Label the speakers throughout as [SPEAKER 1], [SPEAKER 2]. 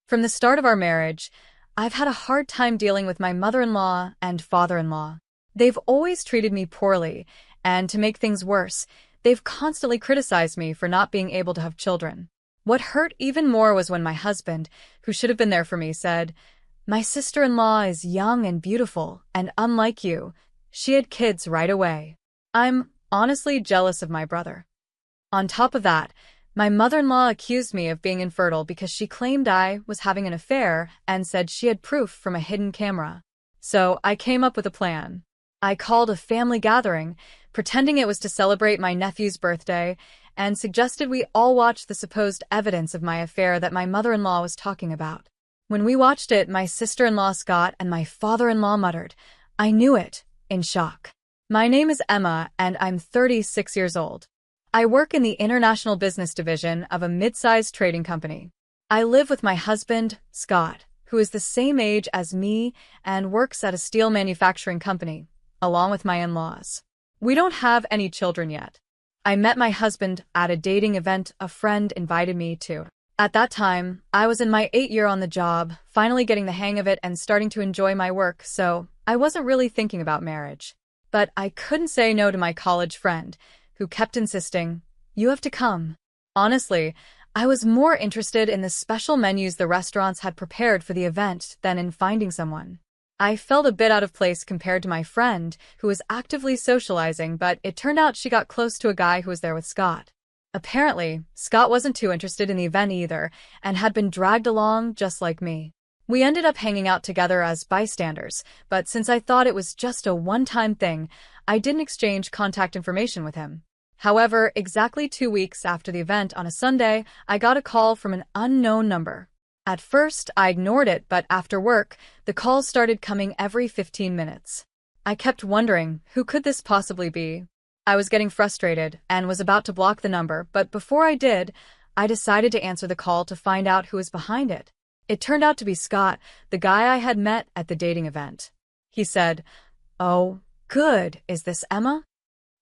[SPEAKER 1] From the start of our marriage, I've had a hard time dealing with my mother-in-law and father-in-law. They've always treated me poorly, and to make things worse, they've constantly criticized me for not being able to have children. What hurt even more was when my husband, who should have been there for me, said, "My sister-in-law is young and beautiful, and unlike you, she had kids right away." I'm honestly jealous of my brother. On top of that, my mother-in-law accused me of being infertile because she claimed I was having an affair and said she had proof from a hidden camera. So I came up with a plan. I called a family gathering, pretending it was to celebrate my nephew's birthday, and suggested we all watch the supposed evidence of my affair that my mother-in-law was talking about. When we watched it, my sister-in-law Scott and my father-in-law muttered, "I knew it," in shock. My name is Emma, and I'm 36 years old. I work in the international business division of a mid-sized trading company. I live with my husband, Scott, who is the same age as me and works at a steel manufacturing company, along with my in-laws. We don't have any children yet. I met my husband at a dating event a friend invited me to. At that time, I was in my 8th year on the job, finally getting the hang of it and starting to enjoy my work, so I wasn't really thinking about marriage. But I couldn't say no to my college friend, who kept insisting, "You have to come." Honestly, I was more interested in the special menus the restaurants had prepared for the event than in finding someone. I felt a bit out of place compared to my friend, who was actively socializing, but it turned out she got close to a guy who was there with Scott. Apparently, Scott wasn't too interested in the event either, and had been dragged along just like me. We ended up hanging out together as bystanders, but since I thought it was just a one-time thing, I didn't exchange contact information with him. However, exactly 2 weeks after the event on a Sunday, I got a call from an unknown number. At first, I ignored it, but after work, the calls started coming every 15 minutes. I kept wondering, who could this possibly be? I was getting frustrated and was about to block the number, but before I did, I decided to answer the call to find out who was behind it. It turned out to be Scott, the guy I had met at the dating event. He said, "Oh, good, is this Emma?"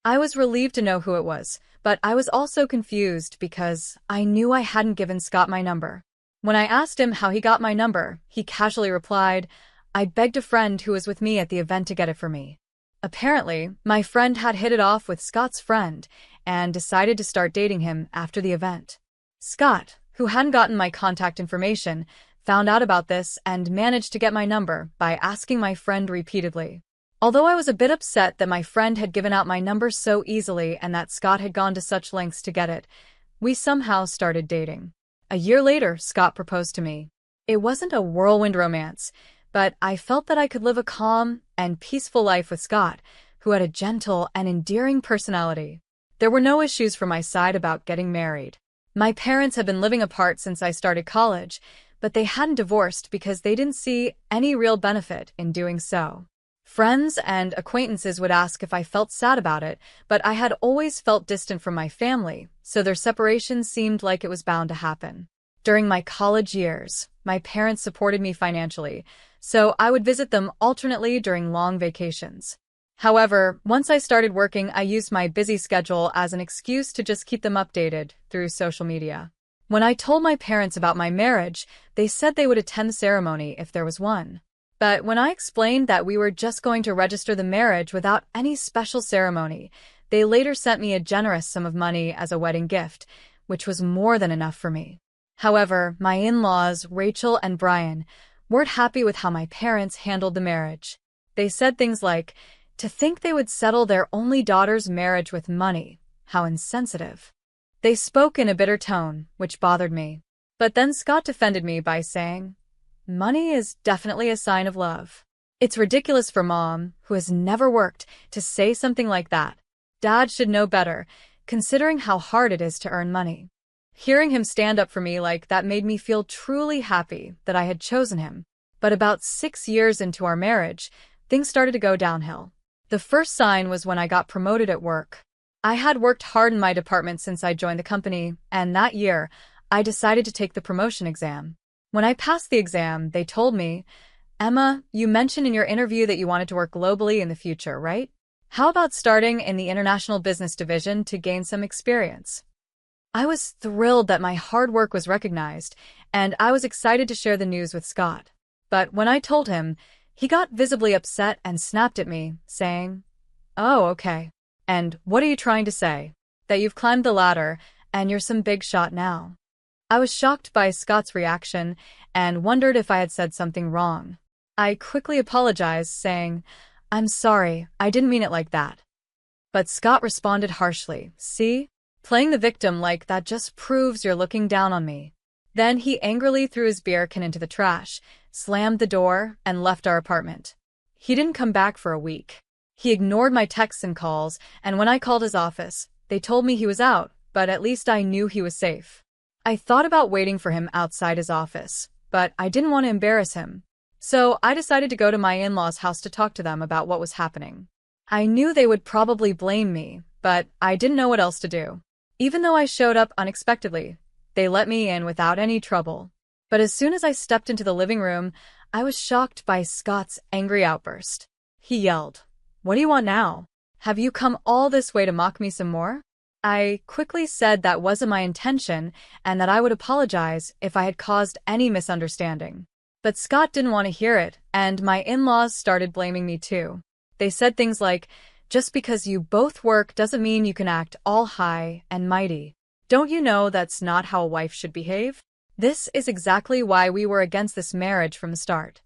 [SPEAKER 1] I was relieved to know who it was, but I was also confused because I knew I hadn't given Scott my number. When I asked him how he got my number, he casually replied, "I begged a friend who was with me at the event to get it for me." Apparently, my friend had hit it off with Scott's friend and decided to start dating him after the event. Scott, who hadn't gotten my contact information, found out about this and managed to get my number by asking my friend repeatedly. Although I was a bit upset that my friend had given out my number so easily and that Scott had gone to such lengths to get it, we somehow started dating. A year later, Scott proposed to me. It wasn't a whirlwind romance, but I felt that I could live a calm and peaceful life with Scott, who had a gentle and endearing personality. There were no issues from my side about getting married. My parents had been living apart since I started college, but they hadn't divorced because they didn't see any real benefit in doing so. Friends and acquaintances would ask if I felt sad about it, but I had always felt distant from my family, so their separation seemed like it was bound to happen. During my college years, my parents supported me financially, so I would visit them alternately during long vacations. However, once I started working, I used my busy schedule as an excuse to just keep them updated through social media. When I told my parents about my marriage, they said they would attend the ceremony if there was one. But when I explained that we were just going to register the marriage without any special ceremony, they later sent me a generous sum of money as a wedding gift, which was more than enough for me. However, my in-laws, Rachel and Brian, weren't happy with how my parents handled the marriage. They said things like, "To think they would settle their only daughter's marriage with money. How insensitive." They spoke in a bitter tone, which bothered me. But then Scott defended me by saying, "Money is definitely a sign of love. It's ridiculous for Mom, who has never worked, to say something like that. Dad should know better, considering how hard it is to earn money." Hearing him stand up for me like that made me feel truly happy that I had chosen him. But about 6 years into our marriage, things started to go downhill. The first sign was when I got promoted at work. I had worked hard in my department since I joined the company, and that year, I decided to take the promotion exam. When I passed the exam, they told me, "Emma, you mentioned in your interview that you wanted to work globally in the future, right? How about starting in the international business division to gain some experience?" I was thrilled that my hard work was recognized, and I was excited to share the news with Scott. But when I told him, he got visibly upset and snapped at me, saying, "Oh, okay. And what are you trying to say? That you've climbed the ladder and you're some big shot now?" I was shocked by Scott's reaction and wondered if I had said something wrong. I quickly apologized, saying, "I'm sorry, I didn't mean it like that." But Scott responded harshly, "See? Playing the victim like that just proves you're looking down on me." Then he angrily threw his beer can into the trash, slammed the door, and left our apartment. He didn't come back for a week. He ignored my texts and calls, and when I called his office, they told me he was out, but at least I knew he was safe. I thought about waiting for him outside his office, but I didn't want to embarrass him. So I decided to go to my in-laws' house to talk to them about what was happening. I knew they would probably blame me, but I didn't know what else to do. Even though I showed up unexpectedly, they let me in without any trouble. But as soon as I stepped into the living room, I was shocked by Scott's angry outburst. He yelled, "What do you want now? Have you come all this way to mock me some more?" I quickly said that wasn't my intention and that I would apologize if I had caused any misunderstanding. But Scott didn't want to hear it, and my in-laws started blaming me too. They said things like, "Just because you both work doesn't mean you can act all high and mighty. Don't you know that's not how a wife should behave?" This is exactly why we were against this marriage from the start.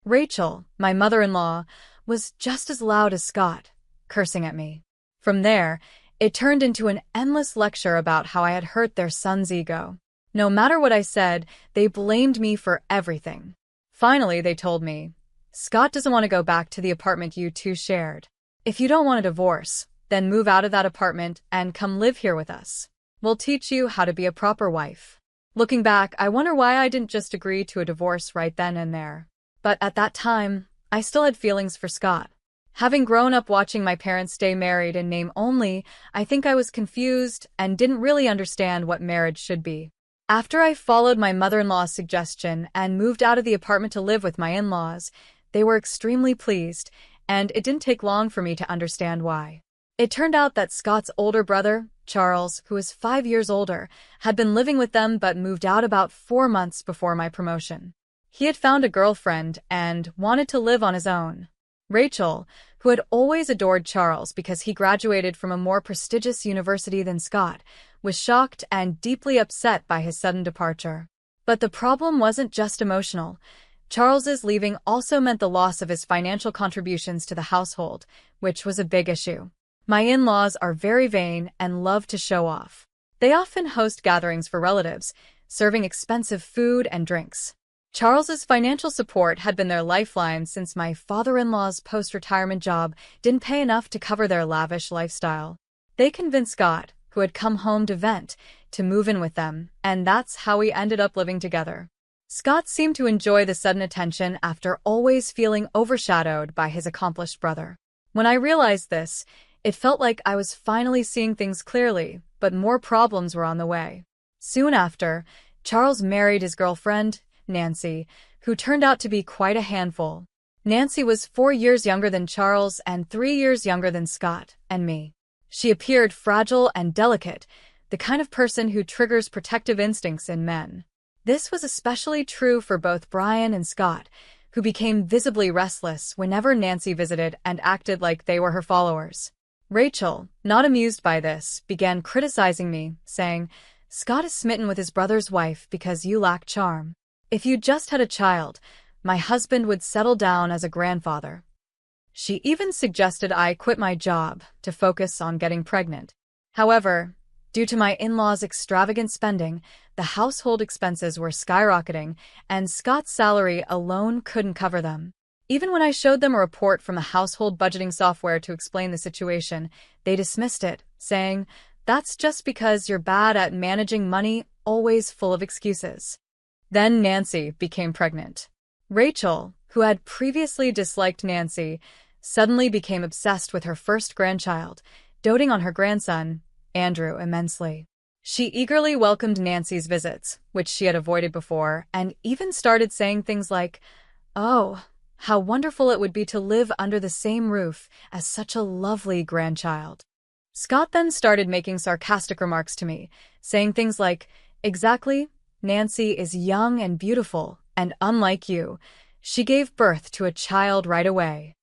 [SPEAKER 1] Rachel, my mother-in-law, was just as loud as Scott, cursing at me. From there, it turned into an endless lecture about how I had hurt their son's ego. No matter what I said, they blamed me for everything. Finally, they told me, "Scott doesn't want to go back to the apartment you two shared. If you don't want a divorce, then move out of that apartment and come live here with us. We'll teach you how to be a proper wife." Looking back, I wonder why I didn't just agree to a divorce right then and there. But at that time, I still had feelings for Scott. Having grown up watching my parents stay married in name only, I think I was confused and didn't really understand what marriage should be. After I followed my mother-in-law's suggestion and moved out of the apartment to live with my in-laws, they were extremely pleased, and it didn't take long for me to understand why. It turned out that Scott's older brother, Charles, who was 5 years older, had been living with them but moved out about 4 months before my promotion. He had found a girlfriend and wanted to live on his own. Rachel, who had always adored Charles because he graduated from a more prestigious university than Scott, was shocked and deeply upset by his sudden departure. But the problem wasn't just emotional. Charles's leaving also meant the loss of his financial contributions to the household, which was a big issue. My in-laws are very vain and love to show off. They often host gatherings for relatives, serving expensive food and drinks. Charles's financial support had been their lifeline since my father-in-law's post-retirement job didn't pay enough to cover their lavish lifestyle. They convinced Scott, who had come home to vent, to move in with them, and that's how we ended up living together. Scott seemed to enjoy the sudden attention after always feeling overshadowed by his accomplished brother. When I realized this, it felt like I was finally seeing things clearly, but more problems were on the way. Soon after, Charles married his girlfriend, Nancy, who turned out to be quite a handful. Nancy was 4 years younger than Charles and 3 years younger than Scott and me. She appeared fragile and delicate, the kind of person who triggers protective instincts in men. This was especially true for both Brian and Scott, who became visibly restless whenever Nancy visited and acted like they were her followers. Rachel, not amused by this, began criticizing me, saying, "Scott is smitten with his brother's wife because you lack charm. If you just had a child, my husband would settle down as a grandfather." She even suggested I quit my job to focus on getting pregnant. However, due to my in-laws' extravagant spending, the household expenses were skyrocketing, and Scott's salary alone couldn't cover them. Even when I showed them a report from a household budgeting software to explain the situation, they dismissed it, saying, "That's just because you're bad at managing money, always full of excuses." Then Nancy became pregnant. Rachel, who had previously disliked Nancy, suddenly became obsessed with her first grandchild, doting on her grandson, Andrew, immensely. She eagerly welcomed Nancy's visits, which she had avoided before, and even started saying things like, "Oh, how wonderful it would be to live under the same roof as such a lovely grandchild." Scott then started making sarcastic remarks to me, saying things like, "Exactly, Nancy is young and beautiful, and unlike you, she gave birth to a child right away."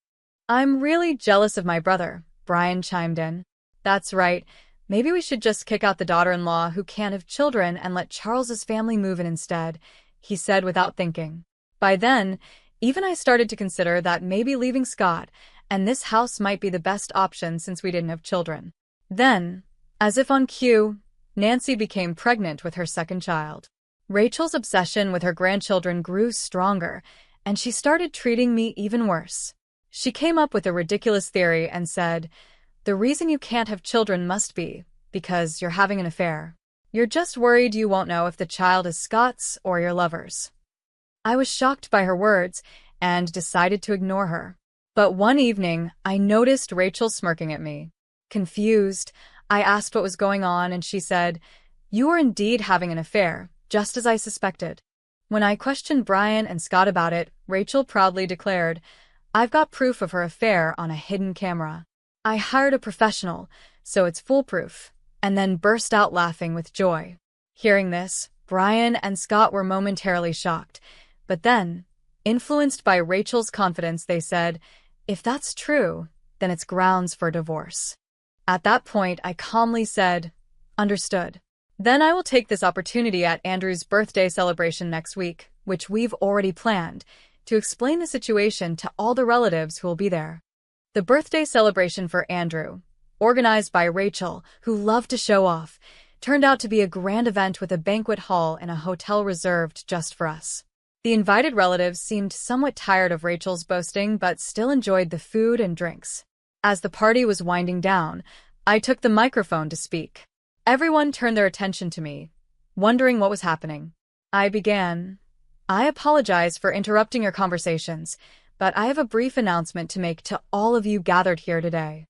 [SPEAKER 1] "I'm really jealous of my brother," Brian chimed in. "That's right. Maybe we should just kick out the daughter-in-law who can't have children and let Charles's family move in instead," he said without thinking. By then, even I started to consider that maybe leaving Scott and this house might be the best option since we didn't have children. Then, as if on cue, Nancy became pregnant with her second child. Rachel's obsession with her grandchildren grew stronger, and she started treating me even worse. She came up with a ridiculous theory and said, "The reason you can't have children must be because you're having an affair. You're just worried you won't know if the child is Scott's or your lover's." I was shocked by her words and decided to ignore her. But one evening, I noticed Rachel smirking at me. Confused, I asked what was going on, and she said, "You are indeed having an affair, just as I suspected." When I questioned Brian and Scott about it, Rachel proudly declared, "I've got proof of her affair on a hidden camera. I hired a professional, so it's foolproof," and then burst out laughing with joy. Hearing this, Brian and Scott were momentarily shocked, but then, influenced by Rachel's confidence, they said, "If that's true, then it's grounds for divorce." At that point, I calmly said, "Understood. Then I will take this opportunity at Andrew's birthday celebration next week, which we've already planned, to explain the situation to all the relatives who will be there." The birthday celebration for Andrew, organized by Rachel, who loved to show off, turned out to be a grand event with a banquet hall in a hotel reserved just for us. The invited relatives seemed somewhat tired of Rachel's boasting but still enjoyed the food and drinks. As the party was winding down, I took the microphone to speak. Everyone turned their attention to me, wondering what was happening. I began, "I apologize for interrupting your conversations, but I have a brief announcement to make to all of you gathered here today."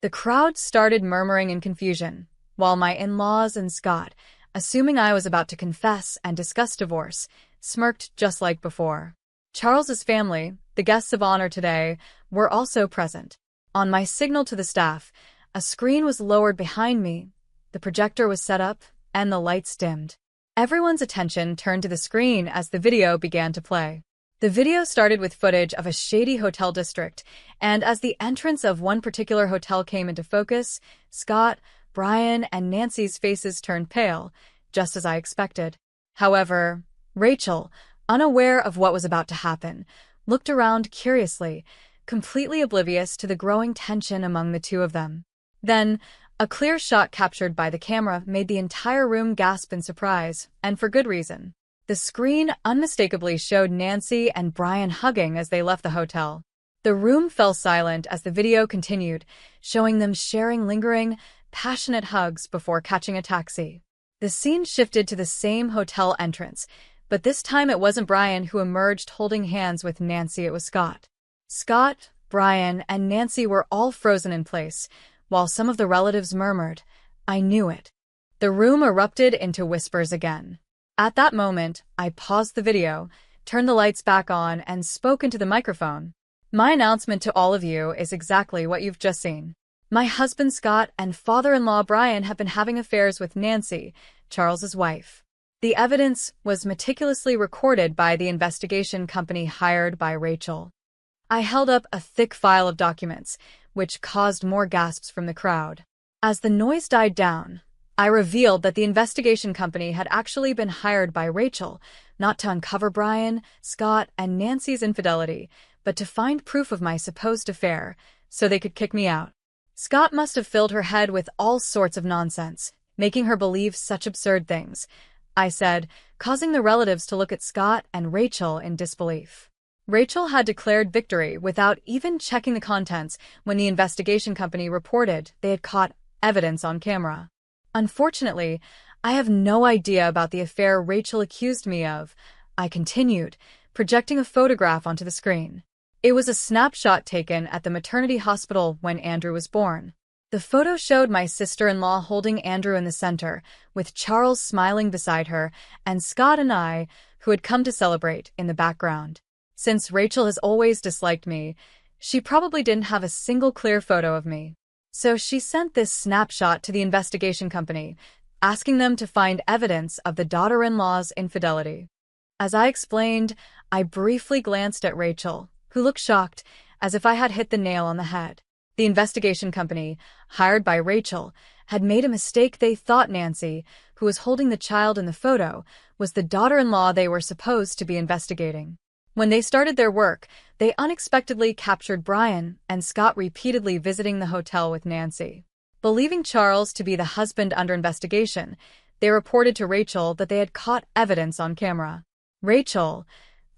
[SPEAKER 1] The crowd started murmuring in confusion, while my in-laws and Scott, assuming I was about to confess and discuss divorce, smirked just like before. Charles's family, the guests of honor today, were also present. On my signal to the staff, a screen was lowered behind me, the projector was set up, and the lights dimmed. Everyone's attention turned to the screen as the video began to play. The video started with footage of a shady hotel district, and as the entrance of one particular hotel came into focus, Scott, Brian, and Nancy's faces turned pale, just as I expected. However, Rachel, unaware of what was about to happen, looked around curiously, completely oblivious to the growing tension among the two of them. Then, a clear shot captured by the camera made the entire room gasp in surprise, and for good reason. The screen unmistakably showed Nancy and Brian hugging as they left the hotel. The room fell silent as the video continued, showing them sharing lingering, passionate hugs before catching a taxi. The scene shifted to the same hotel entrance, but this time it wasn't Brian who emerged holding hands with Nancy, it was Scott. Scott, Brian, and Nancy were all frozen in place, while some of the relatives murmured, "I knew it." The room erupted into whispers again. At that moment, I paused the video, turned the lights back on, and spoke into the microphone. "My announcement to all of you is exactly what you've just seen. My husband Scott and father-in-law Brian have been having affairs with Nancy, Charles's wife. The evidence was meticulously recorded by the investigation company hired by Rachel." I held up a thick file of documents, which caused more gasps from the crowd. As the noise died down, I revealed that the investigation company had actually been hired by Rachel, not to uncover Brian, Scott, and Nancy's infidelity, but to find proof of my supposed affair, so they could kick me out. Scott must have filled her head with all sorts of nonsense, making her believe such absurd things, I said, causing the relatives to look at Scott and Rachel in disbelief. Rachel had declared victory without even checking the contents when the investigation company reported they had caught evidence on camera. Unfortunately, I have no idea about the affair Rachel accused me of, I continued, projecting a photograph onto the screen. It was a snapshot taken at the maternity hospital when Andrew was born. The photo showed my sister-in-law holding Andrew in the center, with Charles smiling beside her, and Scott and I, who had come to celebrate, in the background. Since Rachel has always disliked me, she probably didn't have a single clear photo of me. So she sent this snapshot to the investigation company, asking them to find evidence of the daughter-in-law's infidelity. As I explained, I briefly glanced at Rachel, who looked shocked, as if I had hit the nail on the head. The investigation company, hired by Rachel, had made a mistake. They thought Nancy, who was holding the child in the photo, was the daughter-in-law they were supposed to be investigating. When they started their work, they unexpectedly captured Brian and Scott repeatedly visiting the hotel with Nancy. Believing Charles to be the husband under investigation, they reported to Rachel that they had caught evidence on camera. Rachel,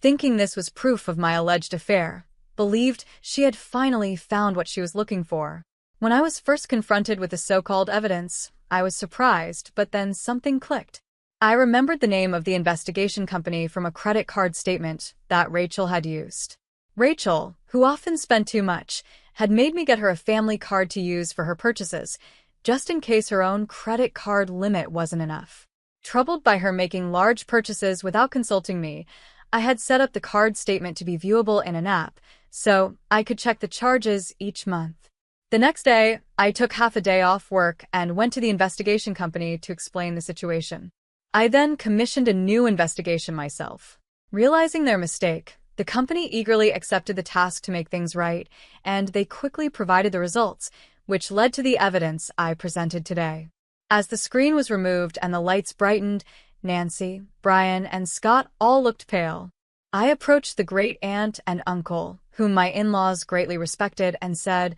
[SPEAKER 1] thinking this was proof of my alleged affair, believed she had finally found what she was looking for. When I was first confronted with the so-called evidence, I was surprised, but then something clicked. I remembered the name of the investigation company from a credit card statement that Rachel had used. Rachel, who often spent too much, had made me get her a family card to use for her purchases, just in case her own credit card limit wasn't enough. Troubled by her making large purchases without consulting me, I had set up the card statement to be viewable in an app, so I could check the charges each month. The next day, I took half a day off work and went to the investigation company to explain the situation. I then commissioned a new investigation myself. Realizing their mistake, the company eagerly accepted the task to make things right, and they quickly provided the results, which led to the evidence I presented today. As the screen was removed and the lights brightened, Nancy, Brian, and Scott all looked pale. I approached the great-aunt and uncle, whom my in-laws greatly respected, and said,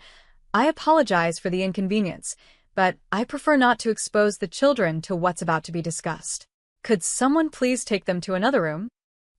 [SPEAKER 1] "I apologize for the inconvenience, but I prefer not to expose the children to what's about to be discussed. Could someone please take them to another room?"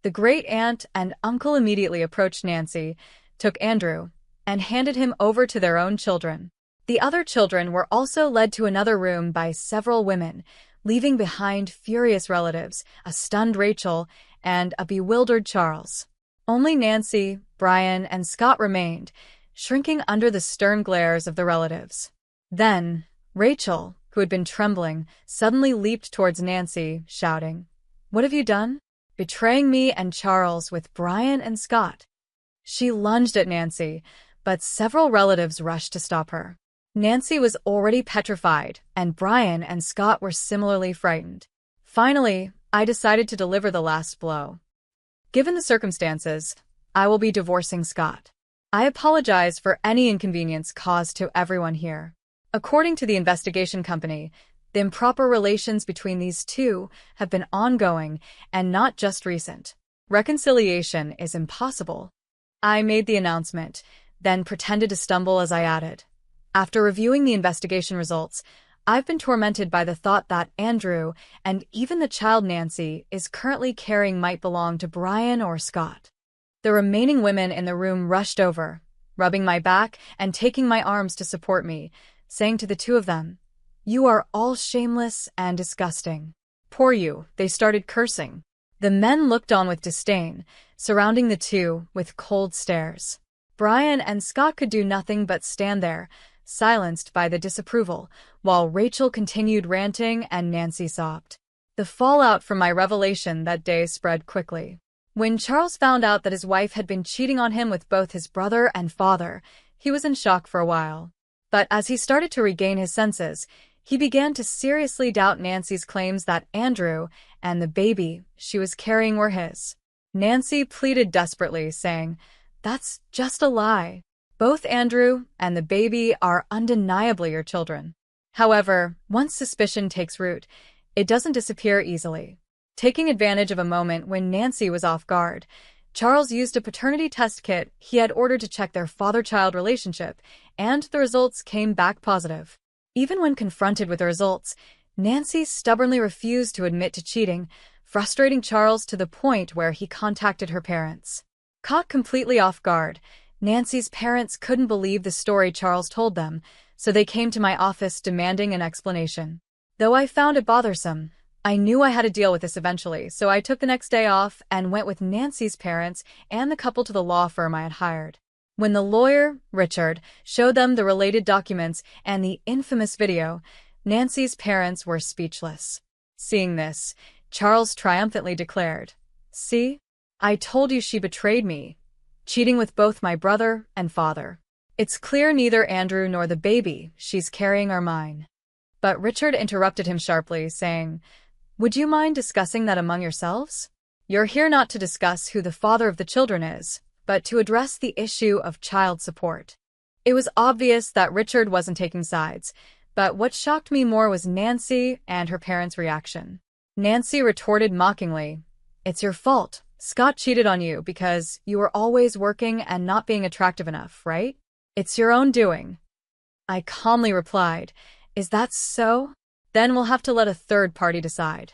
[SPEAKER 1] The great-aunt and uncle immediately approached Nancy, took Andrew, and handed him over to their own children. The other children were also led to another room by several women, leaving behind furious relatives, a stunned Rachel, and a bewildered Charles. Only Nancy, Brian, and Scott remained, shrinking under the stern glares of the relatives. Then, Rachel, who had been trembling, suddenly leaped towards Nancy, shouting, "What have you done? Betraying me and Charles with Brian and Scott." She lunged at Nancy, but several relatives rushed to stop her. Nancy was already petrified, and Brian and Scott were similarly frightened. Finally, I decided to deliver the last blow. Given the circumstances, I will be divorcing Scott. I apologize for any inconvenience caused to everyone here. According to the investigation company, the improper relations between these two have been ongoing and not just recent. Reconciliation is impossible. I made the announcement, then pretended to stumble as I added, "After reviewing the investigation results, I've been tormented by the thought that Andrew, and even the child Nancy is currently carrying, might belong to Brian or Scott." The remaining women in the room rushed over, rubbing my back and taking my arms to support me, saying to the two of them, "You are all shameless and disgusting." "Poor you," they started cursing. The men looked on with disdain, surrounding the two with cold stares. Brian and Scott could do nothing but stand there, silenced by the disapproval, while Rachel continued ranting and Nancy sobbed. The fallout from my revelation that day spread quickly. When Charles found out that his wife had been cheating on him with both his brother and father, he was in shock for a while. But as he started to regain his senses, he began to seriously doubt Nancy's claims that Andrew and the baby she was carrying were his. Nancy pleaded desperately, saying, "That's just a lie. Both Andrew and the baby are undeniably your children." However, once suspicion takes root, it doesn't disappear easily. Taking advantage of a moment when Nancy was off guard, Charles used a paternity test kit he had ordered to check their father-child relationship, and the results came back positive. Even when confronted with the results, Nancy stubbornly refused to admit to cheating, frustrating Charles to the point where he contacted her parents. Caught completely off guard, Nancy's parents couldn't believe the story Charles told them, so they came to my office demanding an explanation. Though I found it bothersome, I knew I had to deal with this eventually, so I took the next day off and went with Nancy's parents and the couple to the law firm I had hired. When the lawyer, Richard, showed them the related documents and the infamous video, Nancy's parents were speechless. Seeing this, Charles triumphantly declared, "See? I told you she betrayed me, cheating with both my brother and father. It's clear neither Andrew nor the baby she's carrying are mine." But Richard interrupted him sharply, saying, "Would you mind discussing that among yourselves? You're here not to discuss who the father of the children is, but to address the issue of child support." It was obvious that Richard wasn't taking sides, but what shocked me more was Nancy and her parents' reaction. Nancy retorted mockingly, "It's your fault. Scott cheated on you because you were always working and not being attractive enough, right? It's your own doing." I calmly replied, "Is that so? Then we'll have to let a third party decide."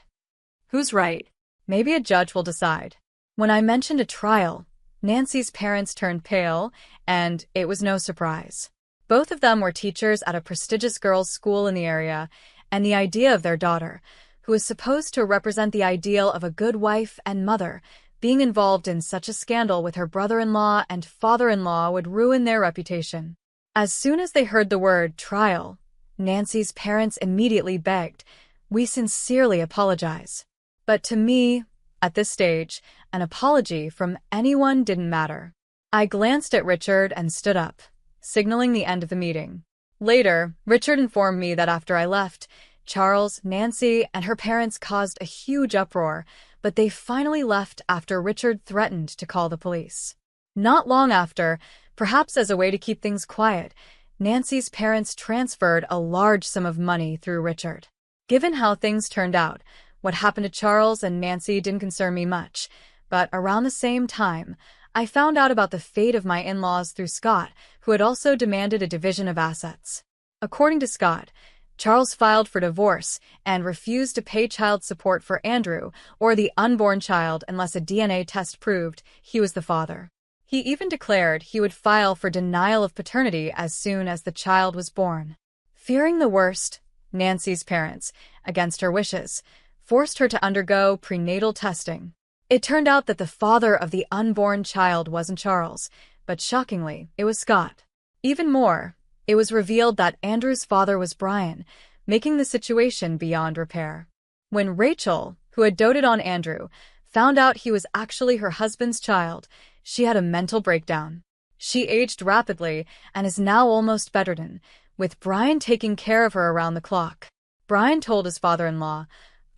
[SPEAKER 1] "Who's right?" "Maybe a judge will decide." When I mentioned a trial, Nancy's parents turned pale, and it was no surprise. Both of them were teachers at a prestigious girls' school in the area, and the idea of their daughter, who was supposed to represent the ideal of a good wife and mother, being involved in such a scandal with her brother-in-law and father-in-law would ruin their reputation. As soon as they heard the word trial, Nancy's parents immediately begged, "We sincerely apologize." But to me, at this stage, an apology from anyone didn't matter. I glanced at Richard and stood up, signaling the end of the meeting. Later, Richard informed me that after I left, Charles, Nancy, and her parents caused a huge uproar, but they finally left after Richard threatened to call the police. Not long after, perhaps as a way to keep things quiet, Nancy's parents transferred a large sum of money through Richard. Given how things turned out, what happened to Charles and Nancy didn't concern me much, but around the same time, I found out about the fate of my in-laws through Scott, who had also demanded a division of assets. According to Scott, Charles filed for divorce and refused to pay child support for Andrew or the unborn child unless a DNA test proved he was the father. He even declared he would file for denial of paternity as soon as the child was born. Fearing the worst, Nancy's parents, against her wishes, forced her to undergo prenatal testing. It turned out that the father of the unborn child wasn't Charles, but shockingly, it was Scott. Even more, it was revealed that Andrew's father was Brian, making the situation beyond repair. When Rachel, who had doted on Andrew, found out he was actually her husband's child, she had a mental breakdown. She aged rapidly and is now almost bedridden, with Brian taking care of her around the clock. Brian told his father-in-law,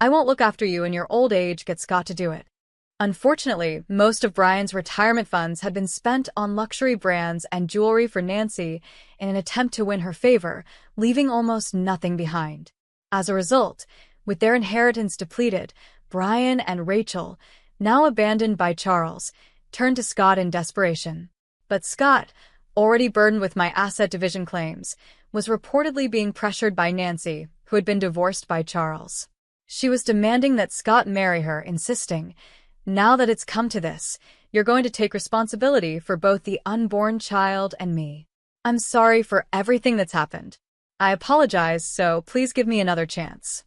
[SPEAKER 1] "I won't look after you in your old age, get Scott to do it." Unfortunately, most of Brian's retirement funds had been spent on luxury brands and jewelry for Nancy in an attempt to win her favor, leaving almost nothing behind. As a result, with their inheritance depleted, Brian and Rachel, now abandoned by Charles, turned to Scott in desperation. But Scott, already burdened with my asset division claims, was reportedly being pressured by Nancy, who had been divorced by Charles. She was demanding that Scott marry her, insisting, "Now that it's come to this, you're going to take responsibility for both the unborn child and me. I'm sorry for everything that's happened. I apologize, so please give me another chance."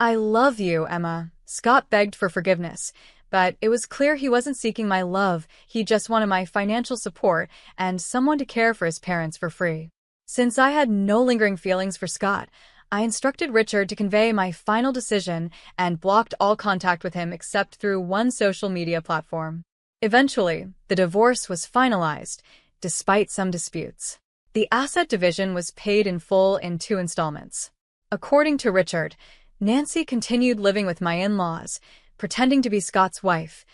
[SPEAKER 1] "I love you, Emma." Scott begged for forgiveness, but it was clear he wasn't seeking my love, he just wanted my financial support and someone to care for his parents for free. Since I had no lingering feelings for Scott, I instructed Richard to convey my final decision and blocked all contact with him except through one social media platform. Eventually, the divorce was finalized, despite some disputes. The asset division was paid in full in 2 installments. According to Richard, Nancy continued living with my in-laws, pretending to be Scott's wife,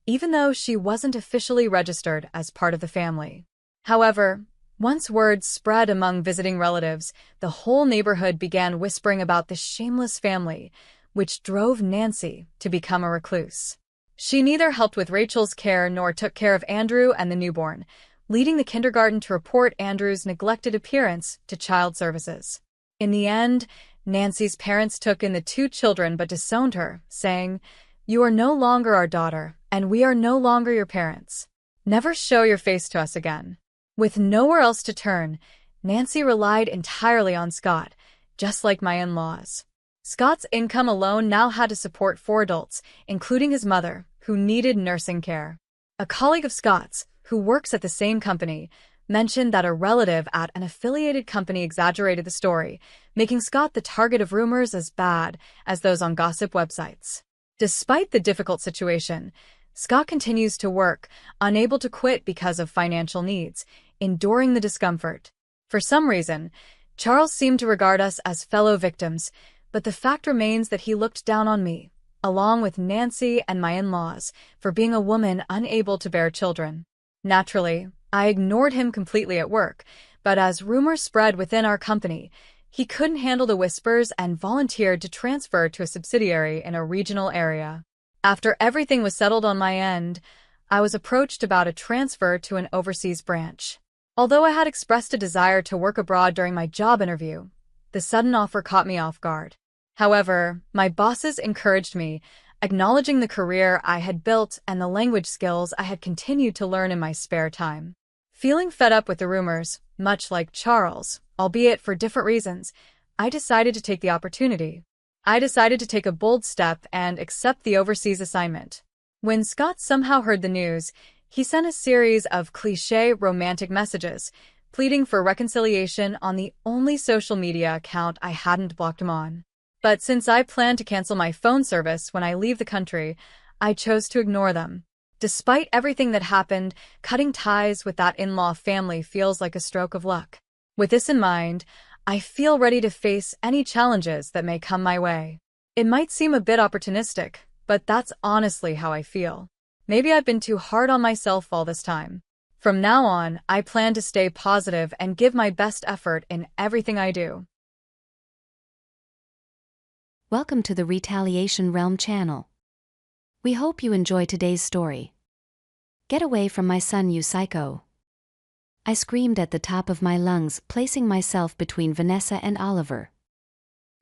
[SPEAKER 1] even though she wasn't officially registered as part of the family. However, once word spread among visiting relatives, the whole neighborhood began whispering about this shameless family, which drove Nancy to become a recluse. She neither helped with Rachel's care nor took care of Andrew and the newborn, leading the kindergarten to report Andrew's neglected appearance to child services. In the end, Nancy's parents took in the 2 children but disowned her, saying, "You are no longer our daughter, and we are no longer your parents. Never show your face to us again." With nowhere else to turn, Nancy relied entirely on Scott, just like my in-laws. Scott's income alone now had to support 4 adults, including his mother, who needed nursing care. A colleague of Scott's, who works at the same company, mentioned that a relative at an affiliated company exaggerated the story, making Scott the target of rumors as bad as those on gossip websites. Despite the difficult situation, Scott continues to work, unable to quit because of financial needs, enduring the discomfort. For some reason, Charles seemed to regard us as fellow victims, but the fact remains that he looked down on me, along with Nancy and my in-laws, for being a woman unable to bear children. Naturally, I ignored him completely at work, but as rumors spread within our company, he couldn't handle the whispers and volunteered to transfer to a subsidiary in a regional area. After everything was settled on my end, I was approached about a transfer to an overseas branch. Although I had expressed a desire to work abroad during my job interview, the sudden offer caught me off guard. However, my bosses encouraged me, acknowledging the career I had built and the language skills I had continued to learn in my spare time. Feeling fed up with the rumors, much like Charles, albeit for different reasons, I decided to take the opportunity. I decided to take a bold step and accept the overseas assignment. When Scott somehow heard the news, he sent a series of cliché romantic messages, pleading for reconciliation on the only social media account I hadn't blocked him on. But since I plan to cancel my phone service when I leave the country, I chose to ignore them. Despite everything that happened, cutting ties with that in-law family feels like a stroke of luck. With this in mind, I feel ready to face any challenges that may come my way. It might seem a bit opportunistic, but that's honestly how I feel. Maybe I've been too hard on myself all this time. From now on, I plan to stay positive and give my best effort in everything I do.
[SPEAKER 2] Welcome to the Retaliation Realm channel. We hope you enjoy today's story. Get away from my son, you psycho. I screamed at the top of my lungs, placing myself between Vanessa and Oliver.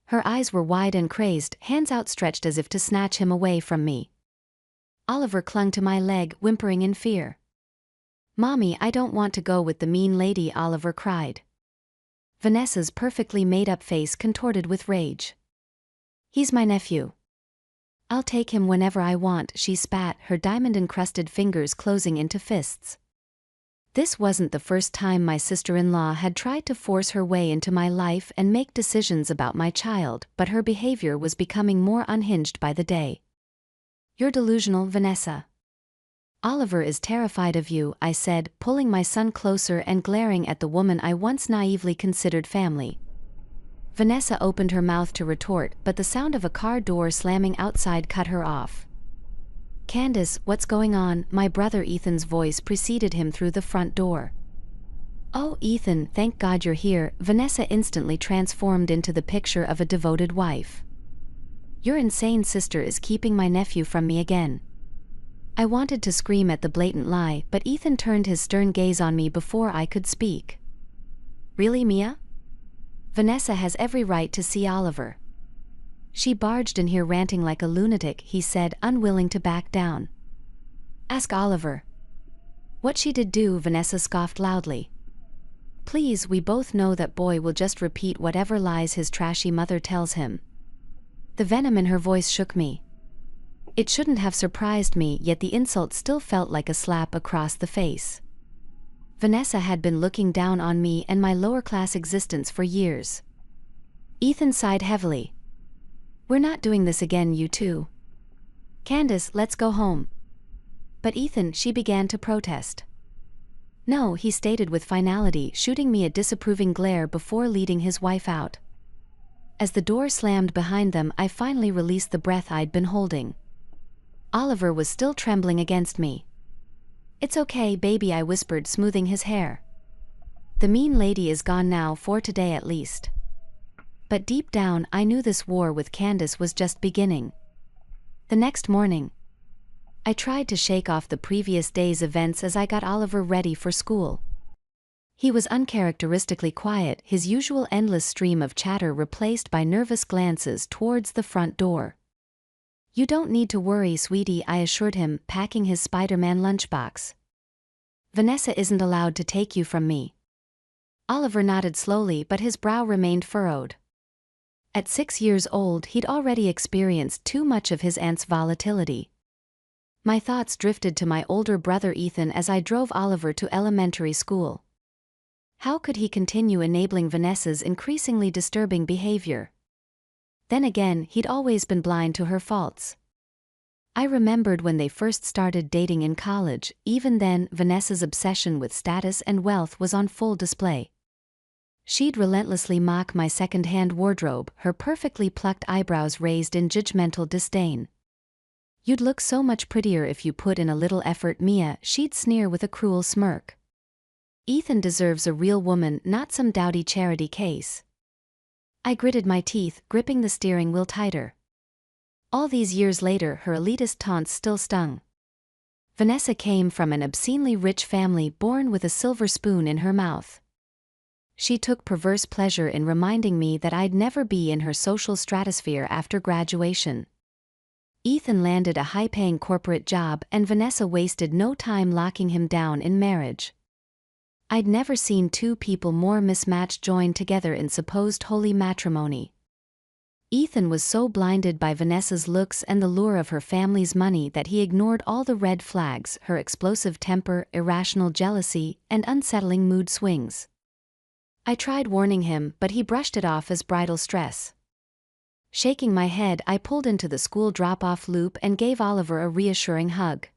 [SPEAKER 2] Her eyes were wide and crazed, hands outstretched as if to snatch him away from me. Oliver clung to my leg, whimpering in fear. "Mommy, I don't want to go with the mean lady," Oliver cried. Vanessa's perfectly made-up face contorted with rage. "He's my nephew. I'll take him whenever I want," she spat, her diamond-encrusted fingers closing into fists. This wasn't the first time my sister-in-law had tried to force her way into my life and make decisions about my child, but her behavior was becoming more unhinged by the day. "You're delusional, Vanessa. Oliver is terrified of you," I said, pulling my son closer and glaring at the woman I once naively considered family. Vanessa opened her mouth to retort, but the sound of a car door slamming outside cut her off. "Candace, what's going on?" My brother Ethan's voice preceded him through the front door. "Oh, Ethan, thank God you're here." Vanessa instantly transformed into the picture of a devoted wife. "Your insane sister is keeping my nephew from me again." I wanted to scream at the blatant lie, but Ethan turned his stern gaze on me before I could speak. "Really, Mia? Vanessa has every right to see Oliver. She barged in here ranting like a lunatic," he said, unwilling to back down. "Ask Oliver what she did do," Vanessa scoffed loudly. "Please, we both know that boy will just repeat whatever lies his trashy mother tells him." The venom in her voice shook me. It shouldn't have surprised me, yet the insult still felt like a slap across the face. Vanessa had been looking down on me and my lower-class existence for years. Ethan sighed heavily. "We're not doing this again, you two. Candace, let's go home." "But Ethan," she began to protest. "No," he stated with finality, shooting me a disapproving glare before leading his wife out. As the door slammed behind them, I finally released the breath I'd been holding. Oliver was still trembling against me. "It's okay, baby," I whispered, smoothing his hair. "The mean lady is gone now, for today at least." But deep down, I knew this war with Candace was just beginning. The next morning, I tried to shake off the previous day's events as I got Oliver ready for school. He was uncharacteristically quiet, his usual endless stream of chatter replaced by nervous glances towards the front door. "You don't need to worry, sweetie," I assured him, packing his Spider-Man lunchbox. "Vanessa isn't allowed to take you from me." Oliver nodded slowly, but his brow remained furrowed. At 6 years old, he'd already experienced too much of his aunt's volatility. My thoughts drifted to my older brother Ethan as I drove Oliver to elementary school. How could he continue enabling Vanessa's increasingly disturbing behavior? Then again, he'd always been blind to her faults. I remembered when they first started dating in college. Even then, Vanessa's obsession with status and wealth was on full display. She'd relentlessly mock my second-hand wardrobe, her perfectly plucked eyebrows raised in judgmental disdain. "You'd look so much prettier if you put in a little effort, Mia," she'd sneer with a cruel smirk. "Ethan deserves a real woman, not some dowdy charity case." I gritted my teeth, gripping the steering wheel tighter. All these years later, her elitist taunts still stung. Vanessa came from an obscenely rich family, born with a silver spoon in her mouth. She took perverse pleasure in reminding me that I'd never be in her social stratosphere after graduation. Ethan landed a high-paying corporate job, and Vanessa wasted no time locking him down in marriage. I'd never seen two people more mismatched joined together in supposed holy matrimony. Ethan was so blinded by Vanessa's looks and the lure of her family's money that he ignored all the red flags: her explosive temper, irrational jealousy, and unsettling mood swings. I tried warning him, but he brushed it off as bridal stress. Shaking my head, I pulled into the school drop-off loop and gave Oliver a reassuring hug.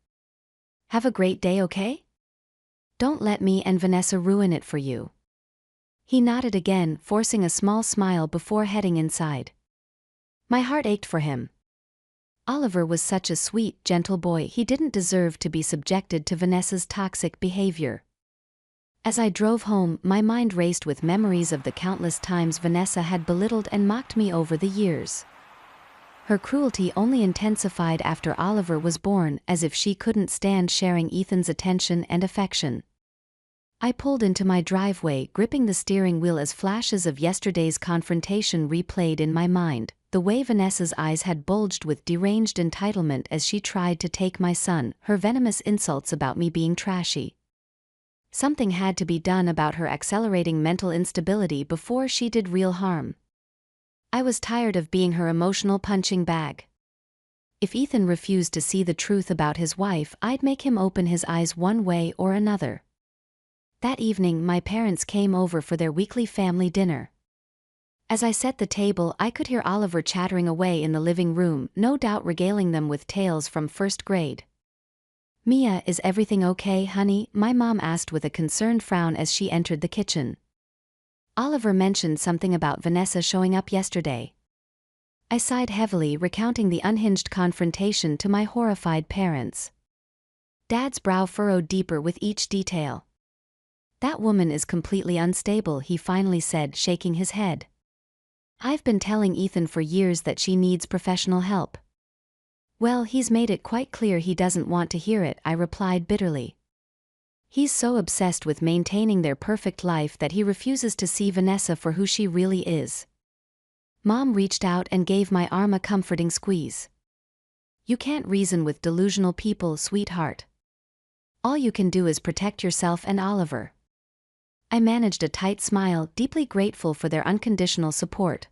[SPEAKER 2] "Have a great day, okay? Don't let me and Vanessa ruin it for you." He nodded again, forcing a small smile before heading inside. My heart ached for him. Oliver was such a sweet, gentle boy. He didn't deserve to be subjected to Vanessa's toxic behavior. As I drove home, my mind raced with memories of the countless times Vanessa had belittled and mocked me over the years. Her cruelty only intensified after Oliver was born, as if she couldn't stand sharing Ethan's attention and affection. I pulled into my driveway, gripping the steering wheel as flashes of yesterday's confrontation replayed in my mind. The way Vanessa's eyes had bulged with deranged entitlement as she tried to take my son, her venomous insults about me being trashy. Something had to be done about her accelerating mental instability before she did real harm. I was tired of being her emotional punching bag. If Ethan refused to see the truth about his wife, I'd make him open his eyes one way or another. That evening, my parents came over for their weekly family dinner. As I set the table, I could hear Oliver chattering away in the living room, no doubt regaling them with tales from first grade. "Mia, is everything okay, honey?" my mom asked with a concerned frown as she entered the kitchen. "Oliver mentioned something about Vanessa showing up yesterday." I sighed heavily, recounting the unhinged confrontation to my horrified parents. Dad's brow furrowed deeper with each detail. "That woman is completely unstable," he finally said, shaking his head. "I've been telling Ethan for years that she needs professional help." "Well, he's made it quite clear he doesn't want to hear it," I replied bitterly. "He's so obsessed with maintaining their perfect life that he refuses to see Vanessa for who she really is." Mom reached out and gave my arm a comforting squeeze. "You can't reason with delusional people, sweetheart. All you can do is protect yourself and Oliver." I managed a tight smile, deeply grateful for their unconditional support.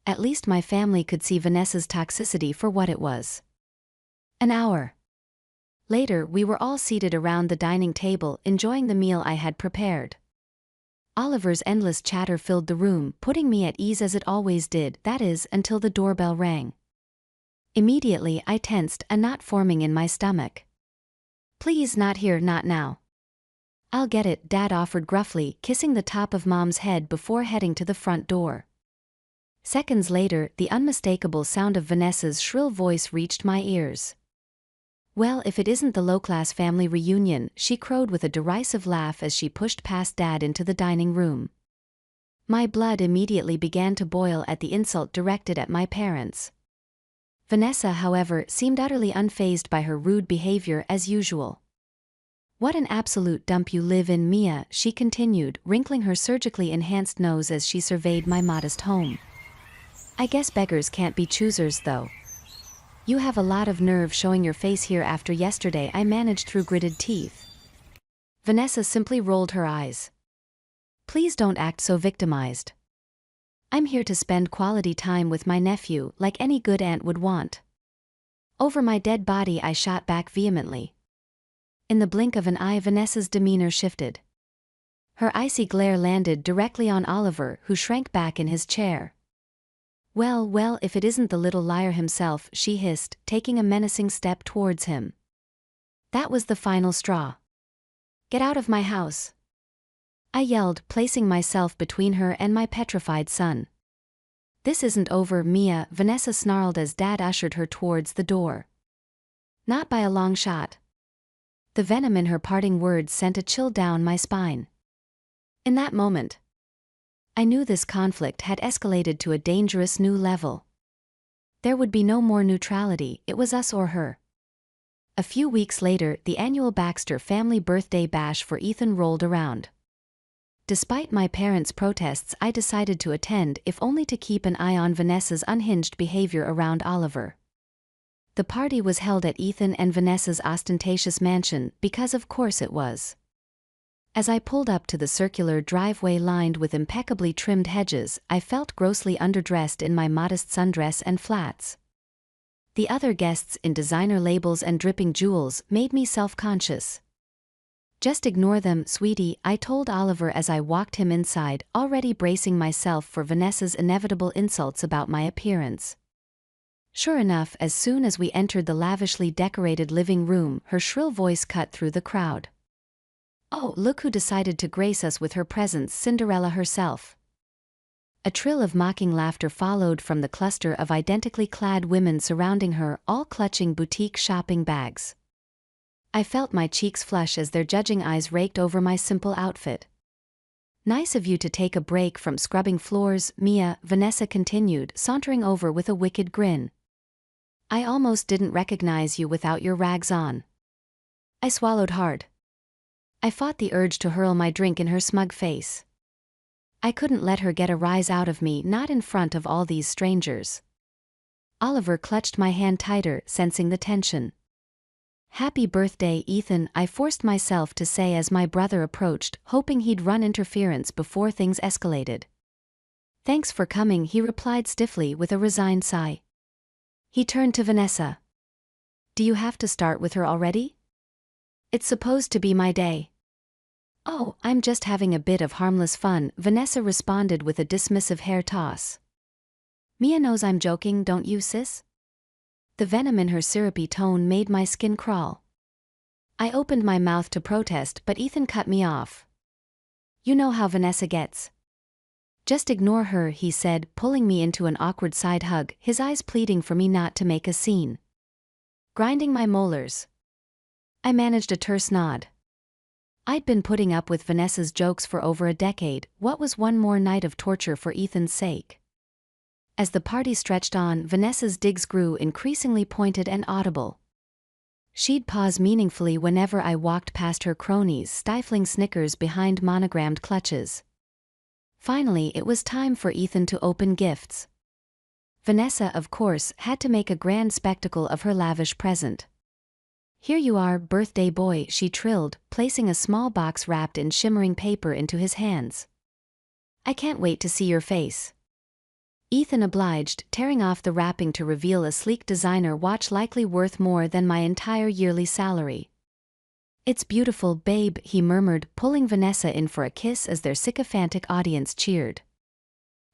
[SPEAKER 2] At least my family could see Vanessa's toxicity for what it was. An hour later, we were all seated around the dining table, enjoying the meal I had prepared. Oliver's endless chatter filled the room, putting me at ease as it always did, that is, until the doorbell rang. Immediately, I tensed, a knot forming in my stomach. "Please, not here, not now." "I'll get it," Dad offered gruffly, kissing the top of Mom's head before heading to the front door. Seconds later, the unmistakable sound of Vanessa's shrill voice reached my ears. "Well, if it isn't the low-class family reunion," she crowed with a derisive laugh as she pushed past Dad into the dining room. My blood immediately began to boil at the insult directed at my parents. Vanessa, however, seemed utterly unfazed by her rude behavior as usual. "What an absolute dump you live in, Mia," she continued, wrinkling her surgically enhanced nose as she surveyed my modest home. "I guess beggars can't be choosers, though. You have a lot of nerve showing your face here after yesterday," I managed through gritted teeth. Vanessa simply rolled her eyes. "Please don't act so victimized. I'm here to spend quality time with my nephew, like any good aunt would want." Over my dead body, I shot back vehemently. In the blink of an eye, Vanessa's demeanor shifted. Her icy glare landed directly on Oliver, who shrank back in his chair. Well, if it isn't the little liar himself," she hissed, taking a menacing step towards him. That was the final straw. "Get out of my house." I yelled, placing myself between her and my petrified son. "This isn't over, Mia," Vanessa snarled as Dad ushered her towards the door. "Not by a long shot." The venom in her parting words sent a chill down my spine. In that moment, I knew this conflict had escalated to a dangerous new level. There would be no more neutrality, it was us or her. A few weeks later, the annual Baxter family birthday bash for Ethan rolled around. Despite my parents' protests, I decided to attend, if only to keep an eye on Vanessa's unhinged behavior around Oliver. The party was held at Ethan and Vanessa's ostentatious mansion, because of course it was. As I pulled up to the circular driveway lined with impeccably trimmed hedges, I felt grossly underdressed in my modest sundress and flats. The other guests in designer labels and dripping jewels made me self-conscious. "Just ignore them, sweetie," I told Oliver as I walked him inside, already bracing myself for Vanessa's inevitable insults about my appearance. Sure enough, as soon as we entered the lavishly decorated living room, her shrill voice cut through the crowd. "Oh, look who decided to grace us with her presence, Cinderella herself." A trill of mocking laughter followed from the cluster of identically clad women surrounding her, all clutching boutique shopping bags. I felt my cheeks flush as their judging eyes raked over my simple outfit. "Nice of you to take a break from scrubbing floors, Mia," Vanessa continued, sauntering over with a wicked grin. "I almost didn't recognize you without your rags on." I swallowed hard. I fought the urge to hurl my drink in her smug face. I couldn't let her get a rise out of me, not in front of all these strangers. Oliver clutched my hand tighter, sensing the tension. "Happy birthday, Ethan," I forced myself to say as my brother approached, hoping he'd run interference before things escalated. "Thanks for coming," he replied stiffly with a resigned sigh. He turned to Vanessa. "Do you have to start with her already? It's supposed to be my day." "Oh, I'm just having a bit of harmless fun," Vanessa responded with a dismissive hair toss. "Mia knows I'm joking, don't you, sis?" The venom in her syrupy tone made my skin crawl. I opened my mouth to protest, but Ethan cut me off. "You know how Vanessa gets. Just ignore her," he said, pulling me into an awkward side hug, his eyes pleading for me not to make a scene. Grinding my molars, I managed a terse nod. I'd been putting up with Vanessa's jokes for over a decade. What was one more night of torture for Ethan's sake? As the party stretched on, Vanessa's digs grew increasingly pointed and audible. She'd pause meaningfully whenever I walked past her cronies, stifling snickers behind monogrammed clutches. Finally, it was time for Ethan to open gifts. Vanessa, of course, had to make a grand spectacle of her lavish present. "Here you are, birthday boy," she trilled, placing a small box wrapped in shimmering paper into his hands. "I can't wait to see your face." Ethan obliged, tearing off the wrapping to reveal a sleek designer watch likely worth more than my entire yearly salary. "It's beautiful, babe," he murmured, pulling Vanessa in for a kiss as their sycophantic audience cheered.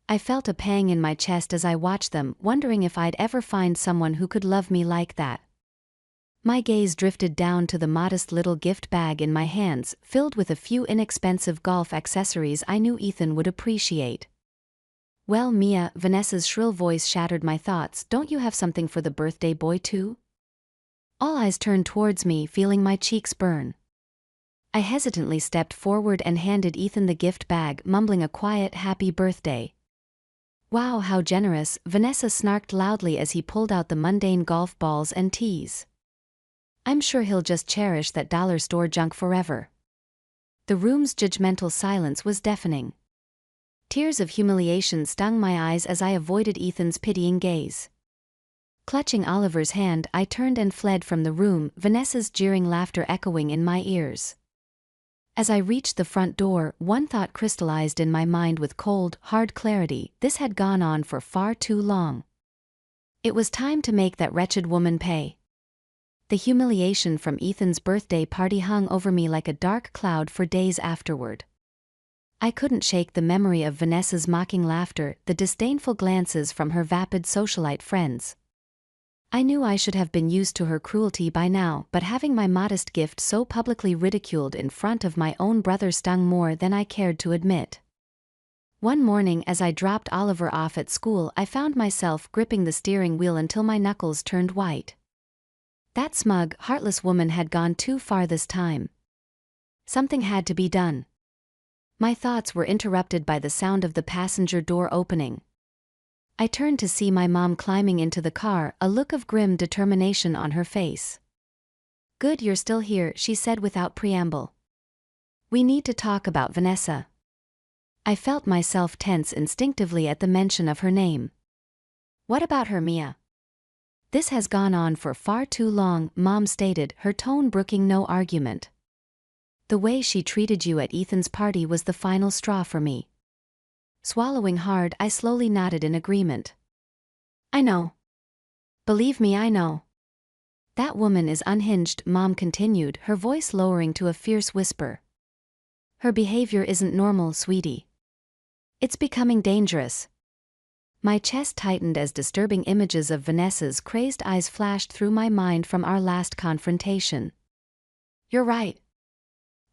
[SPEAKER 2] I felt a pang in my chest as I watched them, wondering if I'd ever find someone who could love me like that. My gaze drifted down to the modest little gift bag in my hands, filled with a few inexpensive golf accessories I knew Ethan would appreciate. "Well, Mia," Vanessa's shrill voice shattered my thoughts, "don't you have something for the birthday boy too?" All eyes turned towards me, feeling my cheeks burn. I hesitantly stepped forward and handed Ethan the gift bag, mumbling a quiet happy birthday. "Wow, how generous," Vanessa snarked loudly as he pulled out the mundane golf balls and tees. "I'm sure he'll just cherish that dollar store junk forever." The room's judgmental silence was deafening. Tears of humiliation stung my eyes as I avoided Ethan's pitying gaze. Clutching Oliver's hand, I turned and fled from the room, Vanessa's jeering laughter echoing in my ears. As I reached the front door, one thought crystallized in my mind with cold, hard clarity: this had gone on for far too long. It was time to make that wretched woman pay. The humiliation from Ethan's birthday party hung over me like a dark cloud for days afterward. I couldn't shake the memory of Vanessa's mocking laughter, the disdainful glances from her vapid socialite friends. I knew I should have been used to her cruelty by now, but having my modest gift so publicly ridiculed in front of my own brother stung more than I cared to admit. One morning as I dropped Oliver off at school, I found myself gripping the steering wheel until my knuckles turned white. That smug, heartless woman had gone too far this time. Something had to be done. My thoughts were interrupted by the sound of the passenger door opening. I turned to see my mom climbing into the car, a look of grim determination on her face. "Good, you're still here," she said without preamble. "We need to talk about Vanessa." I felt myself tense instinctively at the mention of her name. "What about her, Mia?" "This has gone on for far too long," Mom stated, her tone brooking no argument. "The way she treated you at Ethan's party was the final straw for me." Swallowing hard, I slowly nodded in agreement. "I know. Believe me, I know. That woman is unhinged," Mom continued, her voice lowering to a fierce whisper. "Her behavior isn't normal, sweetie. It's becoming dangerous." My chest tightened as disturbing images of Vanessa's crazed eyes flashed through my mind from our last confrontation. "You're right.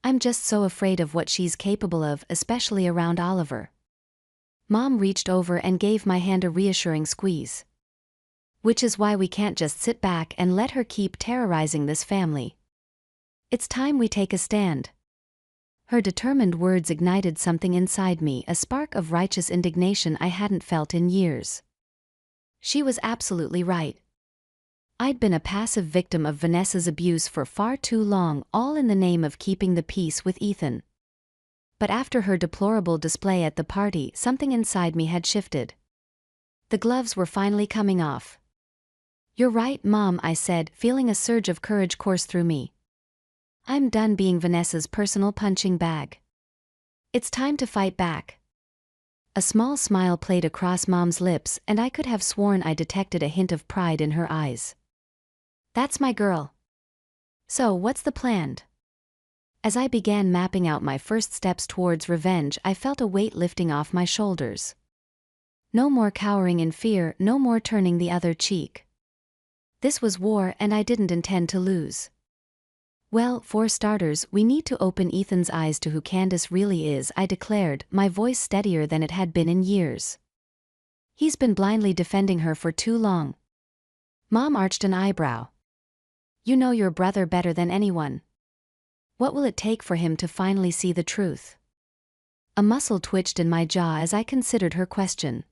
[SPEAKER 2] I'm just so afraid of what she's capable of, especially around Oliver." Mom reached over and gave my hand a reassuring squeeze. "Which is why we can't just sit back and let her keep terrorizing this family. It's time we take a stand." Her determined words ignited something inside me, a spark of righteous indignation I hadn't felt in years. She was absolutely right. I'd been a passive victim of Vanessa's abuse for far too long, all in the name of keeping the peace with Ethan. But after her deplorable display at the party, something inside me had shifted. The gloves were finally coming off. "You're right, Mom," I said, feeling a surge of courage course through me. "I'm done being Vanessa's personal punching bag. It's time to fight back." A small smile played across Mom's lips, and I could have sworn I detected a hint of pride in her eyes. "That's my girl. So what's the plan?" As I began mapping out my first steps towards revenge, I felt a weight lifting off my shoulders. No more cowering in fear, no more turning the other cheek. This was war, and I didn't intend to lose. "Well, for starters, we need to open Ethan's eyes to who Candace really is," I declared, my voice steadier than it had been in years. "He's been blindly defending her for too long." Mom arched an eyebrow. "You know your brother better than anyone. What will it take for him to finally see the truth?" A muscle twitched in my jaw as I considered her question.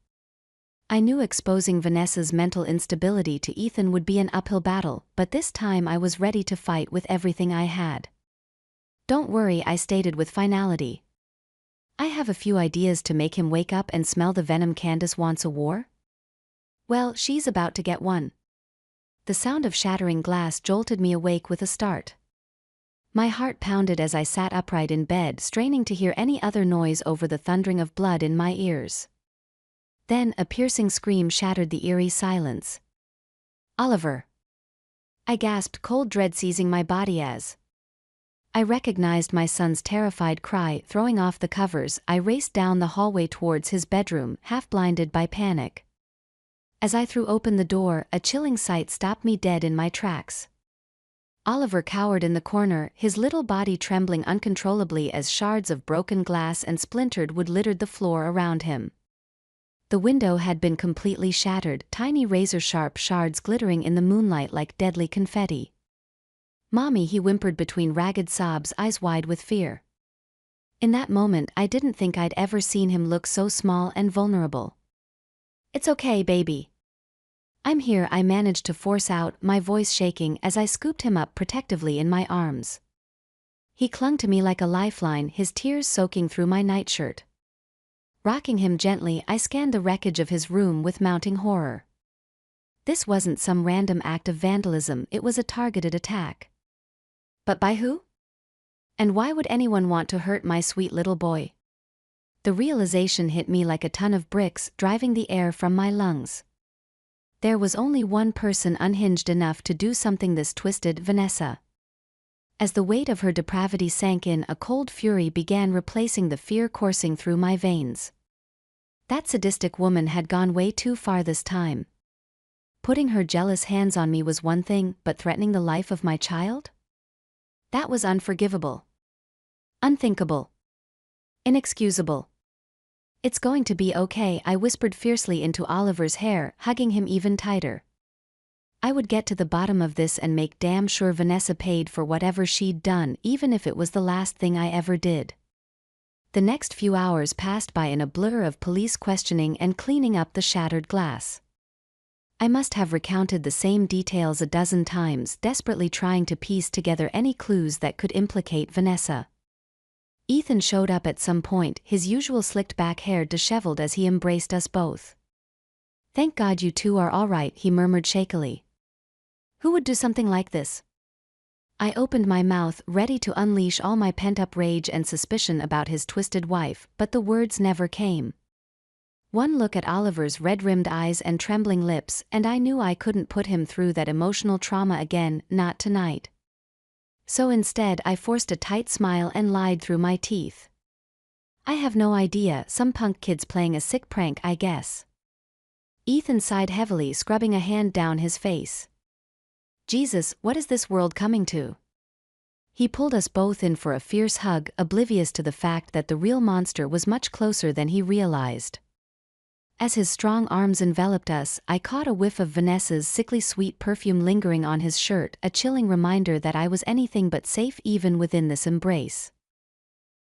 [SPEAKER 2] I knew exposing Vanessa's mental instability to Ethan would be an uphill battle, but this time I was ready to fight with everything I had. "Don't worry," I stated with finality. "I have a few ideas to make him wake up and smell the venom. Candace wants a war? Well, she's about to get one." The sound of shattering glass jolted me awake with a start. My heart pounded as I sat upright in bed, straining to hear any other noise over the thundering of blood in my ears. Then a piercing scream shattered the eerie silence. "Oliver!" I gasped, cold dread seizing my body as I recognized my son's terrified cry. Throwing off the covers, I raced down the hallway towards his bedroom, half blinded by panic. As I threw open the door, a chilling sight stopped me dead in my tracks. Oliver cowered in the corner, his little body trembling uncontrollably as shards of broken glass and splintered wood littered the floor around him. The window had been completely shattered, tiny razor-sharp shards glittering in the moonlight like deadly confetti. "Mommy," he whimpered between ragged sobs, eyes wide with fear. In that moment, I didn't think I'd ever seen him look so small and vulnerable. "It's okay, baby. I'm here," I managed to force out, my voice shaking as I scooped him up protectively in my arms. He clung to me like a lifeline, his tears soaking through my nightshirt. Rocking him gently, I scanned the wreckage of his room with mounting horror. This wasn't some random act of vandalism, it was a targeted attack. But by who? And why would anyone want to hurt my sweet little boy? The realization hit me like a ton of bricks, driving the air from my lungs. There was only one person unhinged enough to do something this twisted: Vanessa. As the weight of her depravity sank in, a cold fury began replacing the fear coursing through my veins. That sadistic woman had gone way too far this time. Putting her jealous hands on me was one thing, but threatening the life of my child? That was unforgivable. Unthinkable. Inexcusable. "It's going to be okay," I whispered fiercely into Oliver's hair, hugging him even tighter. I would get to the bottom of this and make damn sure Vanessa paid for whatever she'd done, even if it was the last thing I ever did. The next few hours passed by in a blur of police questioning and cleaning up the shattered glass. I must have recounted the same details a dozen times, desperately trying to piece together any clues that could implicate Vanessa. Ethan showed up at some point, his usual slicked-back hair disheveled as he embraced us both. "Thank God you two are all right," he murmured shakily. "Who would do something like this?" I opened my mouth, ready to unleash all my pent-up rage and suspicion about his twisted wife, but the words never came. One look at Oliver's red-rimmed eyes and trembling lips, and I knew I couldn't put him through that emotional trauma again, not tonight. So instead I forced a tight smile and lied through my teeth. "I have no idea, some punk kid's playing a sick prank, I guess." Ethan sighed heavily, scrubbing a hand down his face. "Jesus, what is this world coming to?" He pulled us both in for a fierce hug, oblivious to the fact that the real monster was much closer than he realized. As his strong arms enveloped us, I caught a whiff of Vanessa's sickly sweet perfume lingering on his shirt, a chilling reminder that I was anything but safe even within this embrace.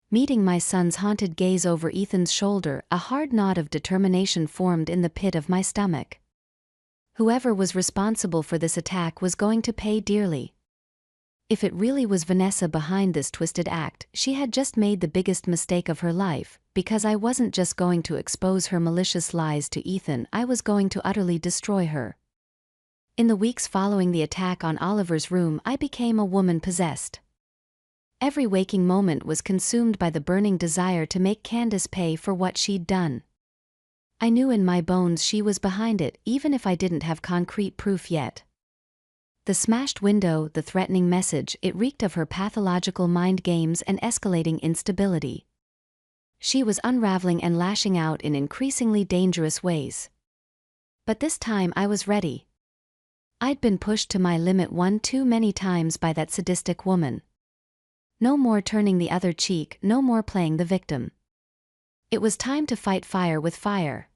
[SPEAKER 2] Meeting my son's haunted gaze over Ethan's shoulder, a hard knot of determination formed in the pit of my stomach. Whoever was responsible for this attack was going to pay dearly. If it really was Vanessa behind this twisted act, she had just made the biggest mistake of her life, because I wasn't just going to expose her malicious lies to Ethan, I was going to utterly destroy her. In the weeks following the attack on Oliver's room, I became a woman possessed. Every waking moment was consumed by the burning desire to make Candace pay for what she'd done. I knew in my bones she was behind it, even if I didn't have concrete proof yet. The smashed window, the threatening message, it reeked of her pathological mind games and escalating instability. She was unraveling and lashing out in increasingly dangerous ways. But this time I was ready. I'd been pushed to my limit one too many times by that sadistic woman. No more turning the other cheek, no more playing the victim. It was time to fight fire with fire.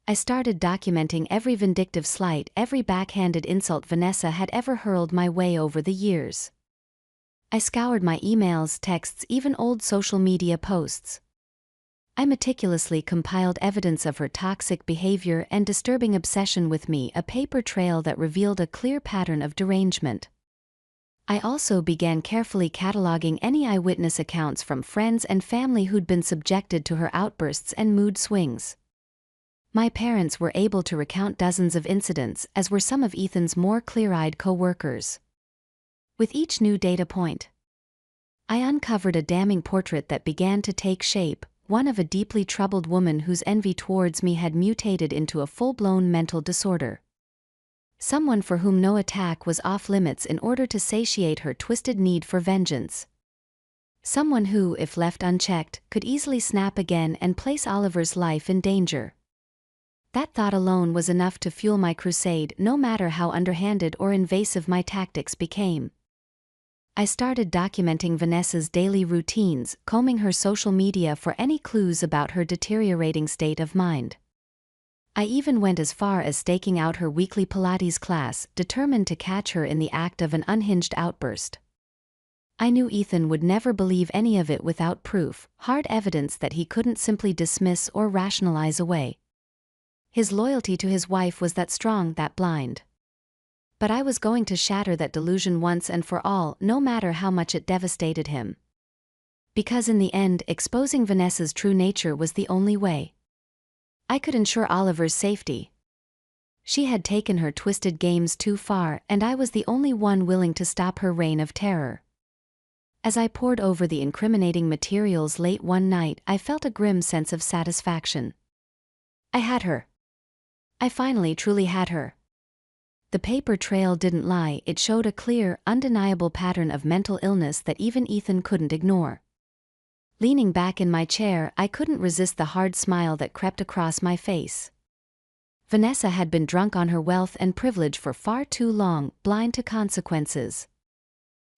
[SPEAKER 2] I started documenting every vindictive slight, every backhanded insult Vanessa had ever hurled my way over the years. I scoured my emails, texts, even old social media posts. I meticulously compiled evidence of her toxic behavior and disturbing obsession with me, a paper trail that revealed a clear pattern of derangement. I also began carefully cataloging any eyewitness accounts from friends and family who'd been subjected to her outbursts and mood swings. My parents were able to recount dozens of incidents, as were some of Ethan's more clear-eyed co-workers. With each new data point, I uncovered a damning portrait that began to take shape, one of a deeply troubled woman whose envy towards me had mutated into a full-blown mental disorder. Someone for whom no attack was off-limits in order to satiate her twisted need for vengeance. Someone who, if left unchecked, could easily snap again and place Oliver's life in danger. That thought alone was enough to fuel my crusade, no matter how underhanded or invasive my tactics became. I started documenting Vanessa's daily routines, combing her social media for any clues about her deteriorating state of mind. I even went as far as staking out her weekly Pilates class, determined to catch her in the act of an unhinged outburst. I knew Ethan would never believe any of it without proof, hard evidence that he couldn't simply dismiss or rationalize away. His loyalty to his wife was that strong, that blind. But I was going to shatter that delusion once and for all, no matter how much it devastated him. Because in the end, exposing Vanessa's true nature was the only way I could ensure Oliver's safety. She had taken her twisted games too far, and I was the only one willing to stop her reign of terror. As I pored over the incriminating materials late one night, I felt a grim sense of satisfaction. I had her. I finally truly had her. The paper trail didn't lie, it showed a clear, undeniable pattern of mental illness that even Ethan couldn't ignore. Leaning back in my chair, I couldn't resist the hard smile that crept across my face. Vanessa had been drunk on her wealth and privilege for far too long, blind to consequences.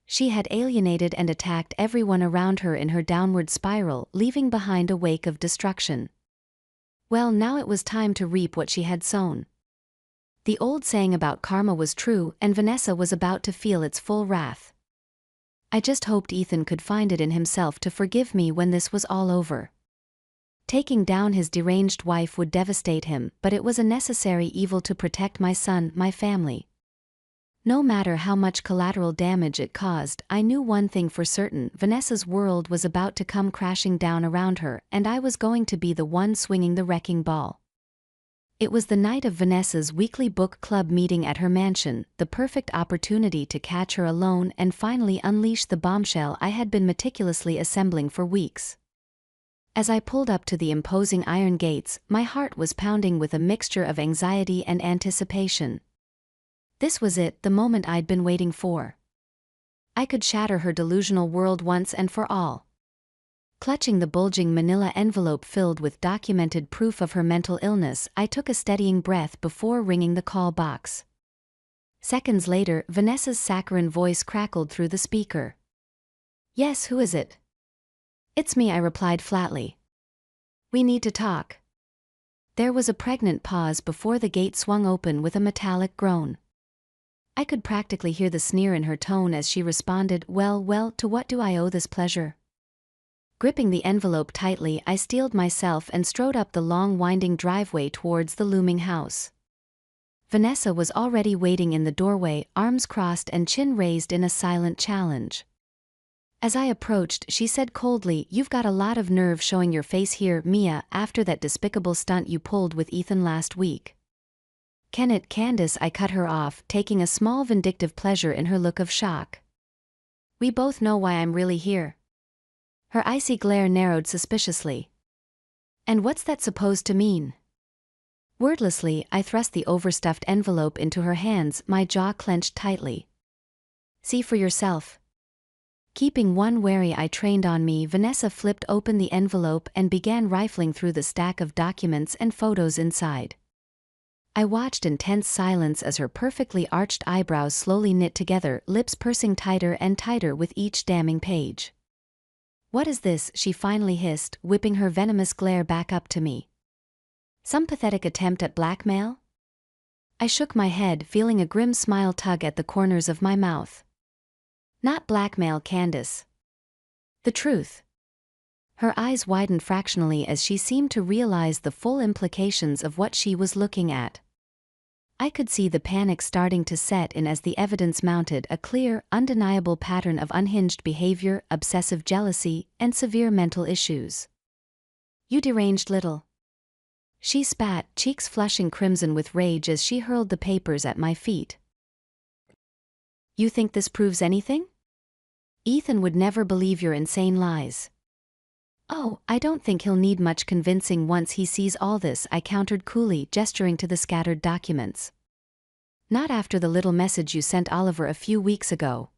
[SPEAKER 2] She had alienated and attacked everyone around her in her downward spiral, leaving behind a wake of destruction. Well, now it was time to reap what she had sown. The old saying about karma was true, and Vanessa was about to feel its full wrath. I just hoped Ethan could find it in himself to forgive me when this was all over. Taking down his deranged wife would devastate him, but it was a necessary evil to protect my son, my family. No matter how much collateral damage it caused, I knew one thing for certain: Vanessa's world was about to come crashing down around her, and I was going to be the one swinging the wrecking ball. It was the night of Vanessa's weekly book club meeting at her mansion, the perfect opportunity to catch her alone and finally unleash the bombshell I had been meticulously assembling for weeks. As I pulled up to the imposing iron gates, my heart was pounding with a mixture of anxiety and anticipation. This was it, the moment I'd been waiting for. I could shatter her delusional world once and for all. Clutching the bulging manila envelope filled with documented proof of her mental illness, I took a steadying breath before ringing the call box. Seconds later, Vanessa's saccharine voice crackled through the speaker. "Yes, who is it?" "It's me," I replied flatly. "We need to talk." There was a pregnant pause before the gate swung open with a metallic groan. I could practically hear the sneer in her tone as she responded, Well, to what do I owe this pleasure?" Gripping the envelope tightly, I steeled myself and strode up the long winding driveway towards the looming house. Vanessa was already waiting in the doorway, arms crossed and chin raised in a silent challenge. As I approached, she said coldly, "You've got a lot of nerve showing your face here, Mia, after that despicable stunt you pulled with Ethan last week." "Can it, Candace?" I cut her off, taking a small vindictive pleasure in her look of shock. "We both know why I'm really here." Her icy glare narrowed suspiciously. "And what's that supposed to mean?" Wordlessly, I thrust the overstuffed envelope into her hands, my jaw clenched tightly. "See for yourself." Keeping one wary eye trained on me, Vanessa flipped open the envelope and began rifling through the stack of documents and photos inside. I watched in tense silence as her perfectly arched eyebrows slowly knit together, lips pursing tighter and tighter with each damning page. "What is this?" she finally hissed, whipping her venomous glare back up to me. "Some pathetic attempt at blackmail?" I shook my head, feeling a grim smile tug at the corners of my mouth. "Not blackmail, Candace. The truth." Her eyes widened fractionally as she seemed to realize the full implications of what she was looking at. I could see the panic starting to set in as the evidence mounted, a clear, undeniable pattern of unhinged behavior, obsessive jealousy, and severe mental issues. "You deranged little." She spat, cheeks flushing crimson with rage as she hurled the papers at my feet. "You think this proves anything? Ethan would never believe your insane lies." "Oh, I don't think he'll need much convincing once he sees all this," I countered coolly, gesturing to the scattered documents. "Not after the little message you sent Oliver a few weeks ago."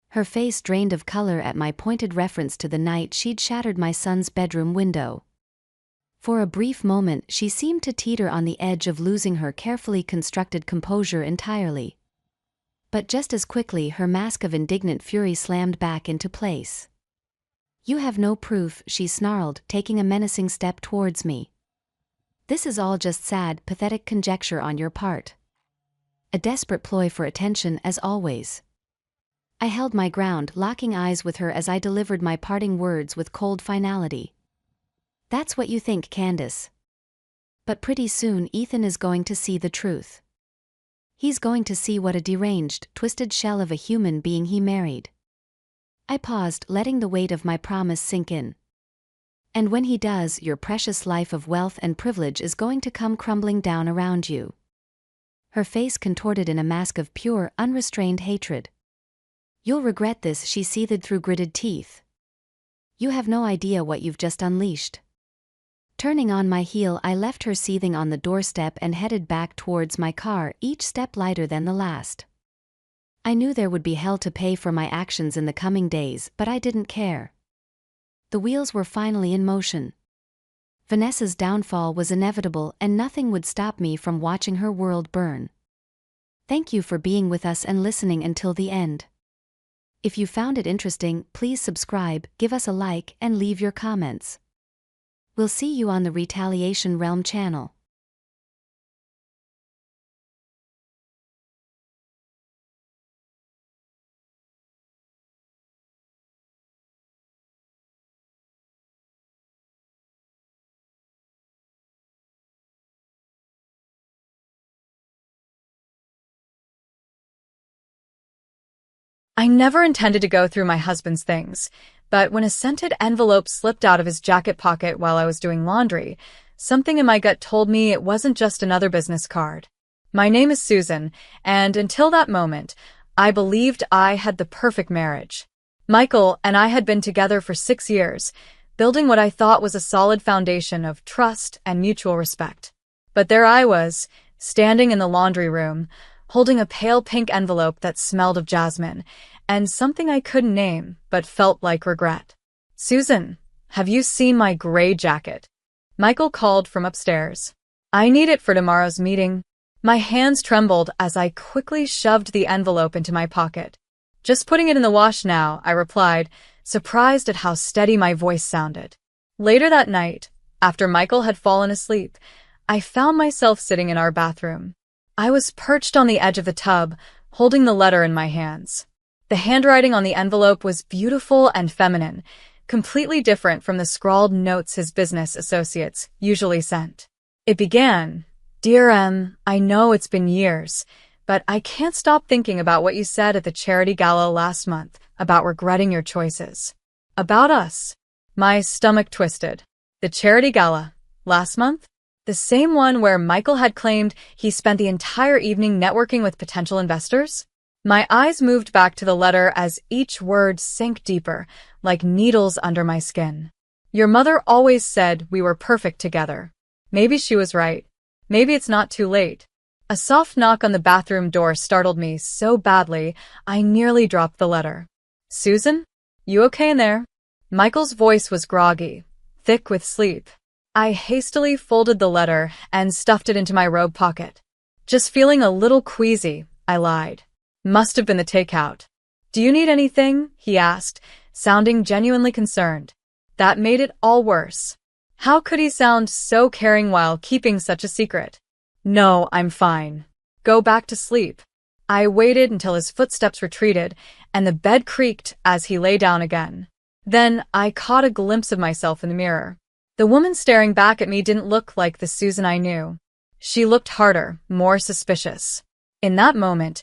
[SPEAKER 2] Her face drained of color at my pointed reference to the night she'd shattered my son's bedroom window. For a brief moment, she seemed to teeter on the edge of losing her carefully constructed composure entirely. But just as quickly, her mask of indignant fury slammed back into place. "You have no proof," she snarled, taking a menacing step towards me. "This is all just sad, pathetic conjecture on your part. A desperate ploy for attention, as always." I held my ground, locking eyes with her as I delivered my parting words with cold finality. "That's what you think, Candace. But pretty soon Ethan is going to see the truth. He's going to see what a deranged, twisted shell of a human being he married." I paused, letting the weight of my promise sink in. "And when he does, your precious life of wealth and privilege is going to come crumbling down around you." Her face contorted in a mask of pure, unrestrained hatred. "You'll regret this," she seethed through gritted teeth. "You have no idea what you've just unleashed." Turning on my heel, I left her seething on the doorstep and headed back towards my car, each step lighter than the last. I knew there would be hell to pay for my actions in the coming days, but I didn't care. The wheels were finally in motion. Vanessa's downfall was inevitable and nothing would stop me from watching her world burn. Thank you for being with us and listening until the end. If you found it interesting, please subscribe, give us a like, and leave your comments. We'll see you on the Retaliation Realm channel.
[SPEAKER 1] I never intended to go through my husband's things, but when a scented envelope slipped out of his jacket pocket while I was doing laundry, something in my gut told me it wasn't just another business card. My name is Susan, and until that moment, I believed I had the perfect marriage. Michael and I had been together for 6 years, building what I thought was a solid foundation of trust and mutual respect. But there I was, standing in the laundry room, holding a pale pink envelope that smelled of jasmine, and something I couldn't name, but felt like regret. "Susan, have you seen my gray jacket?" Michael called from upstairs. "I need it for tomorrow's meeting." My hands trembled as I quickly shoved the envelope into my pocket. "Just putting it in the wash now," I replied, surprised at how steady my voice sounded. Later that night, after Michael had fallen asleep, I found myself sitting in our bathroom. I was perched on the edge of the tub, holding the letter in my hands. The handwriting on the envelope was beautiful and feminine, completely different from the scrawled notes his business associates usually sent. It began, "Dear M, I know it's been years, but I can't stop thinking about what you said at the charity gala last month about regretting your choices. About us." My stomach twisted. The charity gala? Last month? The same one where Michael had claimed he spent the entire evening networking with potential investors? My eyes moved back to the letter as each word sank deeper, like needles under my skin. "Your mother always said we were perfect together." Maybe she was right. Maybe it's not too late. A soft knock on the bathroom door startled me so badly I nearly dropped the letter. "Susan? You okay in there?" Michael's voice was groggy, thick with sleep. I hastily folded the letter and stuffed it into my robe pocket. "Just feeling a little queasy," I lied. "Must have been the takeout." "Do you need anything?" he asked, sounding genuinely concerned. That made it all worse. How could he sound so caring while keeping such a secret? "No, I'm fine. Go back to sleep." I waited until his footsteps retreated and the bed creaked as he lay down again. Then I caught a glimpse of myself in the mirror. The woman staring back at me didn't look like the Susan I knew. She looked harder, more suspicious. In that moment,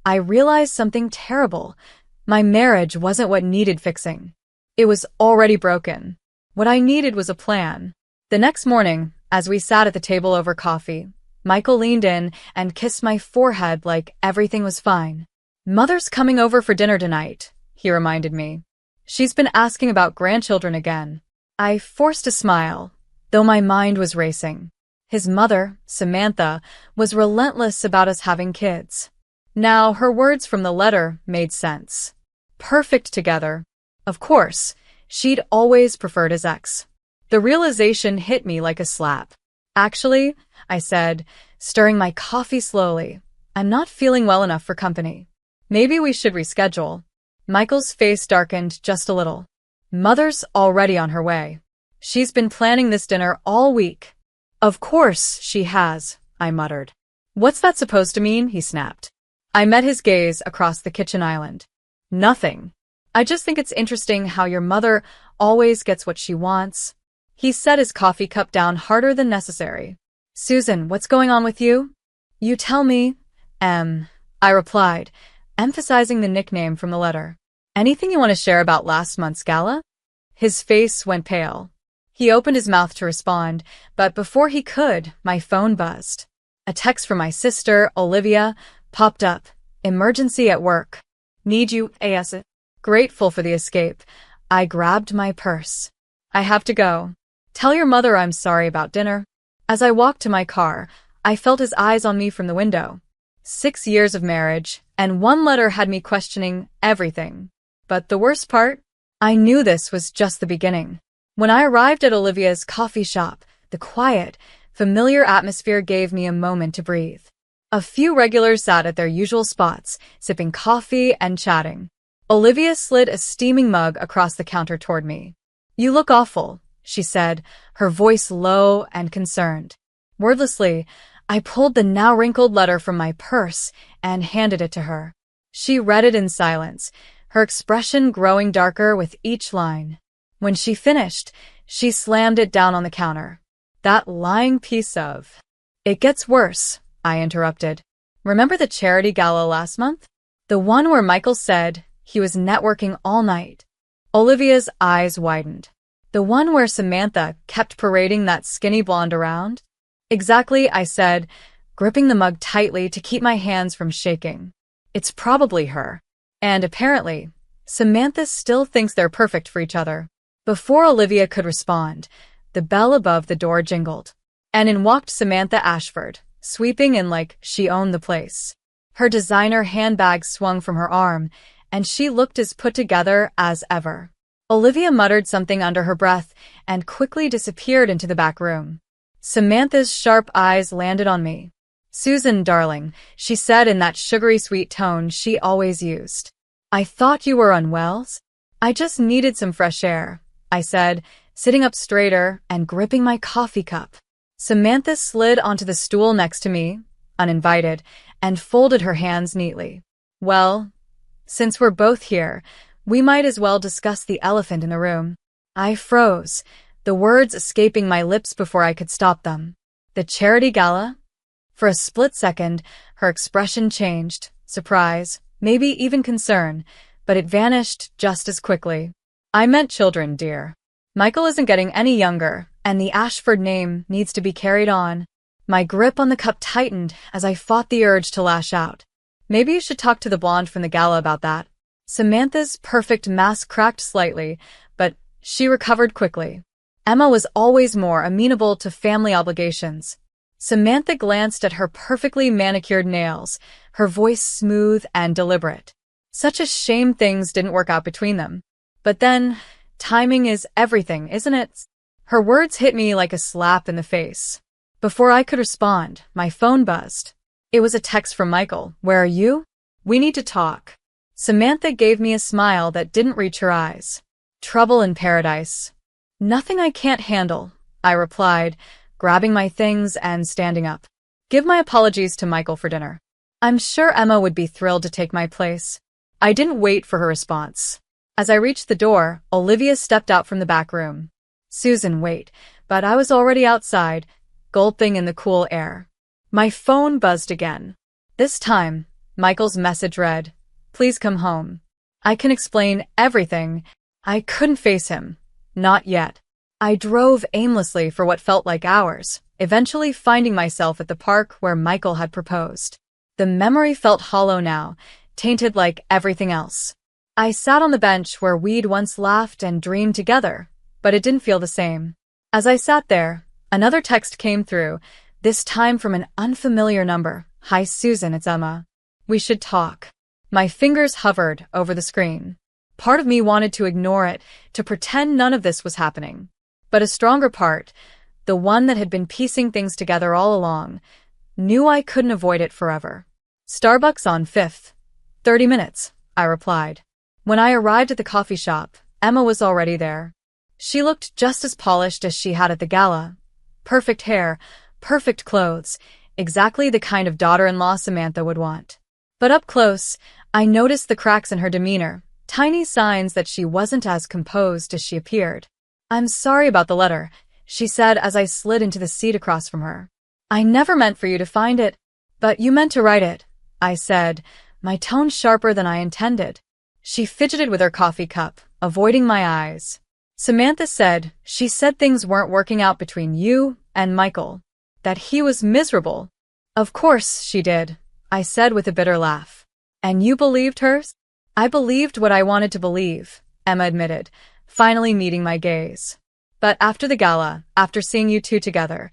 [SPEAKER 1] I realized something terrible. My marriage wasn't what needed fixing. It was already broken. What I needed was a plan. The next morning, as we sat at the table over coffee, Michael leaned in and kissed my forehead like everything was fine. "Mother's coming over for dinner tonight," he reminded me. "She's been asking about grandchildren again." I forced a smile, though my mind was racing. His mother, Samantha, was relentless about us having kids. Now, her words from the letter made sense. Perfect together. Of course, she'd always preferred his ex. The realization hit me like a slap. "Actually," I said, stirring my coffee slowly, "I'm not feeling well enough for company. Maybe we should reschedule." Michael's face darkened just a little. "Mother's already on her way. She's been planning this dinner all week." "Of course she has," I muttered. "What's that supposed to mean?" he snapped. I met his gaze across the kitchen island. "Nothing. I just think it's interesting how your mother always gets what she wants." He set his coffee cup down harder than necessary. "Susan, what's going on with you?" "You tell me, I replied, emphasizing the nickname from the letter. "Anything you want to share about last month's gala?" His face went pale. He opened his mouth to respond, but before he could, my phone buzzed. A text from my sister, Olivia, popped up. "Emergency at work. Need you ASAP." Grateful for the escape, I grabbed my purse. "I have to go. Tell your mother I'm sorry about dinner." As I walked to my car, I felt his eyes on me from the window. 6 years of marriage, and one letter had me questioning everything. But the worst part? I knew this was just the beginning. When I arrived at Olivia's coffee shop, The quiet, familiar atmosphere gave me a moment to breathe. A few regulars sat at their usual spots, sipping coffee and chatting. Olivia slid a steaming mug across the counter toward me. "You look awful," she said, her voice low and concerned. Wordlessly, I pulled the now wrinkled letter from my purse and handed it to her. She read it in silence, her expression growing darker with each line. When she finished, she slammed it down on the counter. "That lying piece of—" "It gets worse," I interrupted. "Remember the charity gala last month? The one where Michael said he was networking all night?" Olivia's eyes widened. "The one where Samantha kept parading that skinny blonde around?" "Exactly," I said, gripping the mug tightly to keep my hands from shaking. "It's probably her. And apparently, Samantha still thinks they're perfect for each other." Before Olivia could respond, the bell above the door jingled, and in walked Samantha Ashford, sweeping in like she owned the place. Her designer handbag swung from her arm, and she looked as put together as ever. Olivia muttered something under her breath and quickly disappeared into the back room. Samantha's sharp eyes landed on me. "Susan, darling," she said in that sugary sweet tone she always used. "I thought you were unwell." "I just needed some fresh air," I said, sitting up straighter and gripping my coffee cup. Samantha slid onto the stool next to me, uninvited, and folded her hands neatly. "Well, since we're both here, we might as well discuss the elephant in the room." I froze, the words escaping my lips before I could stop them. "The charity gala?" For a split second, her expression changed, surprise, maybe even concern, but it vanished just as quickly. "I meant children, dear. Michael isn't getting any younger, and the Ashford name needs to be carried on." My grip on the cup tightened as I fought the urge to lash out. "Maybe you should talk to the blonde from the gala about that." Samantha's perfect mask cracked slightly, but she recovered quickly. Emma was always more amenable to family obligations. Samantha glanced at her perfectly manicured nails, her voice smooth and deliberate. "Such a shame things didn't work out between them. But then, timing is everything, isn't it?" Her words hit me like a slap in the face. Before I could respond, my phone buzzed. It was a text from Michael. "Where are you? We need to talk." Samantha gave me a smile that didn't reach her eyes. "Trouble in paradise." "Nothing I can't handle," I replied, grabbing my things and standing up. "Give my apologies to Michael for dinner. I'm sure Emma would be thrilled to take my place." I didn't wait for her response. As I reached the door, Olivia stepped out from the back room. "Susan, wait," but I was already outside, gulping in the cool air. My phone buzzed again. This time, Michael's message read, "Please come home. I can explain everything." I couldn't face him. Not yet. I drove aimlessly for what felt like hours, eventually finding myself at the park where Michael had proposed. The memory felt hollow now, tainted like everything else. I sat on the bench where we'd once laughed and dreamed together, but it didn't feel the same. As I sat there, another text came through, this time from an unfamiliar number. "Hi Susan, it's Emma. We should talk." My fingers hovered over the screen. Part of me wanted to ignore it, to pretend none of this was happening. But a stronger part, the one that had been piecing things together all along, knew I couldn't avoid it forever. "Starbucks on 5th. 30 minutes, I replied. When I arrived at the coffee shop, Emma was already there. She looked just as polished as she had at the gala. Perfect hair, perfect clothes, exactly the kind of daughter-in-law Samantha would want. But up close, I noticed the cracks in her demeanor, tiny signs that she wasn't as composed as she appeared. "I'm sorry about the letter," she said as I slid into the seat across from her. "I never meant for you to find it." "But you meant to write it," I said, my tone sharper than I intended. She fidgeted with her coffee cup, avoiding my eyes. "Samantha said, she said things weren't working out between you and Michael. That he was miserable." "Of course she did," I said with a bitter laugh. "And you believed her?" "I believed what I wanted to believe," Emma admitted, finally meeting my gaze. "But after the gala, after seeing you two together,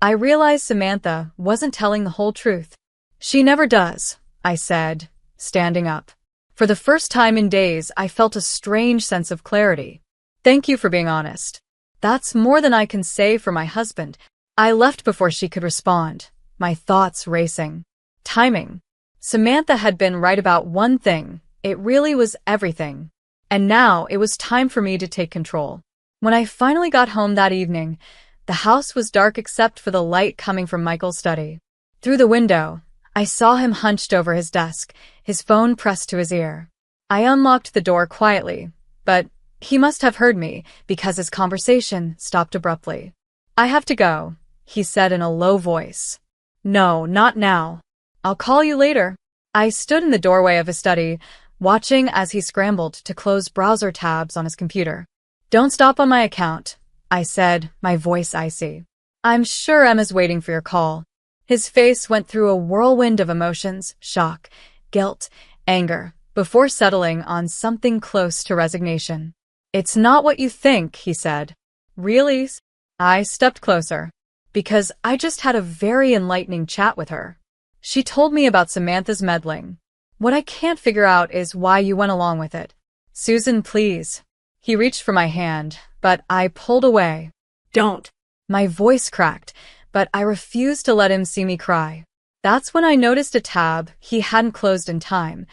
[SPEAKER 1] I realized Samantha wasn't telling the whole truth." "She never does," I said, standing up. For the first time in days, I felt a strange sense of clarity. "Thank you for being honest." That's more than I can say for my husband. I left before she could respond, my thoughts racing. Timing. Samantha had been right about one thing. It really was everything. And now it was time for me to take control. When I finally got home that evening, the house was dark except for the light coming from Michael's study. Through the window, I saw him hunched over his desk, his phone pressed to his ear. I unlocked the door quietly, but he must have heard me because his conversation stopped abruptly. "I have to go," he said in a low voice. "No, not now. I'll call you later." I stood in the doorway of his study, watching as he scrambled to close browser tabs on his computer. "Don't stop on my account," I said, my voice icy. "I'm sure Emma's waiting for your call." His face went through a whirlwind of emotions, shock, guilt, anger, before settling on something close to resignation. "It's not what you think," he said. "Really?" I stepped closer, because I just had a very enlightening chat with her. She told me about Samantha's meddling. "What I can't figure out is why you went along with it." "Susan, please." He reached for my hand, but I pulled away.
[SPEAKER 3] "Don't."
[SPEAKER 1] My voice cracked, but I refused to let him see me cry. That's when I noticed a tab he hadn't closed in time,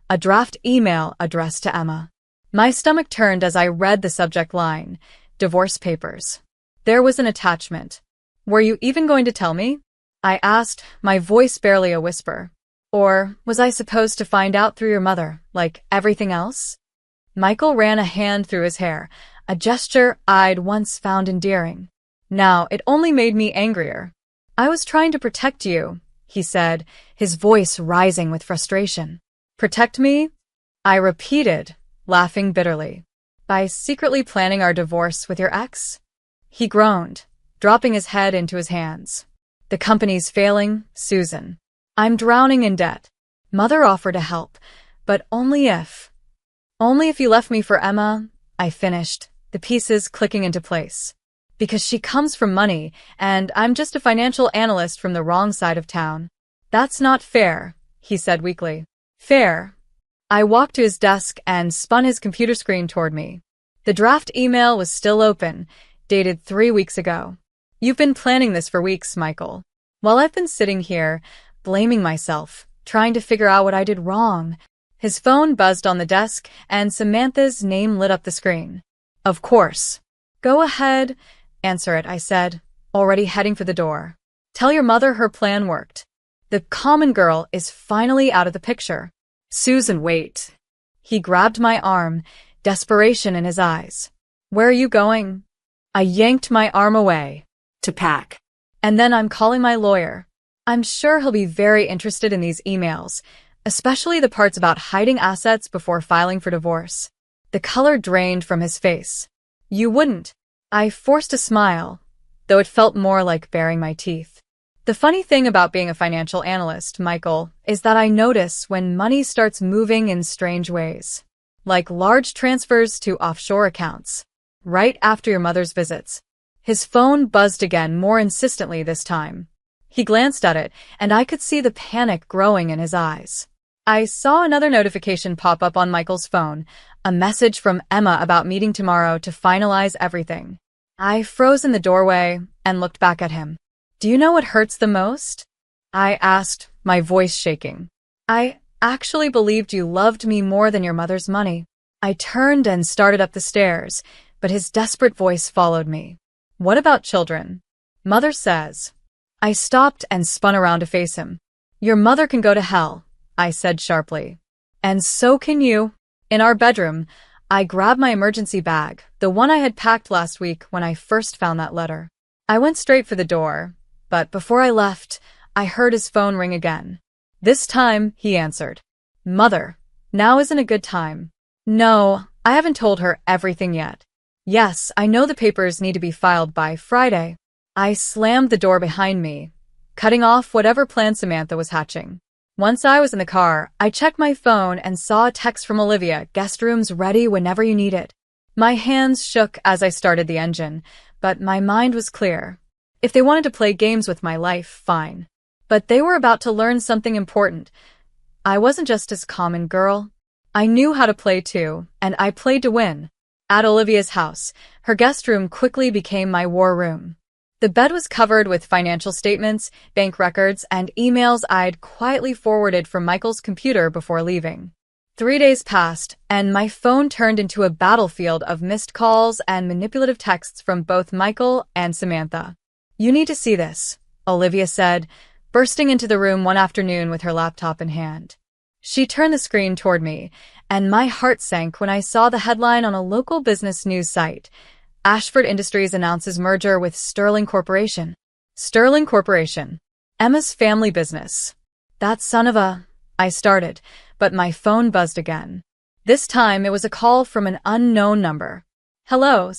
[SPEAKER 1] a draft email addressed to Emma. My stomach turned as I read the subject line, "Divorce Papers." There was an attachment. "Were you even going to tell me?" I asked, my voice barely a whisper. "Or was I supposed to find out through your mother, like everything else?" Michael ran a hand through his hair, a gesture I'd once found endearing. Now it only made me angrier. "I was trying to protect you," he said, his voice rising with frustration. "Protect me?" I repeated, laughing bitterly. "By secretly planning our divorce with your ex?" He groaned, dropping his head into his hands. "The company's failing, Susan. I'm drowning in debt. Mother offered to help, but only if you left me for Emma," I finished, the pieces clicking into place. "Because she comes from money, and I'm just a financial analyst from the wrong side of town." "That's not fair," he said weakly. "Fair?" I walked to his desk and spun his computer screen toward me. The draft email was still open, dated 3 weeks ago. "You've been planning this for weeks, Michael. While I've been sitting here, blaming myself, trying to figure out what I did wrong." His phone buzzed on the desk, and Samantha's name lit up the screen. "Of course." "Go ahead, answer it," I said, already heading for the door. "Tell your mother her plan worked. The common girl is finally out of the picture." "Susan, wait." He grabbed my arm, desperation in his eyes. "Where are you going?" I yanked my arm away.
[SPEAKER 3] "To pack."
[SPEAKER 1] "And then I'm calling my lawyer. I'm sure he'll be very interested in these emails, especially the parts about hiding assets before filing for divorce." The color drained from his face. "You wouldn't." I forced a smile, though it felt more like baring my teeth. "The funny thing about being a financial analyst, Michael, is that I notice when money starts moving in strange ways. Like large transfers to offshore accounts. Right after your mother's visits." His phone buzzed again, more insistently this time. He glanced at it, and I could see the panic growing in his eyes. I saw another notification pop up on Michael's phone, a message from Emma about meeting tomorrow to finalize everything. I froze in the doorway and looked back at him. "Do you know what hurts the most?" I asked, my voice shaking. "I actually believed you loved me more than your mother's money." I turned and started up the stairs, but his desperate voice followed me. "What about children?" "Mother says." I stopped and spun around to face him. "Your mother can go to hell," I said sharply. "And so can you." In our bedroom, I grabbed my emergency bag, the one I had packed last week when I first found that letter. I went straight for the door, but before I left, I heard his phone ring again. This time, he answered. "Mother, now isn't a good time." "No, I haven't told her everything yet." "Yes, I know the papers need to be filed by Friday." I slammed the door behind me, cutting off whatever plan Samantha was hatching. Once I was in the car, I checked my phone and saw a text from Olivia, "Guest room's ready whenever you need it." My hands shook as I started the engine, but my mind was clear. If they wanted to play games with my life, fine. But they were about to learn something important. I wasn't just this common girl. I knew how to play too, and I played to win. At Olivia's house, her guest room quickly became my war room. The bed was covered with financial statements, bank records, and emails I'd quietly forwarded from Michael's computer before leaving. 3 days passed, and my phone turned into a battlefield of missed calls and manipulative texts from both Michael and Samantha. "You need to see this," Olivia said, bursting into the room one afternoon with her laptop in hand. She turned the screen toward me, and my heart sank when I saw the headline on a local business news site. Ashford Industries announces merger with Sterling Corporation. Sterling Corporation. Emma's family business. That son of a... I started, but my phone buzzed again. This time it was a call from an unknown number. "Hello."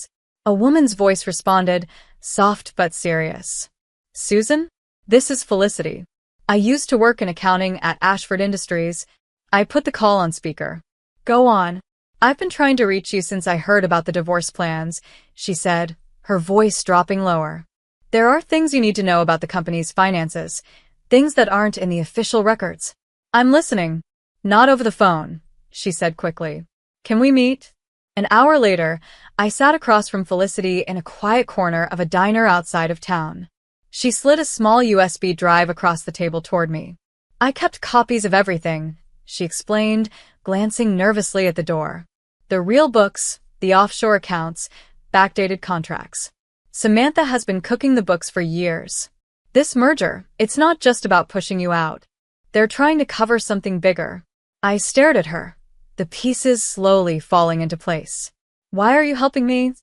[SPEAKER 1] A woman's voice responded, soft but serious. "Susan? This is Felicity. I used to work in accounting at Ashford Industries." I put the call on speaker. "Go on. I've been trying to reach you since I heard about the divorce plans," she said, her voice dropping lower. "There are things you need to know about the company's finances, things that aren't in the official records." "I'm listening." "Not over the phone," she said quickly. "Can we meet?" An hour later, I sat across from Felicity in a quiet corner of a diner outside of town. She slid a small USB drive across the table toward me. "I kept copies of everything," she explained, glancing nervously at the door. "The real books, the offshore accounts, backdated contracts. Samantha has been cooking the books for years. This merger, it's not just about pushing you out. They're trying to cover something bigger." I stared at her, the pieces slowly falling into place. "Why are you helping me?"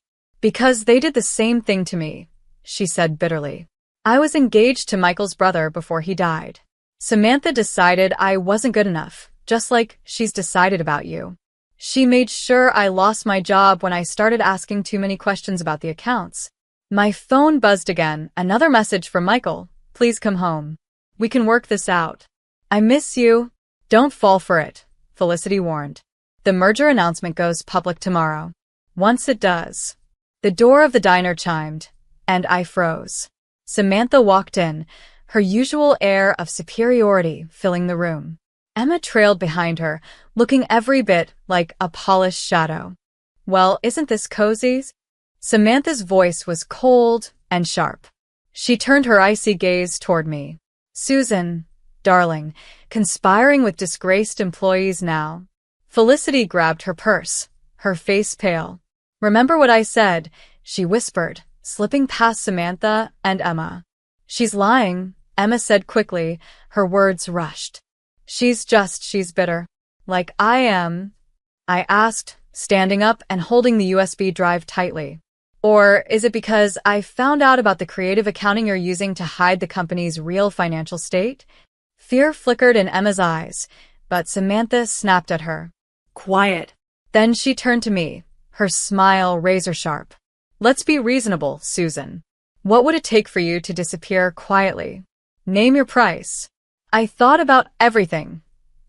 [SPEAKER 1] "Because they did the same thing to me," she said bitterly. "I was engaged to Michael's brother before he died. Samantha decided I wasn't good enough, just like she's decided about you. She made sure I lost my job when I started asking too many questions about the accounts." My phone buzzed again, another message from Michael. "Please come home. We can work this out." "I miss you." "Don't fall for it," Felicity warned. "The merger announcement goes public tomorrow. Once it does." The door of the diner chimed, and I froze. Samantha walked in, her usual air of superiority filling the room. Emma trailed behind her, looking every bit like a polished shadow. "Well, isn't this cozy?" Samantha's voice was cold and sharp. She turned her icy gaze toward me. "Susan, darling, conspiring with disgraced employees now." Felicity grabbed her purse, her face pale. "Remember what I said," she whispered, slipping past Samantha and Emma. "She's lying," Emma said quickly, her words rushed. She's bitter. Like I am," I asked, standing up and holding the USB drive tightly. "Or is it because I found out about the creative accounting you're using to hide the company's real financial state?" Fear flickered in Emma's eyes, but Samantha snapped at her. "Quiet." Then she turned to me, her smile razor-sharp. "Let's be reasonable, Susan. What would it take for you to disappear quietly? Name your price." I thought about everything.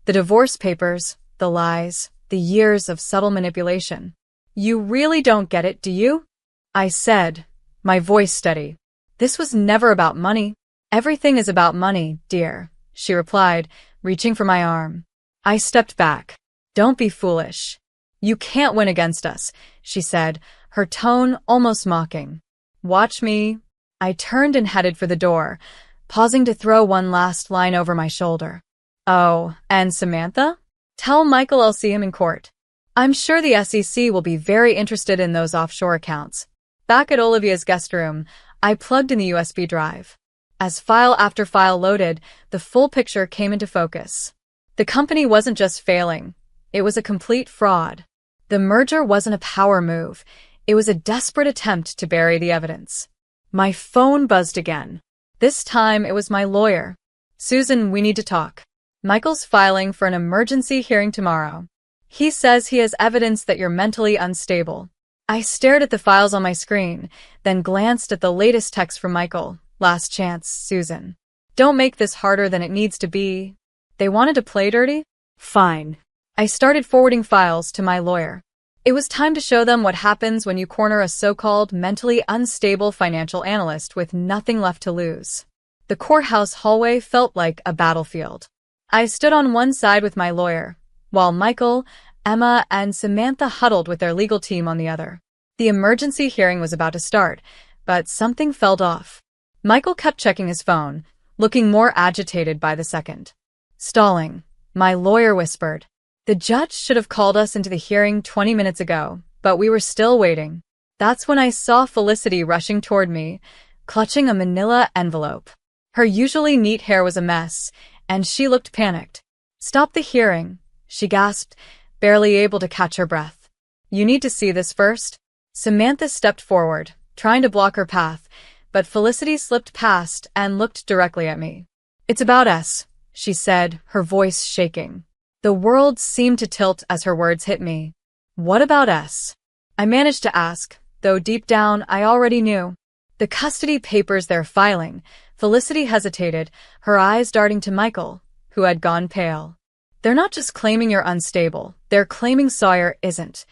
[SPEAKER 1] The divorce papers, the lies, the years of subtle manipulation. "You really don't get it, do you?" I said, my voice steady. "This was never about money." "Everything is about money, dear," she replied, reaching for my arm. I stepped back. "Don't be foolish. You can't win against us," she said, her tone almost mocking. "Watch me." I turned and headed for the door, pausing to throw one last line over my shoulder. "Oh, and Samantha? Tell Michael I'll see him in court. I'm sure the SEC will be very interested in those offshore accounts." Back at Olivia's guest room, I plugged in the USB drive. As file after file loaded, the full picture came into focus. The company wasn't just failing, it was a complete fraud. The merger wasn't a power move, it was a desperate attempt to bury the evidence. My phone buzzed again. This time it was my lawyer. "Susan, we need to talk. Michael's filing for an emergency hearing tomorrow. He says he has evidence that you're mentally unstable." I stared at the files on my screen, then glanced at the latest text from Michael. "Last chance, Susan. Don't make this harder than it needs to be." They wanted to play dirty? Fine. I started forwarding files to my lawyer. It was time to show them what happens when you corner a so-called mentally unstable financial analyst with nothing left to lose. The courthouse hallway felt like a battlefield. I stood on one side with my lawyer, while Michael, Emma and Samantha huddled with their legal team on the other. The emergency hearing was about to start, but something felt off. Michael kept checking his phone, looking more agitated by the second. Stalling, my lawyer whispered. The judge should have called us into the hearing 20 minutes ago, but we were still waiting. That's when I saw Felicity rushing toward me, clutching a manila envelope. Her usually neat hair was a mess, and she looked panicked. Stop the hearing, she gasped, barely able to catch her breath. You need to see this first. Samantha stepped forward, trying to block her path, but Felicity slipped past and looked directly at me. It's about us, she said, her voice shaking. The world seemed to tilt as her words hit me. What about us? I managed to ask, though deep down I already knew. The custody papers they're filing. Felicity hesitated, her eyes darting to Michael, who had gone pale. They're not just claiming you're unstable, they're claiming Sawyer isn't.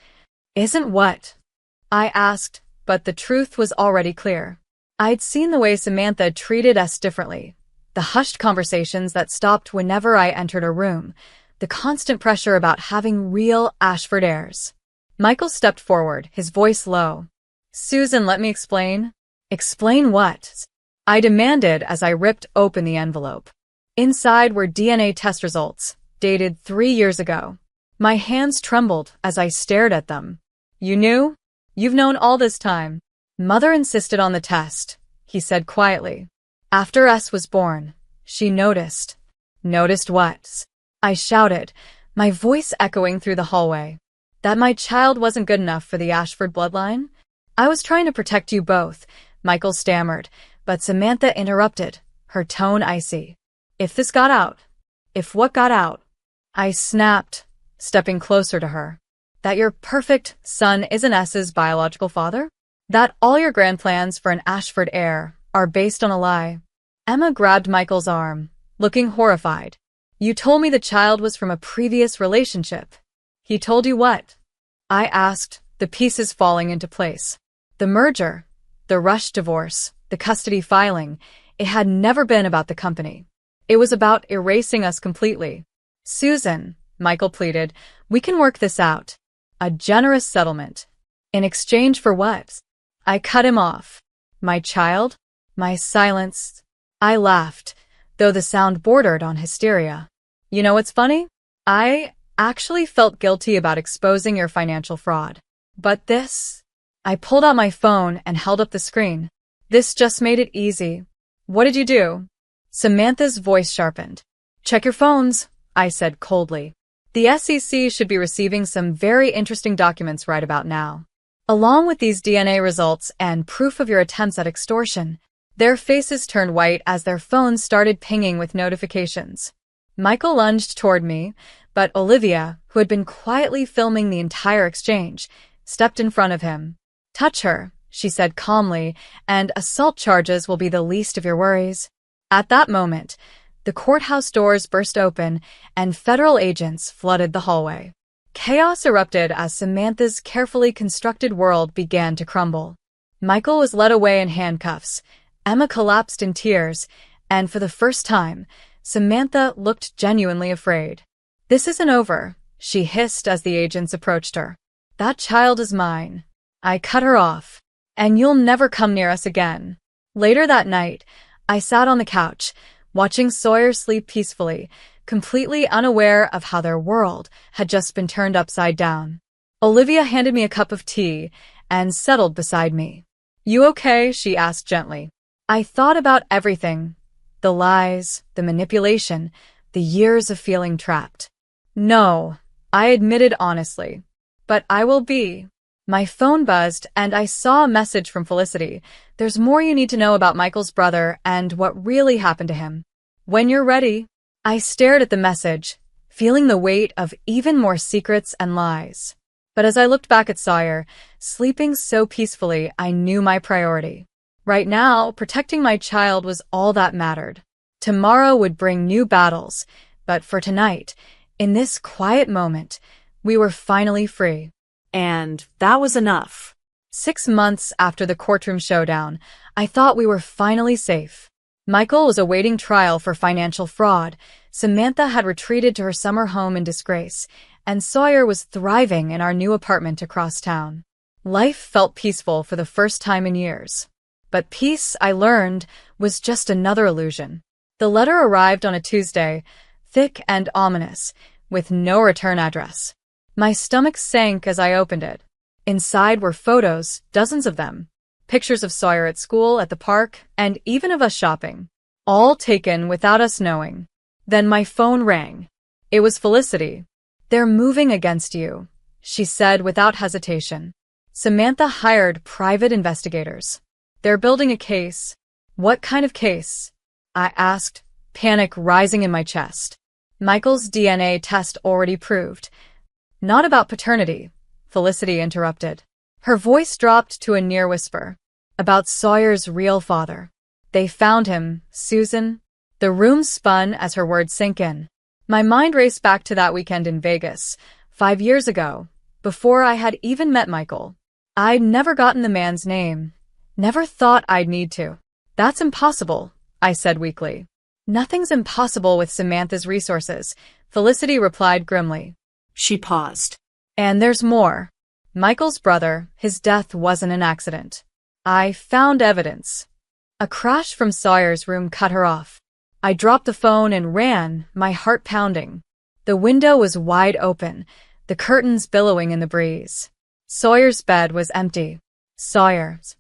[SPEAKER 1] Isn't what? I asked, but the truth was already clear. I'd seen the way Samantha treated us differently. The hushed conversations that stopped whenever I entered a room. The constant pressure about having real Ashford heirs. Michael stepped forward, his voice low. Susan, let me explain. Explain what? I demanded as I ripped open the envelope. Inside were DNA test results, dated 3 years ago. My hands trembled as I stared at them. You knew? You've known all this time. Mother insisted on the test, he said quietly. After S was born, she noticed. Noticed what? I shouted, my voice echoing through the hallway. That my child wasn't good enough for the Ashford bloodline? I was trying to protect you both, Michael stammered, but Samantha interrupted, her tone icy. If this got out? If what got out? I snapped, stepping closer to her. That your perfect son isn't S's biological father? That all your grand plans for an Ashford heir are based on a lie? Emma grabbed Michael's arm, looking horrified. You told me the child was from a previous relationship. He told you what? I asked, the pieces falling into place. The merger, the rushed divorce, the custody filing, it had never been about the company. It was about erasing us completely. Susan, Michael pleaded, we can work this out. A generous settlement. In exchange for what? I cut him off. My child? My silence? I laughed, though the sound bordered on hysteria. You know what's funny? I actually felt guilty about exposing your financial fraud. But this? I pulled out my phone and held up the screen. This just made it easy. What did you do? Samantha's voice sharpened. Check your phones, I said coldly. The SEC should be receiving some very interesting documents right about now. Along with these DNA results and proof of your attempts at extortion, their faces turned white as their phones started pinging with notifications. Michael lunged toward me, but Olivia, who had been quietly filming the entire exchange, stepped in front of him. Touch her, she said calmly, and assault charges will be the least of your worries. At that moment, the courthouse doors burst open and federal agents flooded the hallway. Chaos erupted as Samantha's carefully constructed world began to crumble. Michael was led away in handcuffs, Emma collapsed in tears, and for the first time, Samantha looked genuinely afraid. This isn't over, she hissed as the agents approached her. That child is mine. I cut her off, and you'll never come near us again. Later that night, I sat on the couch, watching Sawyer sleep peacefully, completely unaware of how their world had just been turned upside down. Olivia handed me a cup of tea and settled beside me. You okay? She asked gently. I thought about everything. The lies, the manipulation, the years of feeling trapped. No, I admitted honestly. But I will be. My phone buzzed and I saw a message from Felicity. There's more you need to know about Michael's brother and what really happened to him. When you're ready. I stared at the message, feeling the weight of even more secrets and lies. But as I looked back at Sawyer, sleeping so peacefully, I knew my priority. Right now, protecting my child was all that mattered. Tomorrow would bring new battles, but for tonight, in this quiet moment, we were finally free.
[SPEAKER 3] And that was enough.
[SPEAKER 1] 6 months after the courtroom showdown, I thought we were finally safe. Michael was awaiting trial for financial fraud. Samantha had retreated to her summer home in disgrace, and Sawyer was thriving in our new apartment across town. Life felt peaceful for the first time in years. But peace, I learned, was just another illusion. The letter arrived on a Tuesday, thick and ominous, with no return address. My stomach sank as I opened it. Inside were photos, dozens of them. Pictures of Sawyer at school, at the park, and even of us shopping. All taken without us knowing. Then my phone rang. It was Felicity. "They're moving against you," she said without hesitation. "Samantha hired private investigators. They're building a case." "What kind of case?" I asked, panic rising in my chest. "Michael's DNA test already proved." "Not about paternity," Felicity interrupted. Her voice dropped to a near whisper. "About Sawyer's real father. They found him, Susan." The room spun as her words sank in. My mind raced back to that weekend in Vegas, 5 years ago, before I had even met Michael. I'd never gotten the man's name. Never thought I'd need to. "That's impossible," I said weakly. "Nothing's impossible with Samantha's resources," Felicity replied grimly.
[SPEAKER 3] She paused.
[SPEAKER 1] "And there's more. Michael's brother, his death wasn't an accident. I found evidence." A crash from Sawyer's room cut her off. I dropped the phone and ran, my heart pounding. The window was wide open, the curtains billowing in the breeze. Sawyer's bed was empty. "Sawyer's!"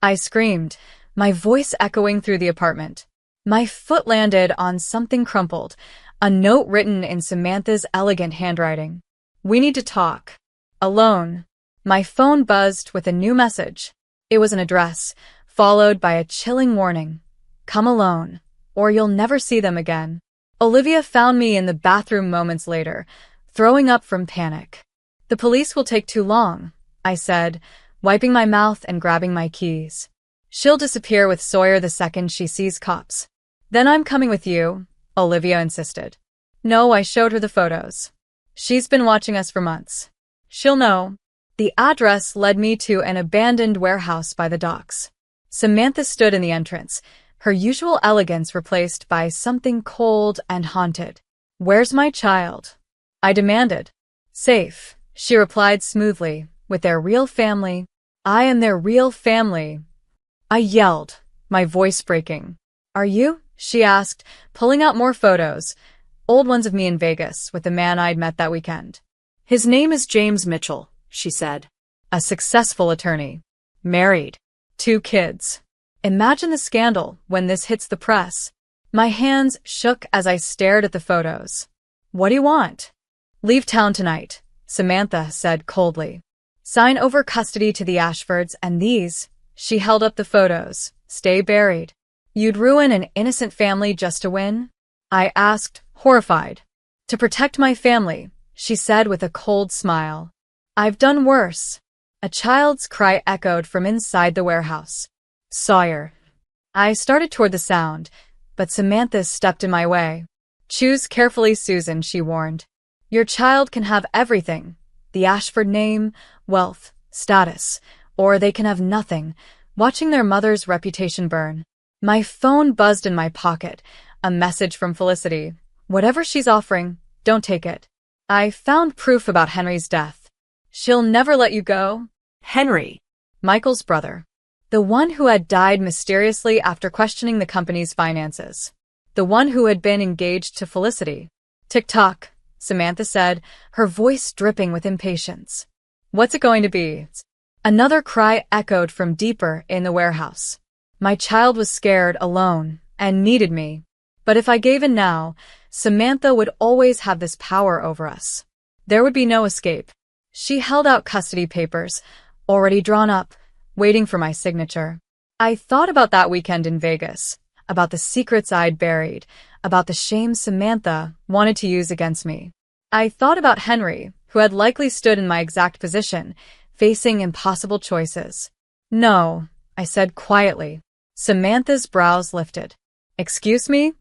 [SPEAKER 1] I screamed, my voice echoing through the apartment. My foot landed on something crumpled, a note written in Samantha's elegant handwriting. "We need to talk. Alone." My phone buzzed with a new message. It was an address, followed by a chilling warning. "Come alone, or you'll never see them again." Olivia found me in the bathroom moments later, throwing up from panic. "The police will take too long," I said, wiping my mouth and grabbing my keys. "She'll disappear with Sawyer the second she sees cops." "Then I'm coming with you," Olivia insisted. "No," I showed her the photos. "She's been watching us for months. She'll know." The address led me to an abandoned warehouse by the docks. Samantha stood in the entrance, her usual elegance replaced by something cold and haunted. "Where's my child?" I demanded. "Safe," she replied smoothly, "with their real family." "I am their real family," I yelled, my voice breaking. "Are you?" she asked, pulling out more photos, old ones of me in Vegas with the man I'd met that weekend.
[SPEAKER 3] "His name is James Mitchell," she said.
[SPEAKER 1] "A successful attorney. Married. 2 kids. Imagine the scandal when this hits the press." My hands shook as I stared at the photos. "What do you want?" "Leave town tonight," Samantha said coldly. "Sign over custody to the Ashfords and these," she held up the photos, "stay buried." "You'd ruin an innocent family just to win?" I asked, horrified. "To protect my family," she said with a cold smile. "I've done worse." A child's cry echoed from inside the warehouse. "Sawyer." I started toward the sound, but Samantha stepped in my way. "Choose carefully, Susan," she warned. "Your child can have everything, the Ashford name, wealth, status, or they can have nothing, watching their mother's reputation burn." My phone buzzed in my pocket, a message from Felicity. "Whatever she's offering, don't take it. I found proof about Henry's death. She'll never let you go."
[SPEAKER 3] "Henry."
[SPEAKER 1] Michael's brother. The one who had died mysteriously after questioning the company's finances. The one who had been engaged to Felicity. "Tick-tock," Samantha said, her voice dripping with impatience. "What's it going to be?" Another cry echoed from deeper in the warehouse. My child was scared, alone, and needed me. But if I gave in now, Samantha would always have this power over us. There would be no escape. She held out custody papers, already drawn up, waiting for my signature. I thought about that weekend in Vegas, about the secrets I'd buried, about the shame Samantha wanted to use against me. I thought about Henry, who had likely stood in my exact position, facing impossible choices. "No," I said quietly. Samantha's brows lifted. "Excuse me?"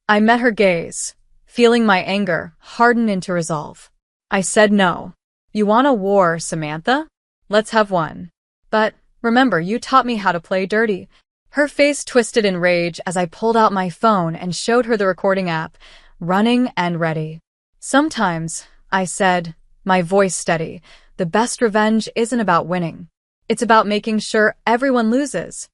[SPEAKER 1] I met her gaze, feeling my anger harden into resolve. I said no. "You want a war, Samantha? Let's have one. But remember, you taught me how to play dirty." Her face twisted in rage as I pulled out my phone and showed her the recording app, running and ready. "Sometimes," I said, my voice steady. The best revenge isn't about winning. It's about making sure everyone loses.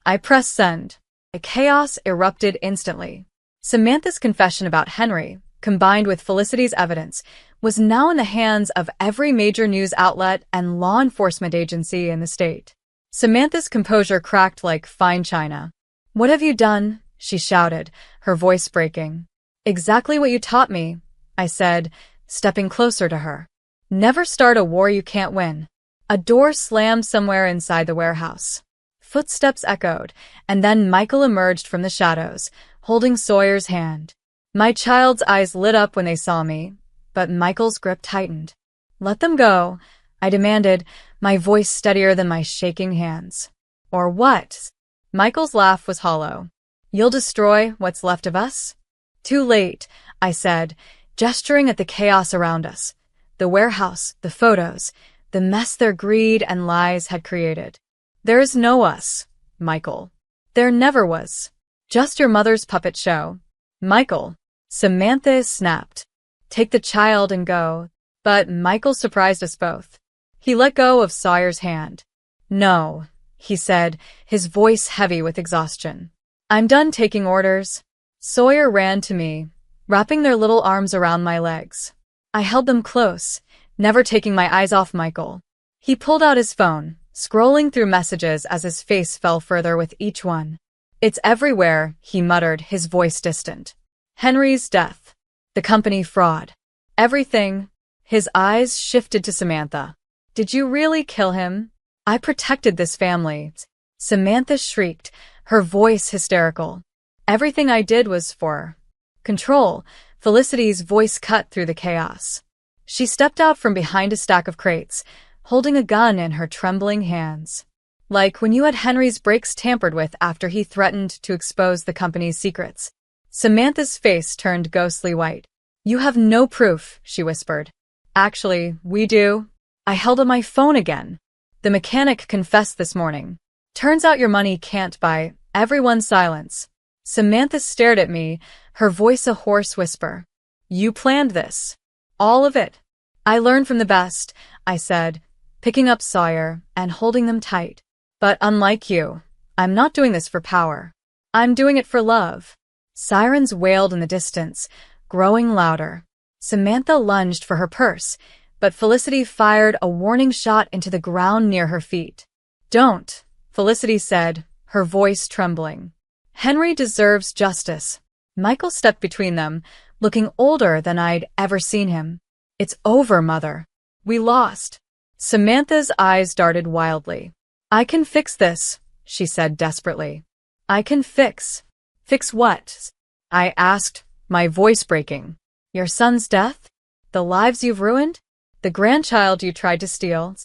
[SPEAKER 1] I pressed send. The chaos erupted instantly. Samantha's confession about Henry, combined with Felicity's evidence, was now in the hands of every major news outlet and law enforcement agency in the state. Samantha's composure cracked like fine china. "What have you done?" she shouted, her voice breaking. "Exactly what you taught me," I said, stepping closer to her. "Never start a war you can't win." A door slammed somewhere inside the warehouse. Footsteps echoed, and then Michael emerged from the shadows, holding Sawyer's hand. My child's eyes lit up when they saw me, but Michael's grip tightened. "Let them go," I demanded, my voice steadier than my shaking hands. "Or what?" Michael's laugh was hollow. "You'll destroy what's left of us?" "Too late," I said, gesturing at the chaos around us. The warehouse, the photos, the mess their greed and lies had created. "There is no us, Michael. There never was. Just your mother's puppet show." "Michael," Samantha snapped. "Take the child and go." But Michael surprised us both. He let go of Sawyer's hand. "No," he said, his voice heavy with exhaustion. "I'm done taking orders." Sawyer ran to me, wrapping their little arms around my legs. I held them close, never taking my eyes off Michael. He pulled out his phone, scrolling through messages as his face fell further with each one. "It's everywhere," he muttered, his voice distant. "Henry's death. The company fraud. Everything." His eyes shifted to Samantha. "Did you really kill him?" "I protected this family," Samantha shrieked, her voice hysterical. "Everything I did was for control." Felicity's voice cut through the chaos. She stepped out from behind a stack of crates, holding a gun in her trembling hands. "Like when you had Henry's brakes tampered with after he threatened to expose the company's secrets." Samantha's face turned ghostly white. "You have no proof," she whispered. "Actually, we do." I held up my phone again. "The mechanic confessed this morning. Turns out your money can't buy." Everyone's silence. Samantha stared at me, her voice a hoarse whisper. "You planned this. All of it." "I learned from the best," I said, picking up Sawyer and holding them tight. "But unlike you, I'm not doing this for power. I'm doing it for love." Sirens wailed in the distance, growing louder. Samantha lunged for her purse, but Felicity fired a warning shot into the ground near her feet. "Don't," Felicity said, her voice trembling. "Henry deserves justice." Michael stepped between them, looking older than I'd ever seen him. "It's over, Mother. We lost." Samantha's eyes darted wildly. "I can fix this," she said desperately. "I can fix." "Fix what?" I asked, my voice breaking. "Your son's death? The lives you've ruined? The grandchild you tried to steal?"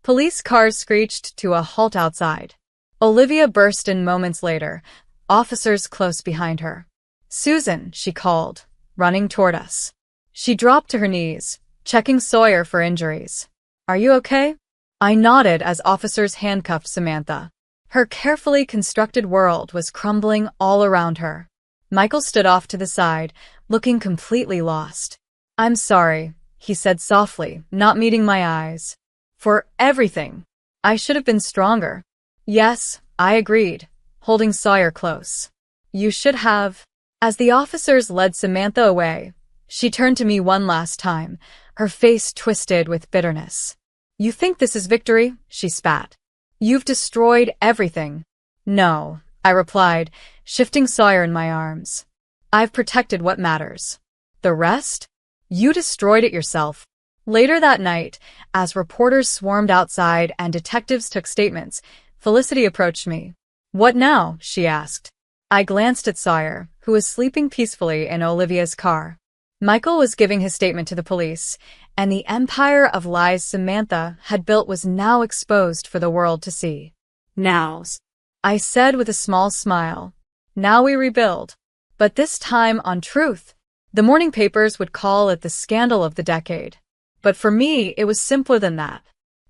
[SPEAKER 1] Police cars screeched to a halt outside. Olivia burst in moments later, officers close behind her. "Susan," she called, running toward us. She dropped to her knees, checking Sawyer for injuries. "Are you okay?" I nodded as officers handcuffed Samantha. Her carefully constructed world was crumbling all around her. Michael stood off to the side, looking completely lost. "I'm sorry," he said softly, not meeting my eyes. "For everything. I should have been stronger." "Yes," I agreed, holding Sawyer close. "You should have." As the officers led Samantha away, she turned to me one last time, her face twisted with bitterness. "You think this is victory?" she spat. "You've destroyed everything." "No," I replied, shifting Sawyer in my arms. "I've protected what matters. The rest? You destroyed it yourself." Later that night, as reporters swarmed outside and detectives took statements, Felicity approached me. "What now?" she asked. I glanced at Sawyer, who was sleeping peacefully in Olivia's car. Michael was giving his statement to the police, and the empire of lies Samantha had built was now exposed for the world to see.
[SPEAKER 3] "Now,"
[SPEAKER 1] I said with a small smile. "Now we rebuild. But this time on truth." The morning papers would call it the scandal of the decade. But for me, it was simpler than that.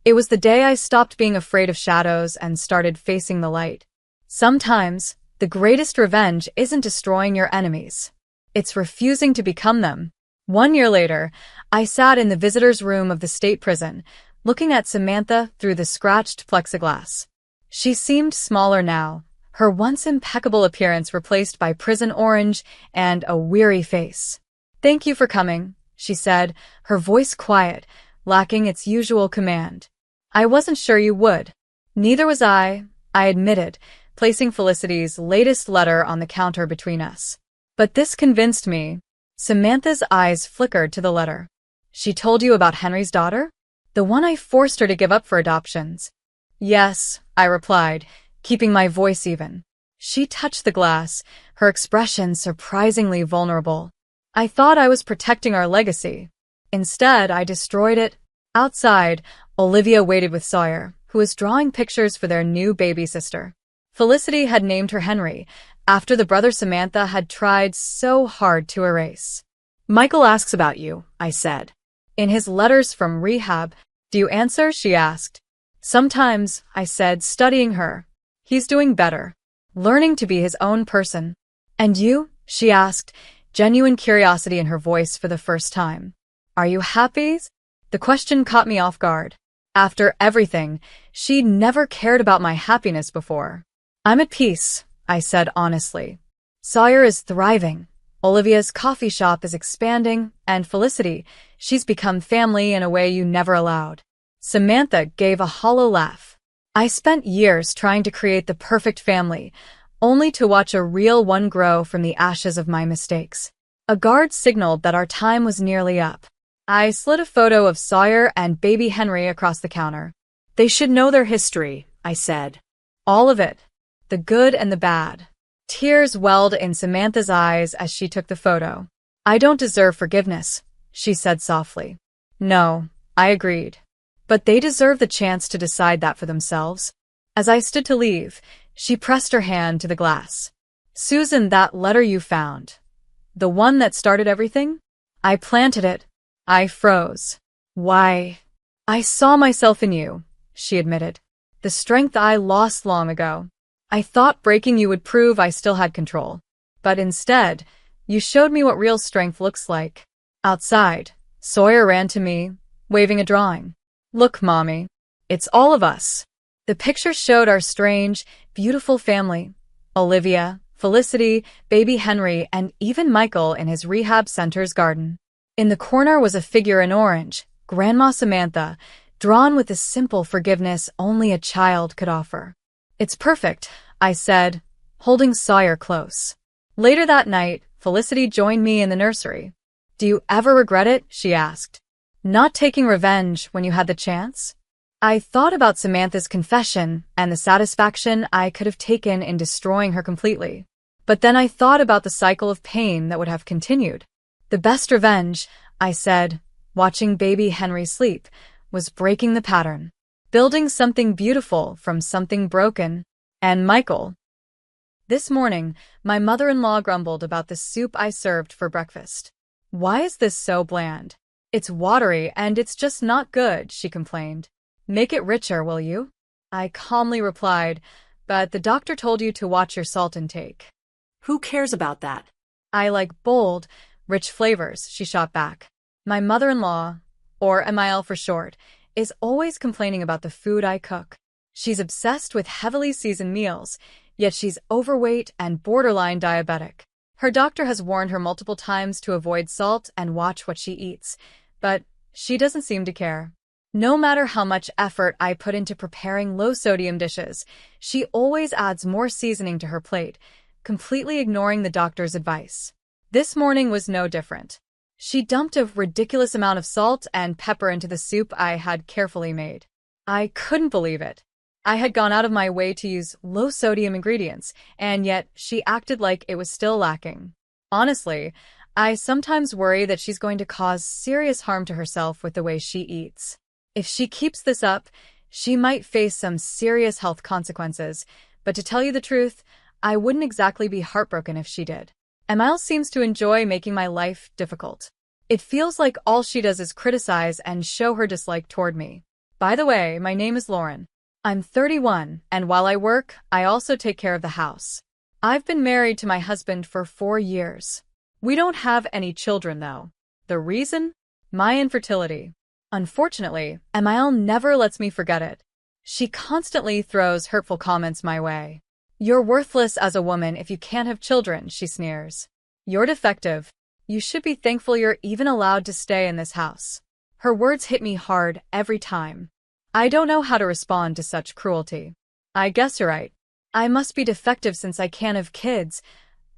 [SPEAKER 1] It was the day I stopped being afraid of shadows and started facing the light. Sometimes, the greatest revenge isn't destroying your enemies. It's refusing to become them. 1 year later, I sat in the visitor's room of the state prison, looking at Samantha through the scratched plexiglass. She seemed smaller now, her once impeccable appearance replaced by prison orange and a weary face. "Thank you for coming," she said, her voice quiet, lacking its usual command. "I wasn't sure you would." "Neither was I admitted, placing Felicity's latest letter on the counter between us. "But this convinced me." Samantha's eyes flickered to the letter. "She told you about Henry's daughter? The one I forced her to give up for adoptions?" "Yes," I replied, keeping my voice even. She touched the glass, her expression surprisingly vulnerable. "I thought I was protecting our legacy. Instead, I destroyed it." Outside, Olivia waited with Sawyer, who was drawing pictures for their new baby sister. Felicity had named her Henry, after the brother Samantha had tried so hard to erase.
[SPEAKER 3] "Michael asks about you," I said.
[SPEAKER 1] "In his letters from rehab, do you answer?" she asked. "Sometimes," I said, studying her. "He's doing better, learning to be his own person." "And you?" she asked, genuine curiosity in her voice for the first time. "Are you happy?" The question caught me off guard. After everything, she'd never cared about my happiness before. "I'm at peace," I said honestly. "Sawyer is thriving. Olivia's coffee shop is expanding, and Felicity, she's become family in a way you never allowed." Samantha gave a hollow laugh. "I spent years trying to create the perfect family, only to watch a real one grow from the ashes of my mistakes." A guard signaled that our time was nearly up. I slid a photo of Sawyer and baby Henry across the counter.
[SPEAKER 3] "They should know their history," I said.
[SPEAKER 1] "All of it. The good and the bad." Tears welled in Samantha's eyes as she took the photo. "I don't deserve forgiveness," she said softly. "No," I agreed. "But they deserve the chance to decide that for themselves." As I stood to leave, she pressed her hand to the glass. "Susan, that letter you found. The one that started everything? I planted it." I froze. "Why?" "I saw myself in you," she admitted. "The strength I lost long ago. I thought breaking you would prove I still had control. But instead, you showed me what real strength looks like." Outside, Sawyer ran to me, waving a drawing. "Look, Mommy. It's all of us." The picture showed our strange, beautiful family. Olivia, Felicity, baby Henry, and even Michael in his rehab center's garden. In the corner was a figure in orange, Grandma Samantha, drawn with the simple forgiveness only a child could offer. "It's perfect," I said, holding Sawyer close. Later that night, Felicity joined me in the nursery. "Do you ever regret it?" she asked. "Not taking revenge when you had the chance?" I thought about Samantha's confession and the satisfaction I could have taken in destroying her completely. But then I thought about the cycle of pain that would have continued. "The best revenge," I said, watching baby Henry sleep, "was breaking the pattern. Building something beautiful from something broken." And Michael. This morning, my mother-in-law grumbled about the soup I served for breakfast. "Why is this so bland? It's watery and it's just not good," she complained. "Make it richer, will you?" I calmly replied, "But the doctor told you to watch your salt intake."
[SPEAKER 3] "Who cares about that?"
[SPEAKER 1] "I like bold, rich flavors," she shot back. My mother-in-law, or MIL for short, is always complaining about the food I cook. She's obsessed with heavily seasoned meals, yet she's overweight and borderline diabetic. Her doctor has warned her multiple times to avoid salt and watch what she eats, but she doesn't seem to care. No matter how much effort I put into preparing low-sodium dishes, she always adds more seasoning to her plate, completely ignoring the doctor's advice. This morning was no different. She dumped a ridiculous amount of salt and pepper into the soup I had carefully made. I couldn't believe it. I had gone out of my way to use low-sodium ingredients, and yet she acted like it was still lacking. Honestly, I sometimes worry that she's going to cause serious harm to herself with the way she eats. If she keeps this up, she might face some serious health consequences, but to tell you the truth, I wouldn't exactly be heartbroken if she did. Emile seems to enjoy making my life difficult. It feels like all she does is criticize and show her dislike toward me. By the way, my name is Lauren. I'm 31, and while I work, I also take care of the house. I've been married to my husband for 4 years. We don't have any children, though. The reason? My infertility. Unfortunately, Emile never lets me forget it. She constantly throws hurtful comments my way. You're worthless as a woman if you can't have children, she sneers. You're defective. You should be thankful you're even allowed to stay in this house. Her words hit me hard every time. I don't know how to respond to such cruelty. I guess you're right. I must be defective since I can't have kids,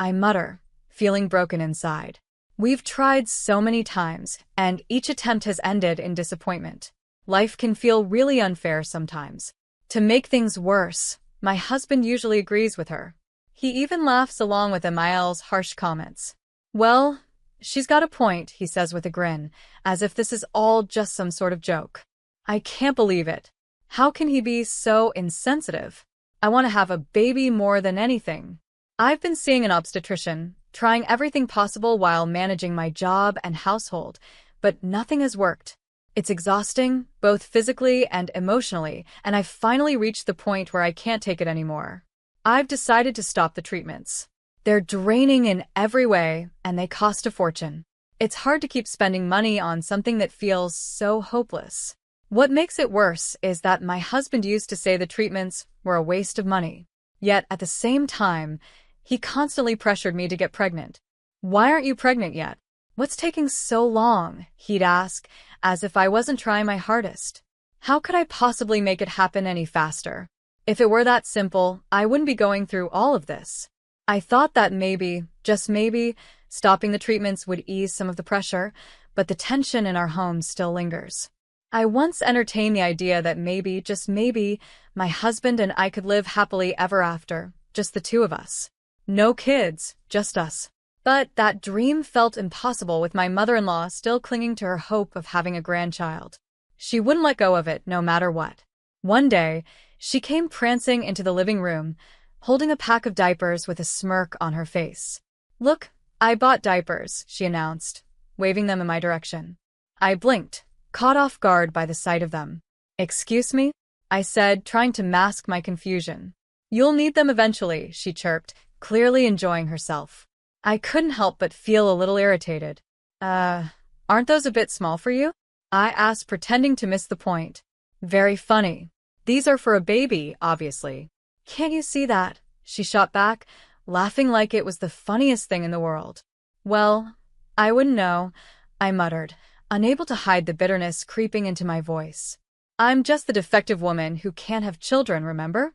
[SPEAKER 1] I mutter, feeling broken inside. We've tried so many times, and each attempt has ended in disappointment. Life can feel really unfair sometimes. To make things worse, my husband usually agrees with her. He even laughs along with Emile's harsh comments. Well, she's got a point, he says with a grin, as if this is all just some sort of joke. I can't believe it. How can he be so insensitive? I want to have a baby more than anything. I've been seeing an obstetrician, trying everything possible while managing my job and household, but nothing has worked. It's exhausting, both physically and emotionally, and I've finally reached the point where I can't take it anymore. I've decided to stop the treatments. They're draining in every way, and they cost a fortune. It's hard to keep spending money on something that feels so hopeless. What makes it worse is that my husband used to say the treatments were a waste of money. Yet, at the same time, he constantly pressured me to get pregnant. Why aren't you pregnant yet? What's taking so long? He'd ask, as if I wasn't trying my hardest. How could I possibly make it happen any faster? If it were that simple, I wouldn't be going through all of this. I thought that maybe, just maybe, stopping the treatments would ease some of the pressure, but the tension in our home still lingers. I once entertained the idea that maybe, just maybe, my husband and I could live happily ever after, just the two of us. No kids, just us. But that dream felt impossible with my mother-in-law still clinging to her hope of having a grandchild. She wouldn't let go of it no matter what. One day, she came prancing into the living room, holding a pack of diapers with a smirk on her face. Look, I bought diapers, she announced, waving them in my direction. I blinked, caught off guard by the sight of them. Excuse me? I said, trying to mask my confusion. You'll need them eventually, she chirped, clearly enjoying herself. I couldn't help but feel a little irritated. Aren't those a bit small for you? I asked, pretending to miss the point. Very funny. These are for a baby, obviously. Can't you see that? She shot back, laughing like it was the funniest thing in the world. Well, I wouldn't know, I muttered, unable to hide the bitterness creeping into my voice. I'm just the defective woman who can't have children, remember?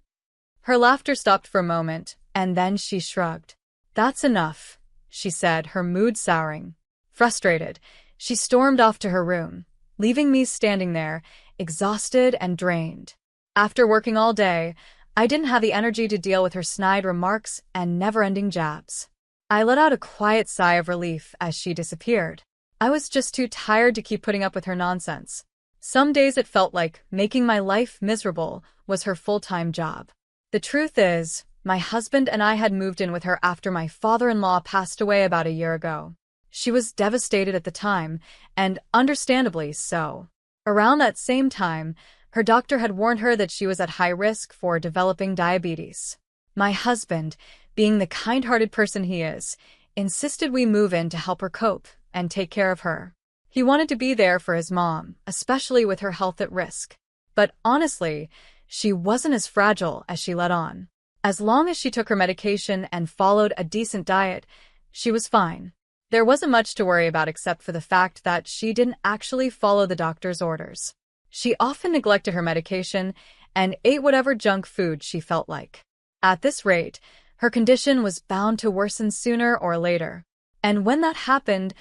[SPEAKER 1] Her laughter stopped for a moment, and then she shrugged. That's enough, she said, her mood souring. Frustrated, she stormed off to her room, leaving me standing there, exhausted and drained. After working all day, I didn't have the energy to deal with her snide remarks and never-ending jabs. I let out a quiet sigh of relief as she disappeared. I was just too tired to keep putting up with her nonsense. Some days it felt like making my life miserable was her full-time job. The truth is, my husband and I had moved in with her after my father-in-law passed away about a year ago. She was devastated at the time, and understandably so. Around that same time, her doctor had warned her that she was at high risk for developing diabetes. My husband, being the kind-hearted person he is, insisted we move in to help her cope and take care of her. He wanted to be there for his mom, especially with her health at risk. But honestly, she wasn't as fragile as she let on. As long as she took her medication and followed a decent diet, she was fine. There wasn't much to worry about except for the fact that she didn't actually follow the doctor's orders. She often neglected her medication and ate whatever junk food she felt like. At this rate, her condition was bound to worsen sooner or later. And when that happened,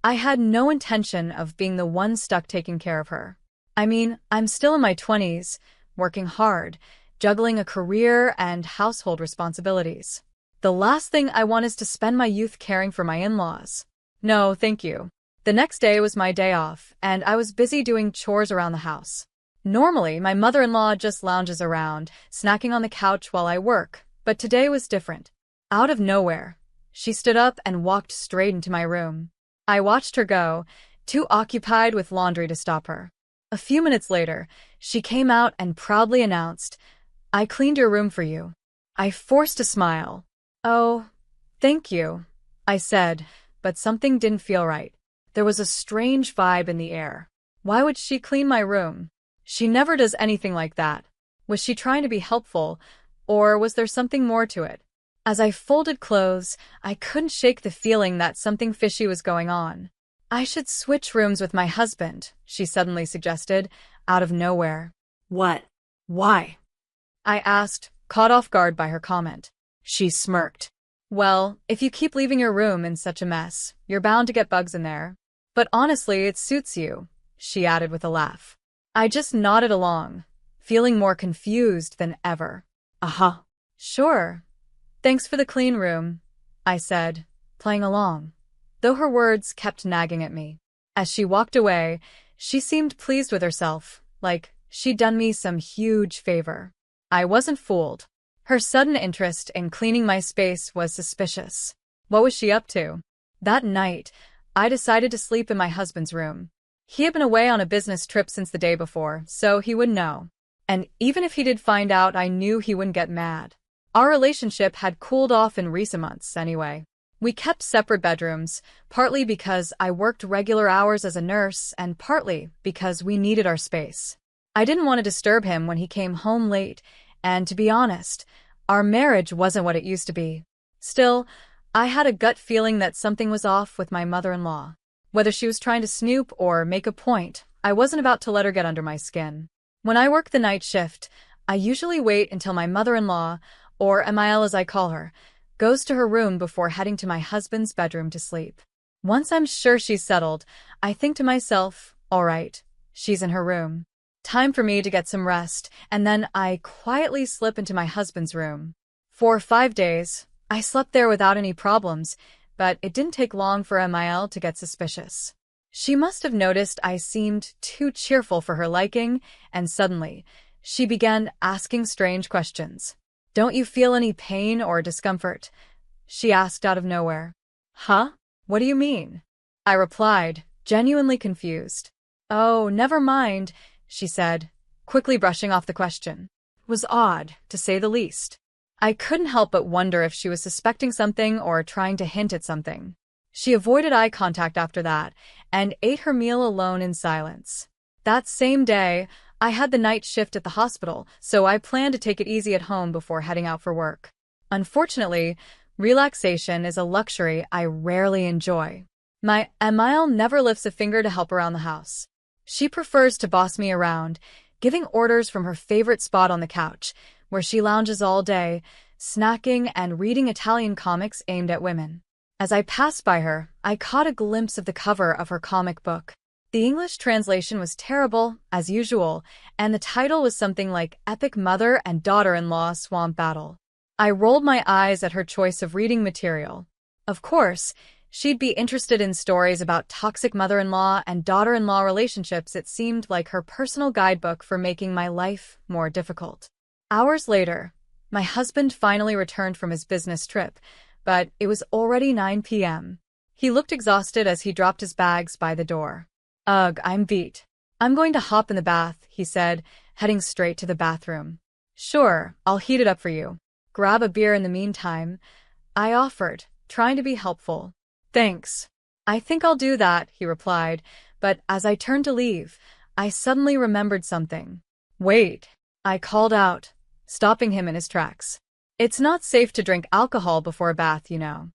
[SPEAKER 1] I had no intention of being the one stuck taking care of her. I mean, I'm still in my 20s, working hard, juggling a career and household responsibilities. The last thing I want is to spend my youth caring for my in-laws. No, thank you. The next day was my day off, and I was busy doing chores around the house. Normally, my mother-in-law just lounges around, snacking on the couch while I work, but today was different. Out of nowhere, she stood up and walked straight into my room. I watched her go, too occupied with laundry to stop her. A few minutes later, she came out and proudly announced, "I cleaned your room for you." I forced a smile. "Oh, thank you," I said, but something didn't feel right. There was a strange vibe in the air. Why would she clean my room? She never does anything like that. Was she trying to be helpful, or was there something more to it? As I folded clothes, I couldn't shake the feeling that something fishy was going on. I should switch rooms with my husband, she suddenly suggested, out of nowhere.
[SPEAKER 3] What? Why?
[SPEAKER 1] I asked, caught off guard by her comment.
[SPEAKER 3] She smirked.
[SPEAKER 1] Well, if you keep leaving your room in such a mess, you're bound to get bugs in there. But honestly, it suits you, she added with a laugh. I just nodded along, feeling more confused than ever.
[SPEAKER 3] Uh-huh.
[SPEAKER 1] Sure. Thanks for the clean room, I said, playing along, though her words kept nagging at me. As she walked away, she seemed pleased with herself, like she'd done me some huge favor. I wasn't fooled. Her sudden interest in cleaning my space was suspicious. What was she up to? That night, I decided to sleep in my husband's room. He had been away on a business trip since the day before, so he wouldn't know. And even if he did find out, I knew he wouldn't get mad. Our relationship had cooled off in recent months, anyway. We kept separate bedrooms, partly because I worked regular hours as a nurse and partly because we needed our space. I didn't want to disturb him when he came home late, and to be honest, our marriage wasn't what it used to be. Still, I had a gut feeling that something was off with my mother-in-law. Whether she was trying to snoop or make a point, I wasn't about to let her get under my skin. When I work the night shift, I usually wait until my mother-in-law, or Emile as I call her, goes to her room before heading to my husband's bedroom to sleep. Once I'm sure she's settled, I think to myself, all right, she's in her room. Time for me to get some rest, and then I quietly slip into my husband's room. For 5 days, I slept there without any problems, but it didn't take long for Emile to get suspicious. She must have noticed I seemed too cheerful for her liking, and suddenly, she began asking strange questions. Don't you feel any pain or discomfort? She asked out of nowhere. Huh? What do you mean? I replied, genuinely confused. Oh, never mind, she said, quickly brushing off the question. It was odd, to say the least. I couldn't help but wonder if she was suspecting something or trying to hint at something. She avoided eye contact after that and ate her meal alone in silence. That same day, I had the night shift at the hospital, so I planned to take it easy at home before heading out for work. Unfortunately, relaxation is a luxury I rarely enjoy. My Emile never lifts a finger to help around the house. She prefers to boss me around, giving orders from her favorite spot on the couch, where she lounges all day, snacking and reading Italian comics aimed at women. As I passed by her, I caught a glimpse of the cover of her comic book. The English translation was terrible, as usual, and the title was something like Epic Mother and Daughter-in-Law Swamp Battle. I rolled my eyes at her choice of reading material. Of course, she'd be interested in stories about toxic mother-in-law and daughter-in-law relationships. It seemed like her personal guidebook for making my life more difficult. Hours later, my husband finally returned from his business trip, but it was already 9 p.m. He looked exhausted as he dropped his bags by the door. Ugh, I'm beat. I'm going to hop in the bath, he said, heading straight to the bathroom. Sure, I'll heat it up for you. Grab a beer in the meantime, I offered, trying to be helpful. Thanks. I think I'll do that, he replied, but as I turned to leave, I suddenly remembered something. Wait, I called out, stopping him in his tracks. It's not safe to drink alcohol before a bath, you know.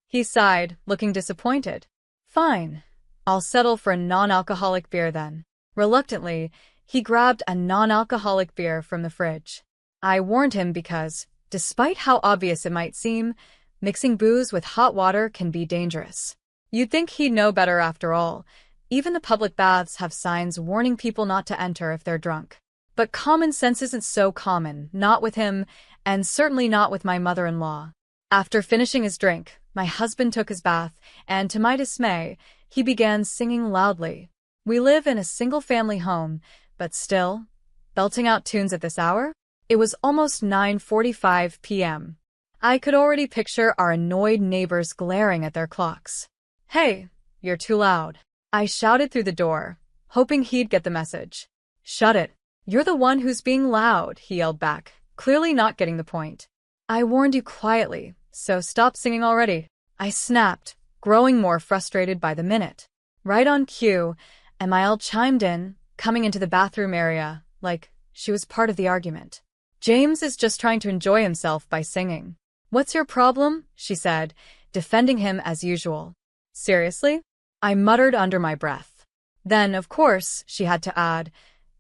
[SPEAKER 1] He sighed, looking disappointed. Fine. I'll settle for a non-alcoholic beer then. Reluctantly, he grabbed a non-alcoholic beer from the fridge. I warned him because, despite how obvious it might seem, mixing booze with hot water can be dangerous. You'd think he'd know better after all. Even the public baths have signs warning people not to enter if they're drunk. But common sense isn't so common, not with him, and certainly not with my mother-in-law. After finishing his drink, my husband took his bath, and to my dismay, he began singing loudly. We live in a single-family home, but still, belting out tunes at this hour? It was almost 9:45 p.m. I could already picture our annoyed neighbors glaring at their clocks. Hey, you're too loud. I shouted through the door, hoping he'd get the message. Shut it. You're the one who's being loud, he yelled back, clearly not getting the point. I warned you quietly, so stop singing already. I snapped, growing more frustrated by the minute. Right on cue, Emile chimed in, coming into the bathroom area, like she was part of the argument. James is just trying to enjoy himself by singing. What's your problem? She said, defending him as usual. Seriously? I muttered under my breath. Then, of course, she had to add,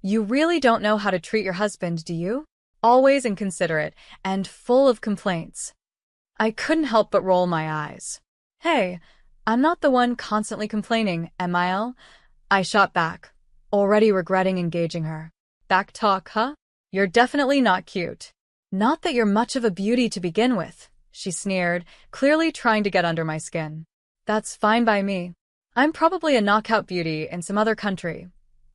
[SPEAKER 1] you really don't know how to treat your husband, do you? Always inconsiderate and full of complaints. I couldn't help but roll my eyes. Hey, I'm not the one constantly complaining, Emile. I shot back, already regretting engaging her. Back talk, huh? You're definitely not cute. Not that you're much of a beauty to begin with, she sneered, clearly trying to get under my skin. That's fine by me. I'm probably a knockout beauty in some other country,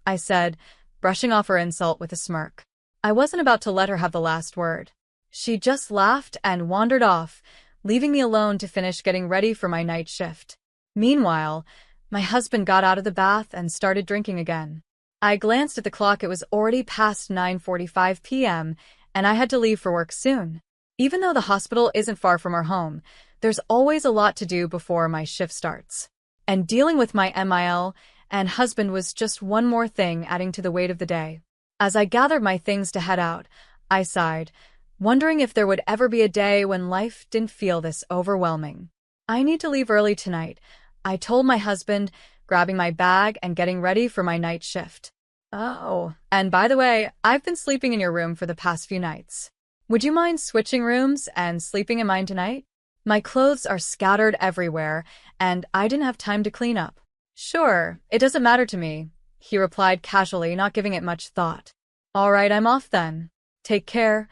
[SPEAKER 1] I said, brushing off her insult with a smirk. I wasn't about to let her have the last word. She just laughed and wandered off, leaving me alone to finish getting ready for my night shift. Meanwhile, my husband got out of the bath and started drinking again. I glanced at the clock. It was already past 9:45 p.m., and I had to leave for work soon. Even though the hospital isn't far from our home, there's always a lot to do before my shift starts. And dealing with my MIL and husband was just one more thing adding to the weight of the day. As I gathered my things to head out, I sighed, wondering if there would ever be a day when life didn't feel this overwhelming. I need to leave early tonight, I told my husband, grabbing my bag and getting ready for my night shift. Oh, and by the way, I've been sleeping in your room for the past few nights. Would you mind switching rooms and sleeping in mine tonight? My clothes are scattered everywhere, and I didn't have time to clean up. Sure, it doesn't matter to me, he replied casually, not giving it much thought. All right, I'm off then. Take care,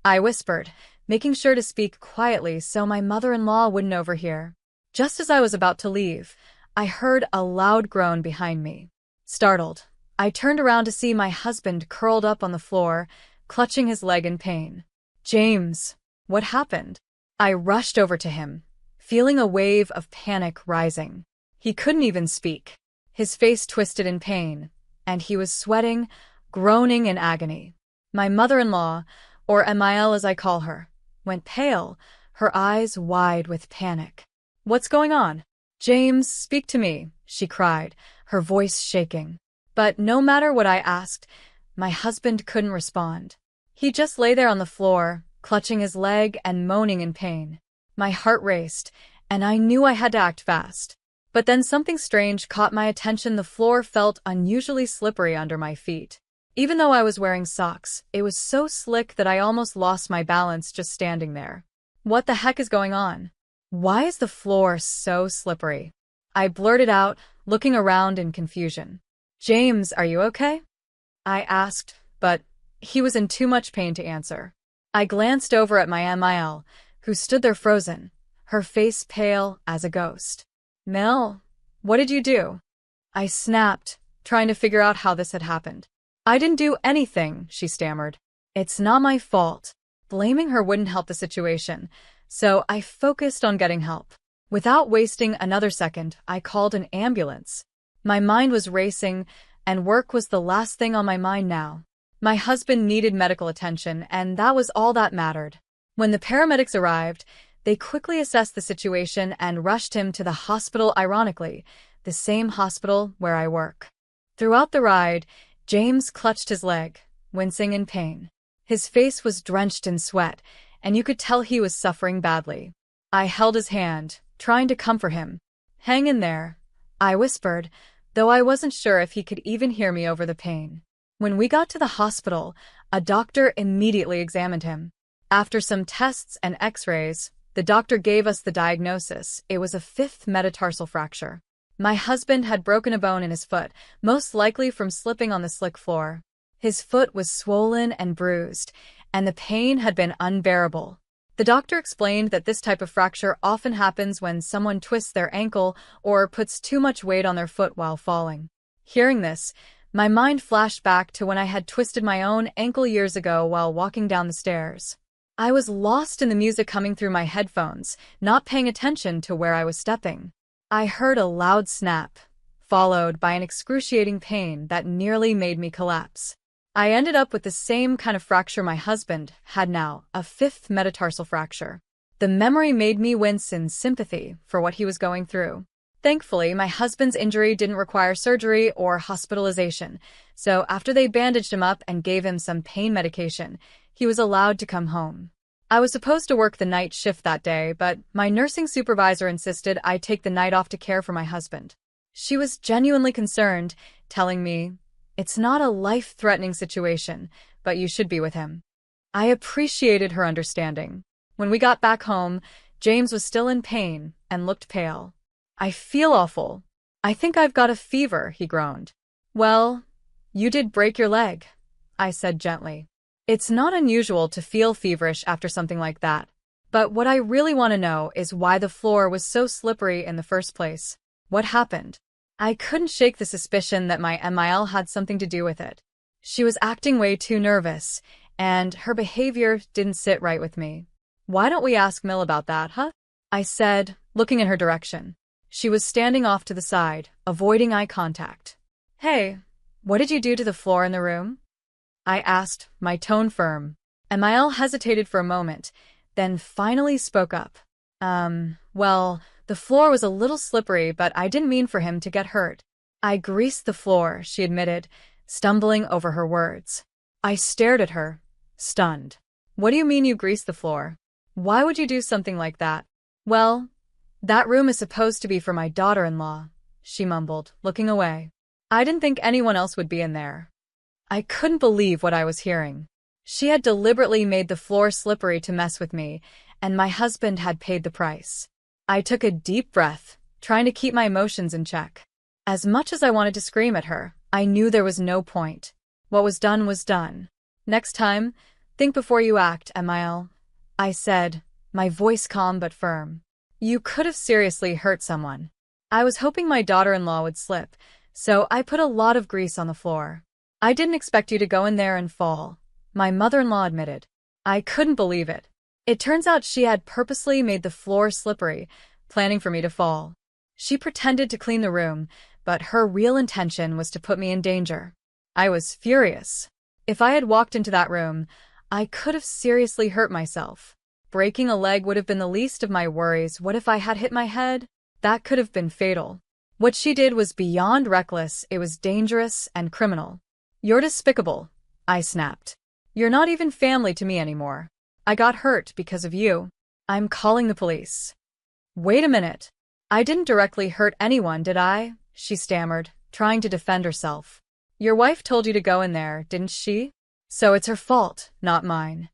[SPEAKER 1] I whispered, making sure to speak quietly so my mother-in-law wouldn't overhear. Just as I was about to leave, I heard a loud groan behind me. Startled, I turned around to see my husband curled up on the floor, clutching his leg in pain. James, what happened? I rushed over to him, feeling a wave of panic rising. He couldn't even speak. His face twisted in pain, and he was sweating, groaning in agony. My mother-in-law, or Emile as I call her, went pale, her eyes wide with panic. What's going on? James, speak to me, she cried, her voice shaking. But no matter what I asked, my husband couldn't respond. He just lay there on the floor, clutching his leg and moaning in pain. My heart raced, and I knew I had to act fast. But then something strange caught my attention. The floor felt unusually slippery under my feet. Even though I was wearing socks, it was so slick that I almost lost my balance just standing there. What the heck is going on? Why is the floor so slippery? I blurted out, looking around in confusion. James, are you okay? I asked, but he was in too much pain to answer. I glanced over at my MIL, who stood there frozen, her face pale as a ghost. Mel, what did you do? I snapped, trying to figure out how this had happened. I didn't do anything, she stammered. It's not my fault. Blaming her wouldn't help the situation, so I focused on getting help. Without wasting another second, I called an ambulance. My mind was racing, and work was the last thing on my mind now. My husband needed medical attention, and that was all that mattered. When the paramedics arrived, they quickly assessed the situation and rushed him to the hospital, ironically, the same hospital where I work. Throughout the ride, James clutched his leg, wincing in pain. His face was drenched in sweat, and you could tell he was suffering badly. I held his hand, trying to comfort him. Hang in there, I whispered, though I wasn't sure if he could even hear me over the pain. When we got to the hospital, a doctor immediately examined him. After some tests and x-rays, the doctor gave us the diagnosis. It was a 5th metatarsal fracture. My husband had broken a bone in his foot, most likely from slipping on the slick floor. His foot was swollen and bruised, and the pain had been unbearable. The doctor explained that this type of fracture often happens when someone twists their ankle or puts too much weight on their foot while falling. Hearing this, my mind flashed back to when I had twisted my own ankle years ago while walking down the stairs. I was lost in the music coming through my headphones, not paying attention to where I was stepping. I heard a loud snap, followed by an excruciating pain that nearly made me collapse. I ended up with the same kind of fracture my husband had now, a 5th metatarsal fracture. The memory made me wince in sympathy for what he was going through. Thankfully, my husband's injury didn't require surgery or hospitalization, so after they bandaged him up and gave him some pain medication, he was allowed to come home. I was supposed to work the night shift that day, but my nursing supervisor insisted I take the night off to care for my husband. She was genuinely concerned, telling me, "It's not a life-threatening situation, but you should be with him." I appreciated her understanding. When we got back home, James was still in pain and looked pale. "I feel awful. I think I've got a fever," he groaned. "Well, you did break your leg," I said gently. It's not unusual to feel feverish after something like that. But what I really want to know is why the floor was so slippery in the first place. What happened? I couldn't shake the suspicion that my MIL had something to do with it. She was acting way too nervous, and her behavior didn't sit right with me. "Why don't we ask Mill about that, huh?" I said, looking in her direction. She was standing off to the side, avoiding eye contact. "Hey, what did you do to the floor in the room?" I asked, my tone firm. MIL hesitated for a moment, then finally spoke up. Well, the floor was a little slippery, but I didn't mean for him to get hurt. "I greased the floor," she admitted, stumbling over her words. I stared at her, stunned. "What do you mean you greased the floor? Why would you do something like that?" "Well, that room is supposed to be for my daughter-in-law," she mumbled, looking away. "I didn't think anyone else would be in there." I couldn't believe what I was hearing. She had deliberately made the floor slippery to mess with me, and my husband had paid the price. I took a deep breath, trying to keep my emotions in check. As much as I wanted to scream at her, I knew there was no point. What was done was done. "Next time, think before you act, MIL," I said, my voice calm but firm. "You could have seriously hurt someone." I was hoping my daughter-in-law would slip, so I put a lot of grease on the floor. "I didn't expect you to go in there and fall," my mother-in-law admitted. I couldn't believe it. It turns out she had purposely made the floor slippery, planning for me to fall. She pretended to clean the room, but her real intention was to put me in danger. I was furious. If I had walked into that room, I could have seriously hurt myself. Breaking a leg would have been the least of my worries. What if I had hit my head? That could have been fatal. What she did was beyond reckless. It was dangerous and criminal. "You're despicable," I snapped. "You're not even family to me anymore. I got hurt because of you. I'm calling the police." "Wait a minute. I didn't directly hurt anyone, did I?" she stammered, trying to defend herself. "Your wife told you to go in there, didn't she? So it's her fault, not mine."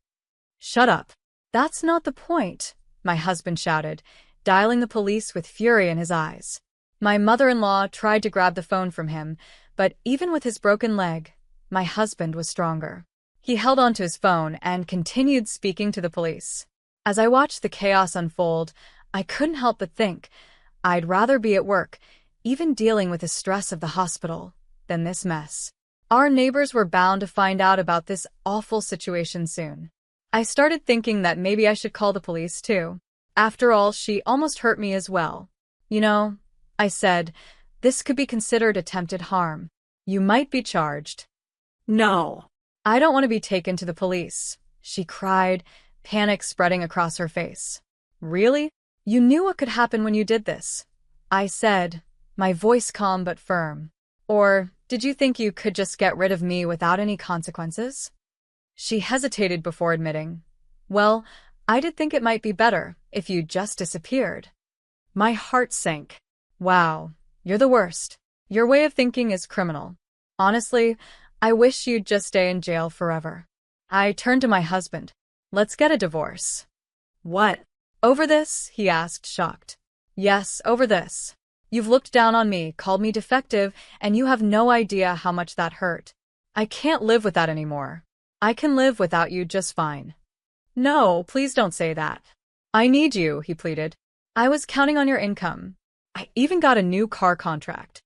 [SPEAKER 1] "Shut up. That's not the point," my husband shouted, dialing the police with fury in his eyes. My mother-in-law tried to grab the phone from him, but even with his broken leg, my husband was stronger. He held onto his phone and continued speaking to the police. As I watched the chaos unfold, I couldn't help but think, I'd rather be at work, even dealing with the stress of the hospital, than this mess. Our neighbors were bound to find out about this awful situation soon. I started thinking that maybe I should call the police too. After all, she almost hurt me as well. "You know," I said, "this could be considered attempted harm. You might be charged."
[SPEAKER 3] No.
[SPEAKER 1] "I don't want to be taken to the police," she cried, panic spreading across her face. "Really? You knew what could happen when you did this," I said, my voice calm but firm. "Or did you think you could just get rid of me without any consequences?" She hesitated before admitting, "Well, I did think it might be better if you just disappeared." My heart sank. "Wow, you're the worst. Your way of thinking is criminal. Honestly, I wish you'd just stay in jail forever." I turned to my husband. "Let's get a divorce."
[SPEAKER 3] What?
[SPEAKER 1] "Over this?" he asked, shocked. "Yes, over this. You've looked down on me, called me defective, and you have no idea how much that hurt. I can't live with that anymore. I can live without you just fine." "No, please don't say that. I need you," he pleaded. "I was counting on your income. I even got a new car contract."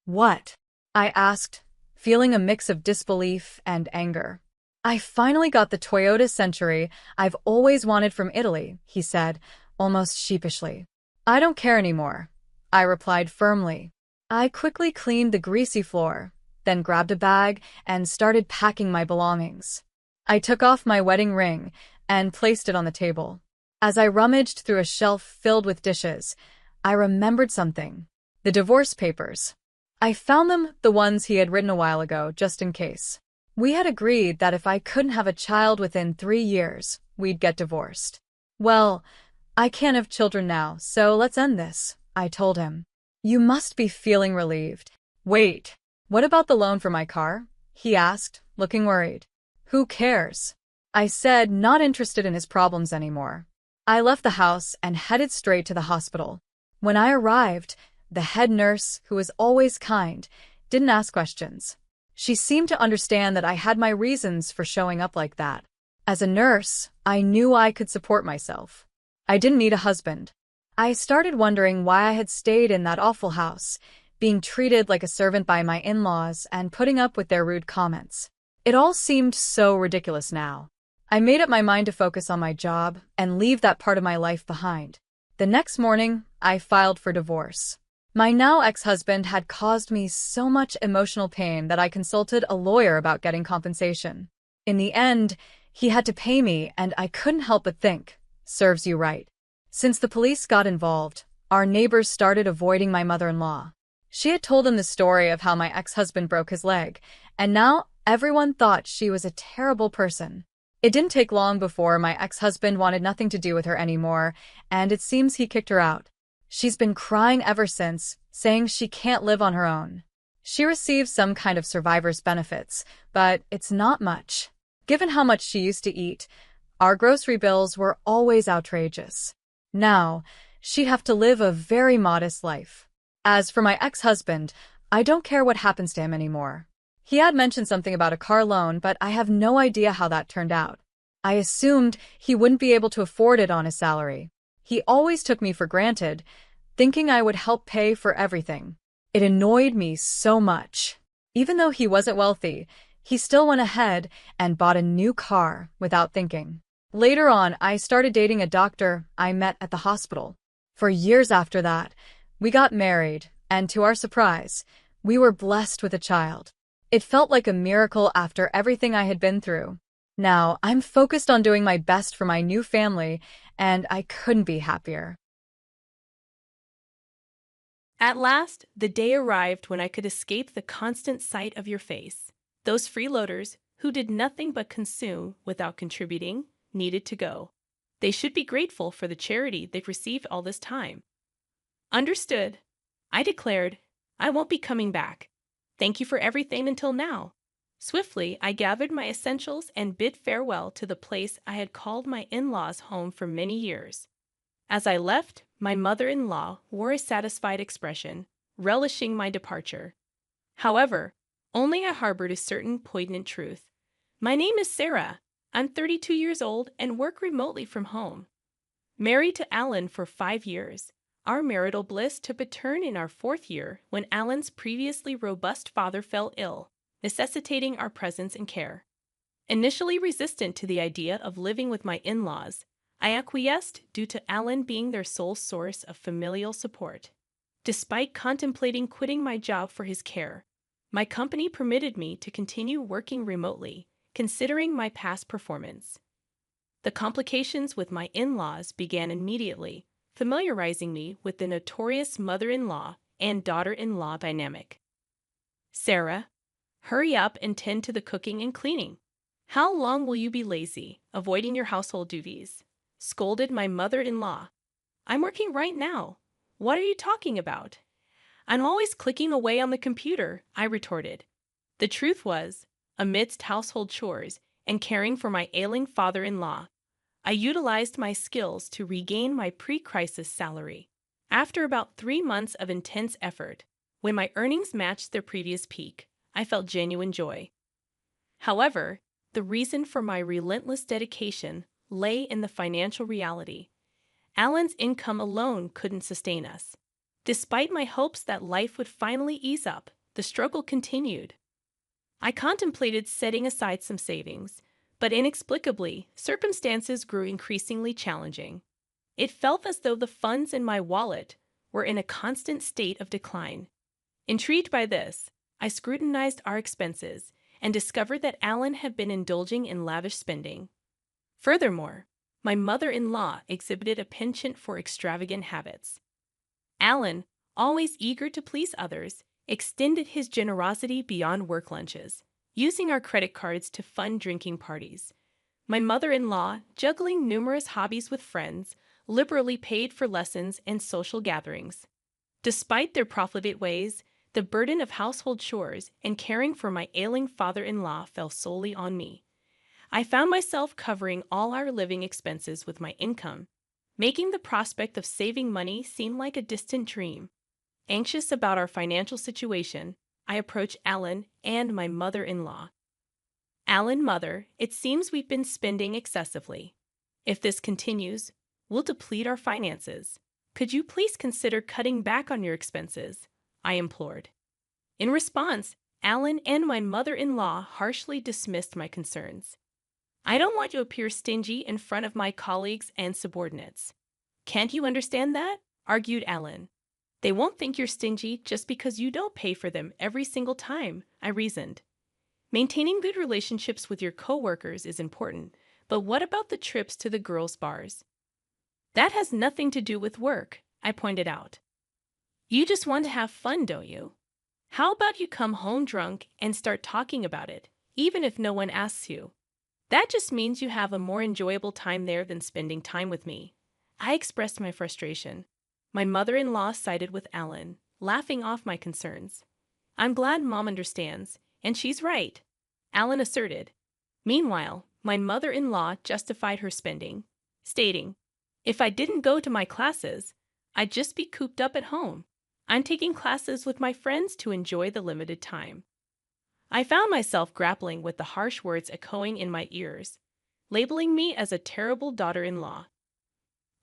[SPEAKER 3] What?
[SPEAKER 1] I asked, feeling a mix of disbelief and anger. "I finally got the Toyota Century I've always wanted from Italy," he said, almost sheepishly. "I don't care anymore," I replied firmly. I quickly cleaned the greasy floor, then grabbed a bag and started packing my belongings. I took off my wedding ring and placed it on the table. As I rummaged through a shelf filled with dishes, I remembered something. The divorce papers. I found them, the ones he had written a while ago, just in case. We had agreed that if I couldn't have a child within 3 years, we'd get divorced. Well, I can't have children now, so let's end this, I told him. You must be feeling relieved. Wait, what about the loan for my car? He asked, looking worried. Who cares? I said, not interested in his problems anymore. I left the house and headed straight to the hospital. When I arrived, the head nurse, who was always kind, didn't ask questions. She seemed to understand that I had my reasons for showing up like that. As a nurse, I knew I could support myself. I didn't need a husband. I started wondering why I had stayed in that awful house, being treated like a servant by my in-laws and putting up with their rude comments. It all seemed so ridiculous now. I made up my mind to focus on my job and leave that part of my life behind. The next morning, I filed for divorce. My now ex-husband had caused me so much emotional pain that I consulted a lawyer about getting compensation. In the end, he had to pay me, and I couldn't help but think, serves you right. Since the police got involved, our neighbors started avoiding my mother-in-law. She had told them the story of how my ex-husband broke his leg, and now everyone thought she was a terrible person. It didn't take long before my ex-husband wanted nothing to do with her anymore, and it seems he kicked her out. She's been crying ever since, saying she can't live on her own. She receives some kind of survivor's benefits, but it's not much. Given how much she used to eat, our grocery bills were always outrageous. Now, she'd have to live a very modest life. As for my ex-husband, I don't care what happens to him anymore. He had mentioned something about a car loan, but I have no idea how that turned out. I assumed he wouldn't be able to afford it on his salary. He always took me for granted, thinking I would help pay for everything. It annoyed me so much. Even though he wasn't wealthy, he still went ahead and bought a new car without thinking. Later on, I started dating a doctor I met at the hospital. For years after that, we got married, and to our surprise, we were blessed with a child. It felt like a miracle after everything I had been through. Now, I'm focused on doing my best for my new family, and I couldn't be happier.
[SPEAKER 4] At last, the day arrived when I could escape the constant sight of your face. Those freeloaders, who did nothing but consume without contributing, needed to go. They should be grateful for the charity they've received all this time. Understood. I declared, I won't be coming back. Thank you for everything until now. Swiftly, I gathered my essentials and bid farewell to the place I had called my in-laws' home for many years. As I left, my mother-in-law wore a satisfied expression, relishing my departure. However, only I harbored a certain poignant truth. My name is Sarah. I'm 32 years old and work remotely from home. Married to Alan for 5 years, our marital bliss took a turn in our 4th year when Alan's previously robust father fell ill, necessitating our presence and care. Initially resistant to the idea of living with my in-laws, I acquiesced due to Alan being their sole source of familial support. Despite contemplating quitting my job for his care, my company permitted me to continue working remotely, considering my past performance. The complications with my in-laws began immediately, familiarizing me with the notorious mother-in-law and daughter-in-law dynamic. Sarah, hurry up and tend to the cooking and cleaning. How long will you be lazy, avoiding your household duties? Scolded my mother-in-law. I'm working right now. What are you talking about? I'm always clicking away on the computer, I retorted. The truth was, amidst household chores and caring for my ailing father-in-law, I utilized my skills to regain my pre-crisis salary. After about 3 months of intense effort, when my earnings matched their previous peak, I felt genuine joy. However, the reason for my relentless dedication lay in the financial reality. Alan's income alone couldn't sustain us. Despite my hopes that life would finally ease up, the struggle continued. I contemplated setting aside some savings, but inexplicably, circumstances grew increasingly challenging. It felt as though the funds in my wallet were in a constant state of decline. Intrigued by this, I scrutinized our expenses and discovered that Alan had been indulging in lavish spending. Furthermore, my mother-in-law exhibited a penchant for extravagant habits. Alan, always eager to please others, extended his generosity beyond work lunches, using our credit cards to fund drinking parties. My mother-in-law, juggling numerous hobbies with friends, liberally paid for lessons and social gatherings. Despite their profligate ways, the burden of household chores and caring for my ailing father-in-law fell solely on me. I found myself covering all our living expenses with my income, making the prospect of saving money seem like a distant dream. Anxious about our financial situation, I approached Alan and my mother-in-law. Alan, mother, it seems we've been spending excessively. If this continues, we'll deplete our finances. Could you please consider cutting back on your expenses? I implored. In response, Alan and my mother-in-law harshly dismissed my concerns. I don't want to appear stingy in front of my colleagues and subordinates. Can't you understand that? Argued Alan. They won't think you're stingy just because you don't pay for them every single time, I reasoned. Maintaining good relationships with your coworkers is important, but what about the trips to the girls' bars? That has nothing to do with work, I pointed out. You just want to have fun, don't you? How about you come home drunk and start talking about it, even if no one asks you? That just means you have a more enjoyable time there than spending time with me. I expressed my frustration. My mother-in-law sided with Alan, laughing off my concerns. I'm glad Mom understands, and she's right, Alan asserted. Meanwhile, my mother-in-law justified her spending, stating, if I didn't go to my classes, I'd just be cooped up at home. I'm taking classes with my friends to enjoy the limited time. I found myself grappling with the harsh words echoing in my ears, labeling me as a terrible daughter-in-law.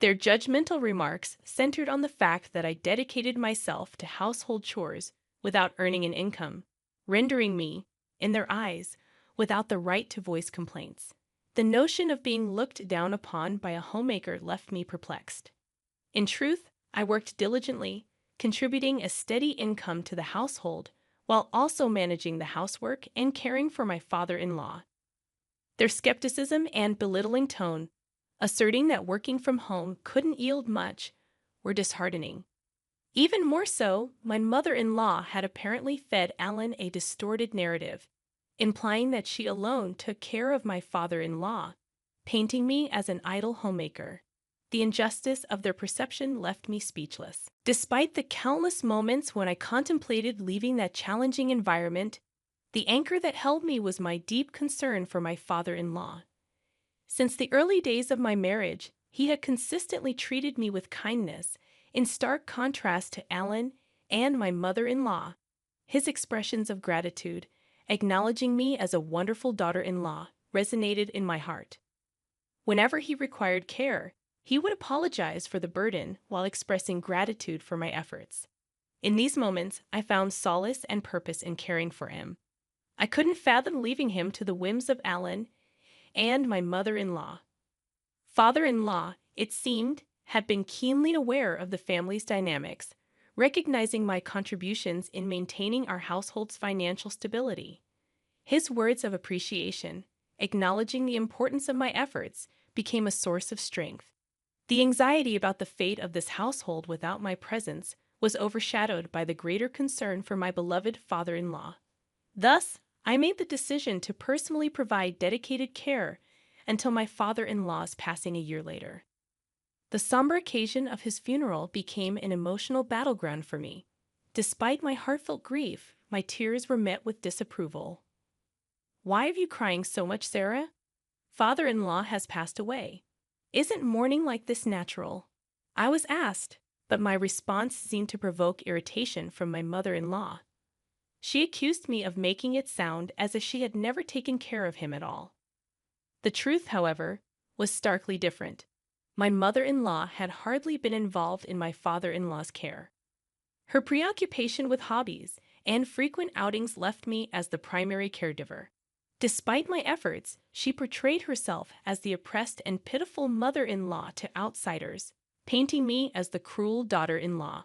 [SPEAKER 4] Their judgmental remarks centered on the fact that I dedicated myself to household chores without earning an income, rendering me, in their eyes, without the right to voice complaints. The notion of being looked down upon by a homemaker left me perplexed. In truth, I worked diligently, contributing a steady income to the household while also managing the housework and caring for my father-in-law. Their skepticism and belittling tone, asserting that working from home couldn't yield much, were disheartening. Even more so, my mother-in-law had apparently fed Alan a distorted narrative, implying that she alone took care of my father-in-law, painting me as an idle homemaker. The injustice of their perception left me speechless. Despite the countless moments when I contemplated leaving that challenging environment, the anchor that held me was my deep concern for my father-in-law. Since the early days of my marriage, he had consistently treated me with kindness, in stark contrast to Alan and my mother-in-law. His expressions of gratitude, acknowledging me as a wonderful daughter-in-law, resonated in my heart. Whenever he required care, he would apologize for the burden while expressing gratitude for my efforts. In these moments, I found solace and purpose in caring for him. I couldn't fathom leaving him to the whims of Alan and my mother-in-law. Father-in-law, it seemed, had been keenly aware of the family's dynamics, recognizing my contributions in maintaining our household's financial stability. His words of appreciation, acknowledging the importance of my efforts, became a source of strength. The anxiety about the fate of this household without my presence was overshadowed by the greater concern for my beloved father-in-law. Thus, I made the decision to personally provide dedicated care until my father-in-law's passing a year later. The somber occasion of his funeral became an emotional battleground for me. Despite my heartfelt grief, my tears were met with disapproval. "Why are you crying so much, Sarah? Father-in-law has passed away. Isn't mourning like this natural?" I was asked, but my response seemed to provoke irritation from my mother-in-law. She accused me of making it sound as if she had never taken care of him at all. The truth, however, was starkly different. My mother-in-law had hardly been involved in my father-in-law's care. Her preoccupation with hobbies and frequent outings left me as the primary caregiver. Despite my efforts, she portrayed herself as the oppressed and pitiful mother-in-law to outsiders, painting me as the cruel daughter-in-law.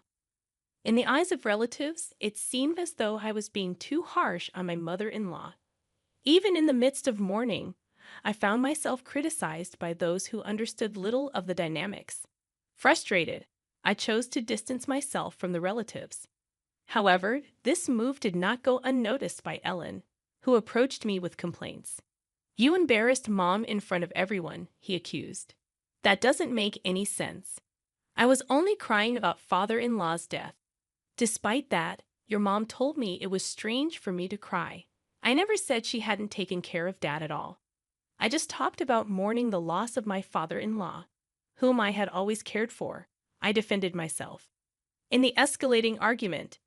[SPEAKER 4] In the eyes of relatives, it seemed as though I was being too harsh on my mother-in-law. Even in the midst of mourning, I found myself criticized by those who understood little of the dynamics. Frustrated, I chose to distance myself from the relatives. However, this move did not go unnoticed by Ellen, who approached me with complaints. "You embarrassed Mom in front of everyone," he accused. "That doesn't make any sense. I was only crying about father-in-law's death. Despite that, your mom told me it was strange for me to cry. I never said she hadn't taken care of Dad at all. I just talked about mourning the loss of my father-in-law, whom I had always cared for," I defended myself. In the escalating argument,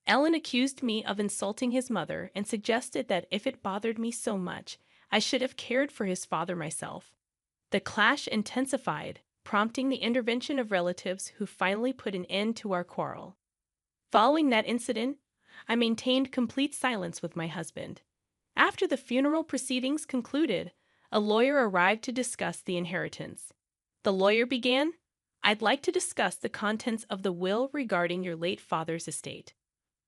[SPEAKER 4] Ellen accused me of insulting his mother and suggested that if it bothered me so much, I should have cared for his father myself. The clash intensified, prompting the intervention of relatives who finally put an end to our quarrel. Following that incident, I maintained complete silence with my husband. After the funeral proceedings concluded, a lawyer arrived to discuss the inheritance. The lawyer began, "I'd like to discuss the contents of the will regarding your late father's estate.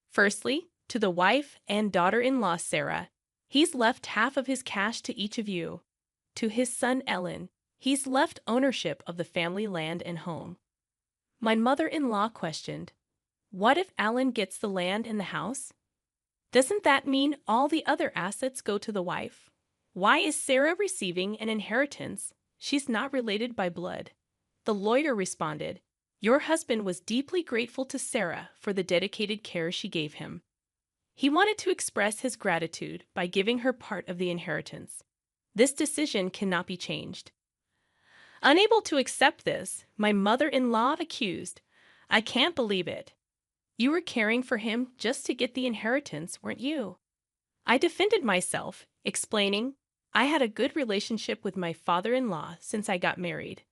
[SPEAKER 4] Firstly, to the wife and daughter-in-law Sarah, he's left half of his cash to each of you. To his son Ellen, he's left ownership of the family land and home." My mother-in-law questioned, "What if Alan gets the land and the house? Doesn't that mean all the other assets go to the wife? Why is Sarah receiving an inheritance? She's not related by blood." The lawyer responded, "Your husband was deeply grateful to Sarah for the dedicated care she gave him. He wanted to express his gratitude by giving her part of the inheritance. This decision cannot be changed." Unable to accept this, my mother-in-law accused, "I can't believe it. You were caring for him just to get the inheritance, weren't you?" I defended myself, explaining, "I had a good relationship with my father-in-law since I got married.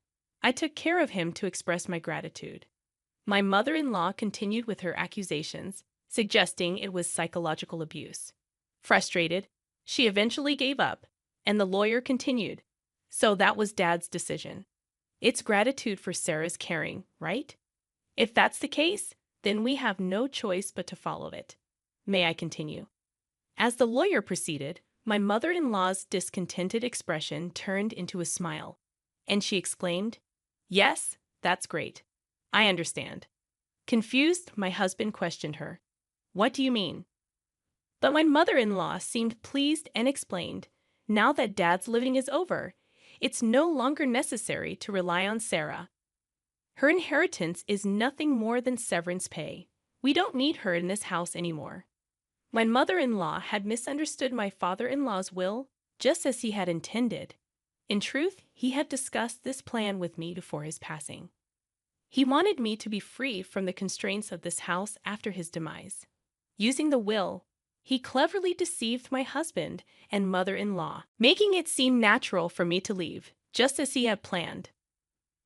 [SPEAKER 4] I took care of him to express my gratitude." My mother-in-law continued with her accusations, suggesting it was psychological abuse. Frustrated, she eventually gave up, and the lawyer continued, "So that was Dad's decision. It's gratitude for Sarah's caring, right? If that's the case, then we have no choice but to follow it. May I continue?" As the lawyer proceeded, my mother-in-law's discontented expression turned into a smile, and she exclaimed, "Yes, that's great. I understand." Confused, my husband questioned her, "What do you mean?" But my mother-in-law seemed pleased and explained, "Now that Dad's living is over, it's no longer necessary to rely on Sarah. Her inheritance is nothing more than severance pay. We don't need her in this house anymore." My mother-in-law had misunderstood my father-in-law's will just as he had intended. In truth, he had discussed this plan with me before his passing. He wanted me to be free from the constraints of this house after his demise. Using the will, he cleverly deceived my husband and mother-in-law, making it seem natural for me to leave, just as he had planned.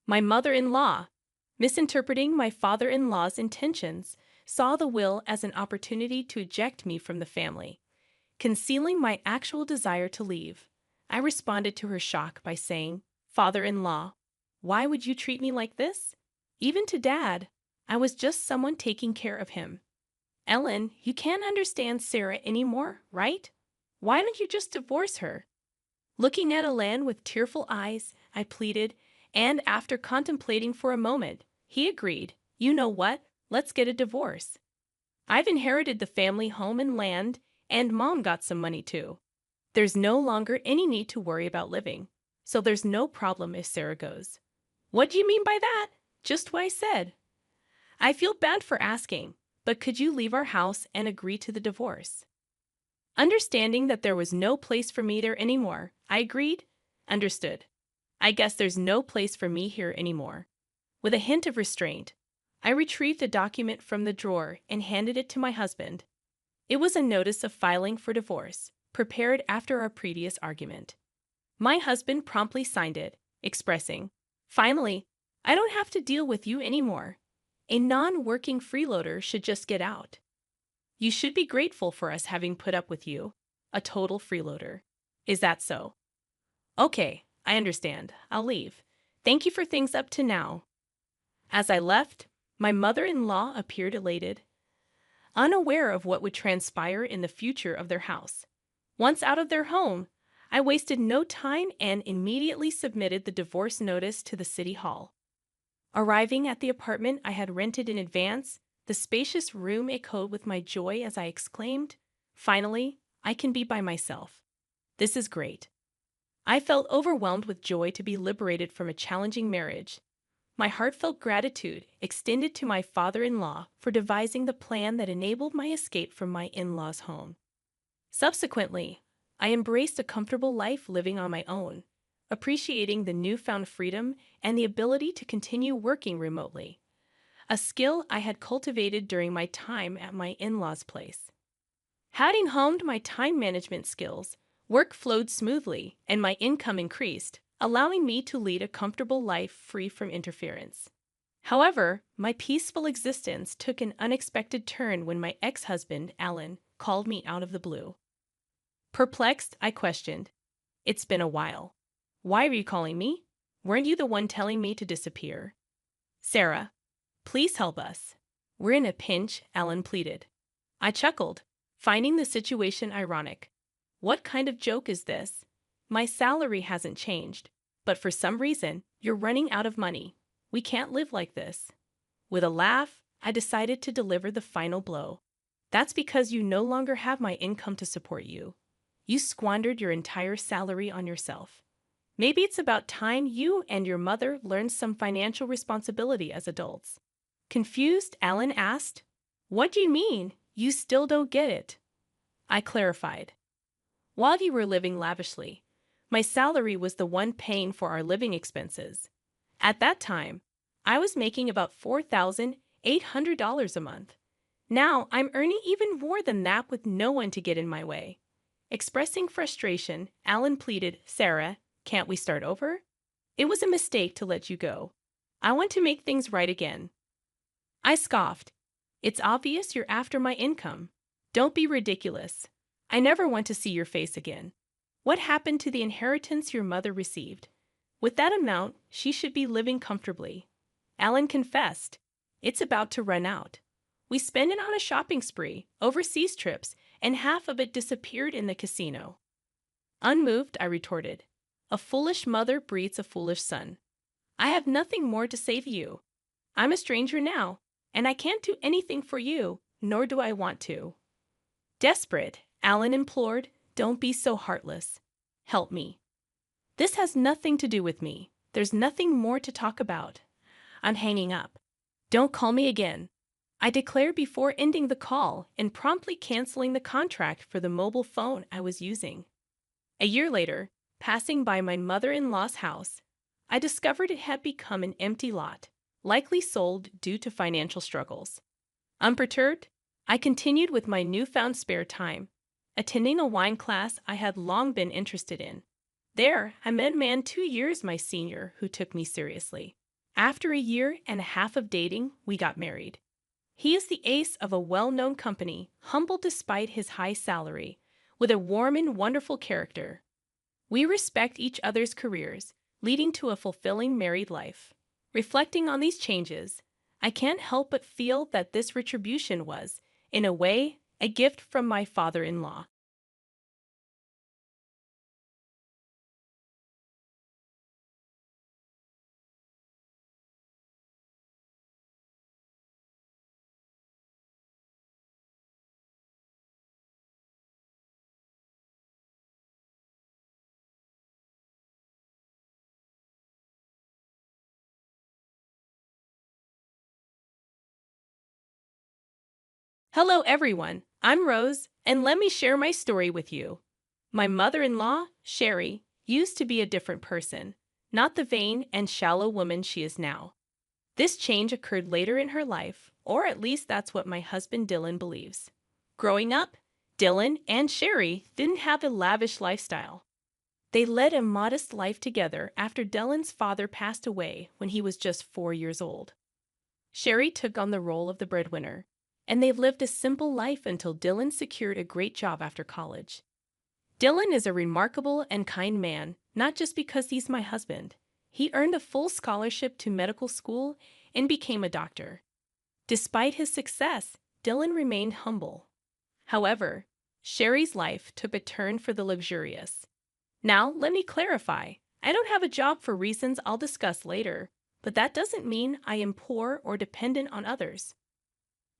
[SPEAKER 4] My mother-in-law, misinterpreting my father-in-law's intentions, saw the will as an opportunity to eject me from the family. Concealing my actual desire to leave, I responded to her shock by saying, "Father-in-law, why would you treat me like this? Even to Dad, I was just someone taking care of him. Ellen, you can't understand Sarah anymore, right? Why don't you just divorce her?" Looking at Ellen with tearful eyes, I pleaded, and after contemplating for a moment, he agreed, "You know what? Let's get a divorce. I've inherited the family home and land, and Mom got some money too. There's no longer any need to worry about living, so there's no problem if Sarah goes." "What do you mean by that?" "Just what I said. I feel bad for asking, but could you leave our house and agree to the divorce?" Understanding that there was no place for me there anymore, I agreed. "Understood. I guess there's no place for me here anymore." With a hint of restraint, I retrieved a document from the drawer and handed it to my husband. It was a notice of filing for divorce, prepared after our previous argument. My husband promptly signed it, expressing, "Finally, I don't have to deal with you anymore. A non-working freeloader should just get out. You should be grateful for us having put up with you, a total freeloader. Is that so?" "Okay, I understand. I'll leave. Thank you for things up to now." As I left, my mother-in-law appeared elated, unaware of what would transpire in the future of their house. Once out of their home, I wasted no time and immediately submitted the divorce notice to the city hall. Arriving at the apartment I had rented in advance, the spacious room echoed with my joy as I exclaimed, "Finally, I can be by myself. This is great." I felt overwhelmed with joy to be liberated from a challenging marriage. My heartfelt gratitude extended to my father-in-law for devising the plan that enabled my escape from my in-laws' home. Subsequently, I embraced a comfortable life living on my own, appreciating the newfound freedom and the ability to continue working remotely, a skill I had cultivated during my time at my in-laws' place. Having honed my time management skills, work flowed smoothly and my income increased, allowing me to lead a comfortable life free from interference. However, my peaceful existence took an unexpected turn when my ex-husband, Alan, called me out of the blue. Perplexed, I questioned, "It's been a while. Why are you calling me? Weren't you the one telling me to disappear?" "Sarah, please help us. We're in a pinch," Alan pleaded. I chuckled, finding the situation ironic. "What kind of joke is this? My salary hasn't changed, but for some reason, you're running out of money. We can't live like this." With a laugh, I decided to deliver the final blow. "That's because you no longer have my income to support you. You squandered your entire salary on yourself. Maybe it's about time you and your mother learned some financial responsibility as adults." Confused, Alan asked, "What do you mean? You still don't get it?" I clarified. "While you were living lavishly, my salary was the one paying for our living expenses. At that time, I was making about $4,800 a month. Now I'm earning even more than that with no one to get in my way." Expressing frustration, Alan pleaded, "Sarah, can't we start over? It was a mistake to let you go. I want to make things right again." I scoffed. "It's obvious you're after my income. Don't be ridiculous. I never want to see your face again. What happened to the inheritance your mother received? With that amount, she should be living comfortably." Alan confessed, "It's about to run out. We spent it on a shopping spree, overseas trips, and half of it disappeared in the casino." Unmoved, I retorted, "A foolish mother breeds a foolish son. I have nothing more to say to you. I'm a stranger now, and I can't do anything for you, nor do I want to." Desperate, Alan implored, "Don't be so heartless. Help me. This has nothing to do with me. There's nothing more to talk about. I'm hanging up. Don't call me again," I declared before ending the call and promptly canceling the contract for the mobile phone I was using. A year later, passing by my mother-in-law's house, I discovered it had become an empty lot, likely sold due to financial struggles. Unperturbed, I continued with my newfound spare time, attending a wine class I had long been interested in. There, I met a man 2 years my senior who took me seriously. After a year and a half of dating, we got married. He is the ace of a well-known company, humble despite his high salary, with a warm and wonderful character. We respect each other's careers, leading to a fulfilling married life. Reflecting on these changes, I can't help but feel that this retribution was, in a way, a gift from my father-in-law. Hello everyone, I'm Rose, and let me share my story with you. My mother-in-law, Sherry, used to be a different person, not the vain and shallow woman she is now. This change occurred later in her life, or at least that's what my husband Dylan believes. Growing up, Dylan and Sherry didn't have a lavish lifestyle. They led a modest life together after Dylan's father passed away when he was just 4 years old. Sherry took on the role of the breadwinner, and they lived a simple life until Dylan secured a great job after college. Dylan is a remarkable and kind man, not just because he's my husband. He earned a full scholarship to medical school and became a doctor. Despite his success, Dylan remained humble. However, Sherry's life took a turn for the luxurious. Now, let me clarify. I don't have a job for reasons I'll discuss later, but that doesn't mean I am poor or dependent on others.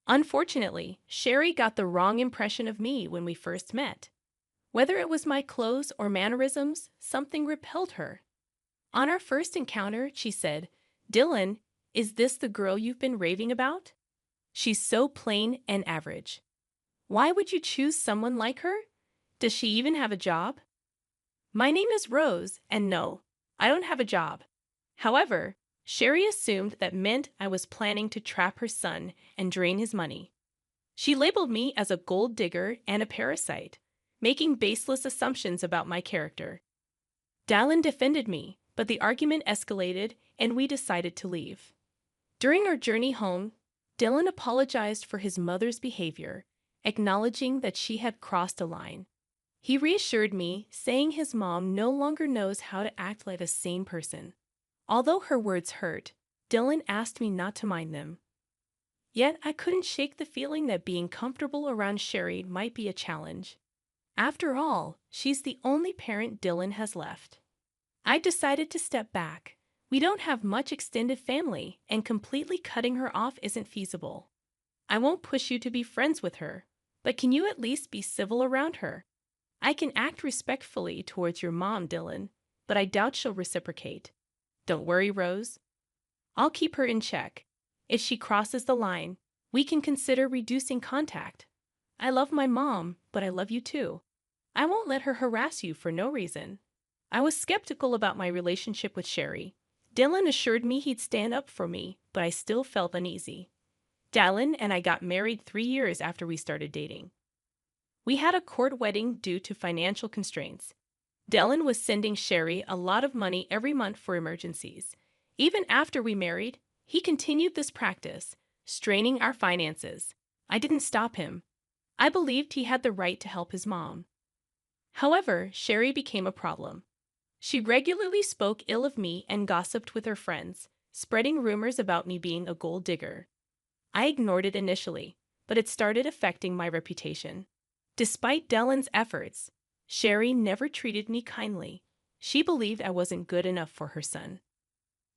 [SPEAKER 4] Unfortunately, Sherry got the wrong impression of me when we first met. Whether it was my clothes or mannerisms, something repelled her. On our first encounter, she said, "Dylan, is this the girl you've been raving about? She's so plain and average. Why would you choose someone like her? Does she even have a job?" My name is Rose, and no, I don't have a job. However, Sherry assumed that meant I was planning to trap her son and drain his money. She labeled me as a gold digger and a parasite, making baseless assumptions about my character. Dallin defended me, but the argument escalated and we decided to leave. During our journey home, Dylan apologized for his mother's behavior, acknowledging that she had crossed a line. He reassured me, saying his mom no longer knows how to act like a sane person. Although her words hurt, Dylan asked me not to mind them. Yet I couldn't shake the feeling that being comfortable around Sherry might be a challenge. After all, she's the only parent Dylan has left. I decided to step back. We don't have much extended family, and completely cutting her off isn't feasible. I won't push you to be friends with her, but can you at least be civil around her? I can act respectfully towards your mom, Dylan, but I doubt she'll reciprocate. Don't worry, Rose. I'll keep her in check. If she crosses the line, we can consider reducing contact. I love my mom, but I love you too. I won't let her harass you for no reason. I was skeptical about my relationship with Sherry. Dylan assured me he'd stand up for me, but I still felt uneasy. Dylan and I got married 3 years after we started dating. We had a court wedding due to financial constraints. Dylan was sending Sherry a lot of money every month for emergencies. Even after we married, he continued this practice, straining our finances. I didn't stop him. I believed he had the right to help his mom. However, Sherry became a problem. She regularly spoke ill of me and gossiped with her friends, spreading rumors about me being a gold digger. I ignored it initially, but it started affecting my reputation. Despite Dylan's efforts, Sherry never treated me kindly. She believed I wasn't good enough for her son.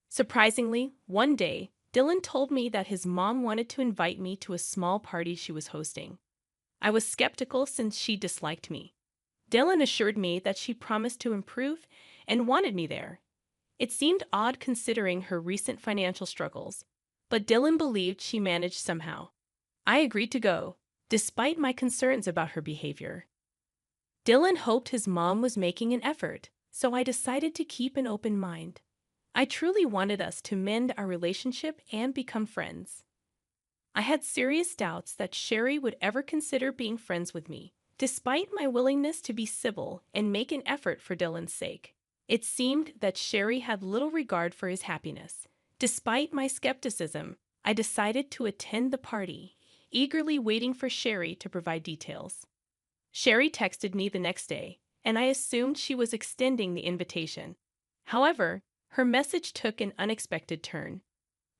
[SPEAKER 4] Surprisingly, one day, Dylan told me that his mom wanted to invite me to a small party she was hosting. I was skeptical since she disliked me. Dylan assured me that she promised to improve and wanted me there. It seemed odd considering her recent financial struggles, but Dylan believed she managed somehow. I agreed to go, despite my concerns about her behavior. Dylan hoped his mom was making an effort, so I decided to keep an open mind. I truly wanted us to mend our relationship and become friends. I had serious doubts that Sherry would ever consider being friends with me, despite my willingness to be civil and make an effort for Dylan's sake. It seemed that Sherry had little regard for his happiness. Despite my skepticism, I decided to attend the party, eagerly waiting for Sherry to provide details. Sherry texted me the next day, and I assumed she was extending the invitation. However, her message took an unexpected turn.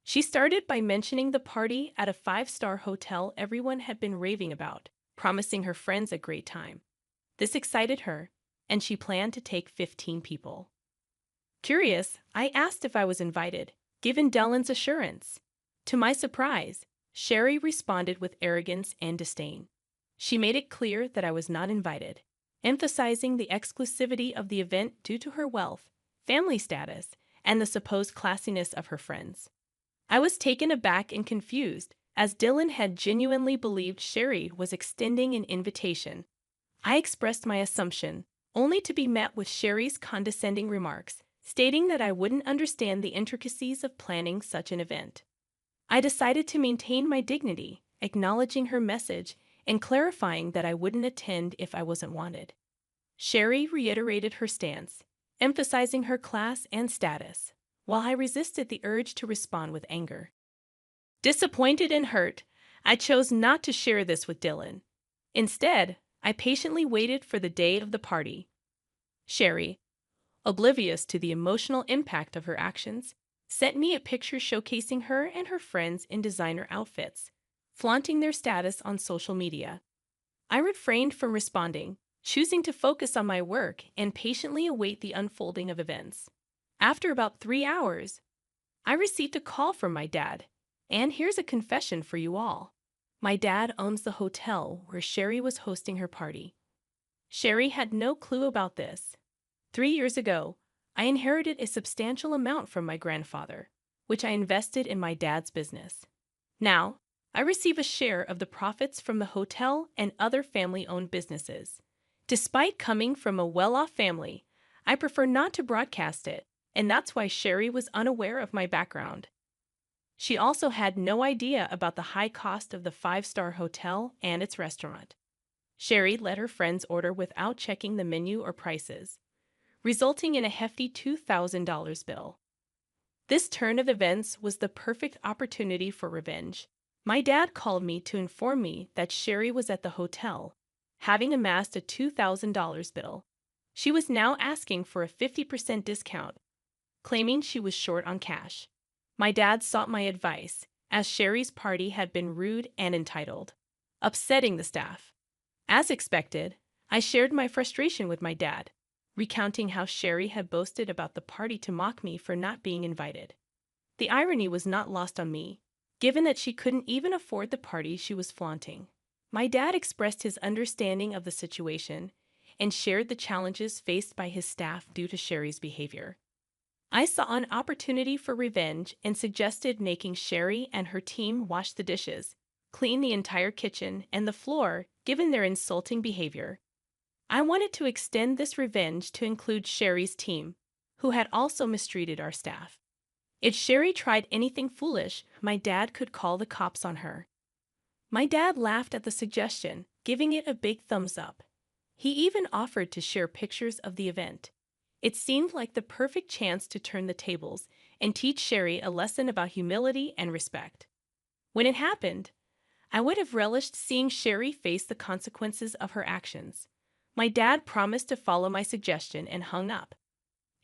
[SPEAKER 4] She started by mentioning the party at a 5-star hotel everyone had been raving about, promising her friends a great time. This excited her, and she planned to take 15 people. Curious, I asked if I was invited, given Dylan's assurance. To my surprise, Sherry responded with arrogance and disdain. She made it clear that I was not invited, emphasizing the exclusivity of the event due to her wealth, family status, and the supposed classiness of her friends. I was taken aback and confused, as Dylan had genuinely believed Sherry was extending an invitation. I expressed my assumption, only to be met with Sherry's condescending remarks, stating that I wouldn't understand the intricacies of planning such an event. I decided to maintain my dignity, acknowledging her message and clarifying that I wouldn't attend if I wasn't wanted. Sherry reiterated her stance, emphasizing her class and status, while I resisted the urge to respond with anger. Disappointed and hurt, I chose not to share this with Dylan. Instead, I patiently waited for the day of the party. Sherry, oblivious to the emotional impact of her actions, sent me a picture showcasing her and her friends in designer outfits, flaunting their status on social media. I refrained from responding, choosing to focus on my work and patiently await the unfolding of events. After about 3 hours, I received a call from my dad, and here's a confession for you all. My dad owns the hotel where Sherry was hosting her party. Sherry had no clue about this. 3 years ago, I inherited a substantial amount from my grandfather, which I invested in my dad's business. Now, I receive a share of the profits from the hotel and other family-owned businesses. Despite coming from a well-off family, I prefer not to broadcast it, and that's why Sherry was unaware of my background. She also had no idea about the high cost of the five-star hotel and its restaurant. Sherry let her friends order without checking the menu or prices, resulting in a hefty $2,000 bill. This turn of events was the perfect opportunity for revenge. My dad called me to inform me that Sherry was at the hotel, having amassed a $2,000 bill. She was now asking for a 50% discount, claiming she was short on cash. My dad sought my advice, as Sherry's party had been rude and entitled, upsetting the staff. As expected, I shared my frustration with my dad, recounting how Sherry had boasted about the party to mock me for not being invited. The irony was not lost on me, given that she couldn't even afford the party she was flaunting. My dad expressed his understanding of the situation and shared the challenges faced by his staff due to Sherry's behavior. I saw an opportunity for revenge and suggested making Sherry and her team wash the dishes, clean the entire kitchen and the floor, given their insulting behavior. I wanted to extend this revenge to include Sherry's team, who had also mistreated our staff. If Sherry tried anything foolish, my dad could call the cops on her. My dad laughed at the suggestion, giving it a big thumbs up. He even offered to share pictures of the event. It seemed like the perfect chance to turn the tables and teach Sherry a lesson about humility and respect. When it happened, I would have relished seeing Sherry face the consequences of her actions. My dad promised to follow my suggestion and hung up.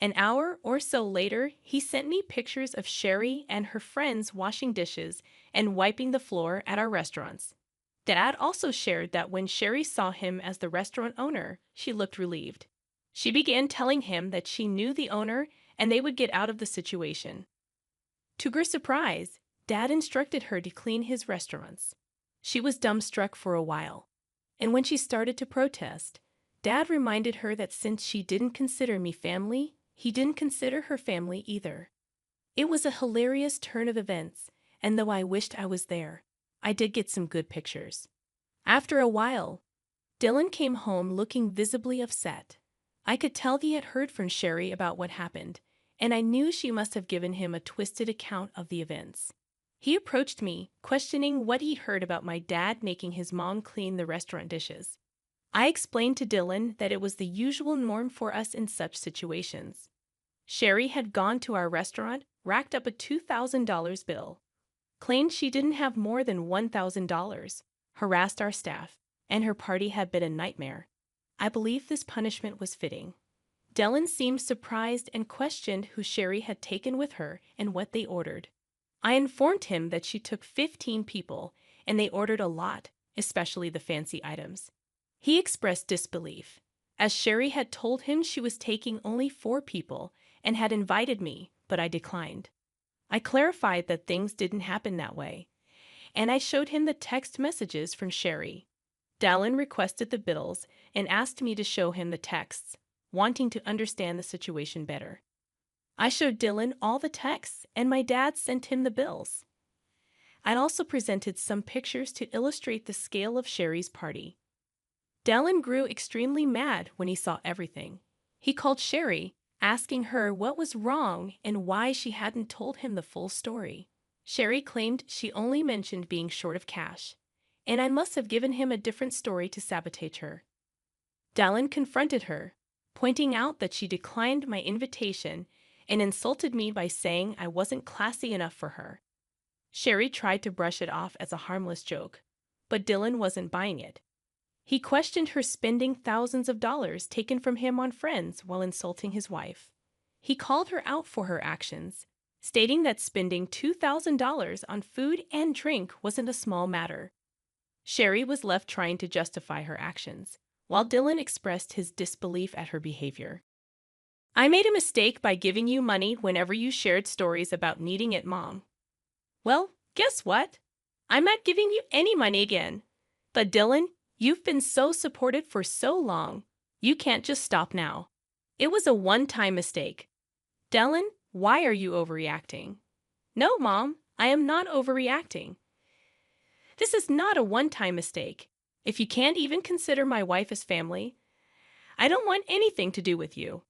[SPEAKER 4] An hour or so later, he sent me pictures of Sherry and her friends washing dishes and wiping the floor at our restaurants. Dad also shared that when Sherry saw him as the restaurant owner, she looked relieved. She began telling him that she knew the owner and they would get out of the situation. To her surprise, Dad instructed her to clean his restaurants. She was dumbstruck for a while, and when she started to protest, Dad reminded her that since she didn't consider me family, he didn't consider her family either. It was a hilarious turn of events, and though I wished I was there, I did get some good pictures. After a while, Dylan came home looking visibly upset. I could tell he had heard from Sherry about what happened, and I knew she must have given him a twisted account of the events. He approached me, questioning what he heard about my dad making his mom clean the restaurant dishes. I explained to Dylan that it was the usual norm for us in such situations. Sherry had gone to our restaurant, racked up a $2,000 bill, claimed she didn't have more than $1,000, harassed our staff, and her party had been a nightmare. I believe this punishment was fitting. Dylan seemed surprised and questioned who Sherry had taken with her and what they ordered. I informed him that she took 15 people, and they ordered a lot, especially the fancy items. He expressed disbelief, as Sherry had told him she was taking only 4 people and had invited me, but I declined. I clarified that things didn't happen that way, and I showed him the text messages from Sherry. Dylan requested the bills and asked me to show him the texts, wanting to understand the situation better. I showed Dylan all the texts, and my dad sent him the bills. I'd also presented some pictures to illustrate the scale of Sherry's party. Dylan grew extremely mad when he saw everything. He called Sherry, asking her what was wrong and why she hadn't told him the full story. Sherry claimed she only mentioned being short of cash, and I must have given him a different story to sabotage her. Dylan confronted her, pointing out that she declined my invitation and insulted me by saying I wasn't classy enough for her. Sherry tried to brush it off as a harmless joke, but Dylan wasn't buying it. He questioned her spending thousands of dollars taken from him on friends while insulting his wife. He called her out for her actions, stating that spending $2,000 on food and drink wasn't a small matter. Sherry was left trying to justify her actions, while Dylan expressed his disbelief at her behavior. I made a mistake by giving you money whenever you shared stories about needing it, Mom. Well, guess what? I'm not giving you any money again. But Dylan, you've been so supportive for so long. You can't just stop now. It was a one-time mistake. Dylan, why are you overreacting? No, Mom, I am not overreacting. This is not a one-time mistake. If you can't even consider my wife as family, I don't want anything to do with you.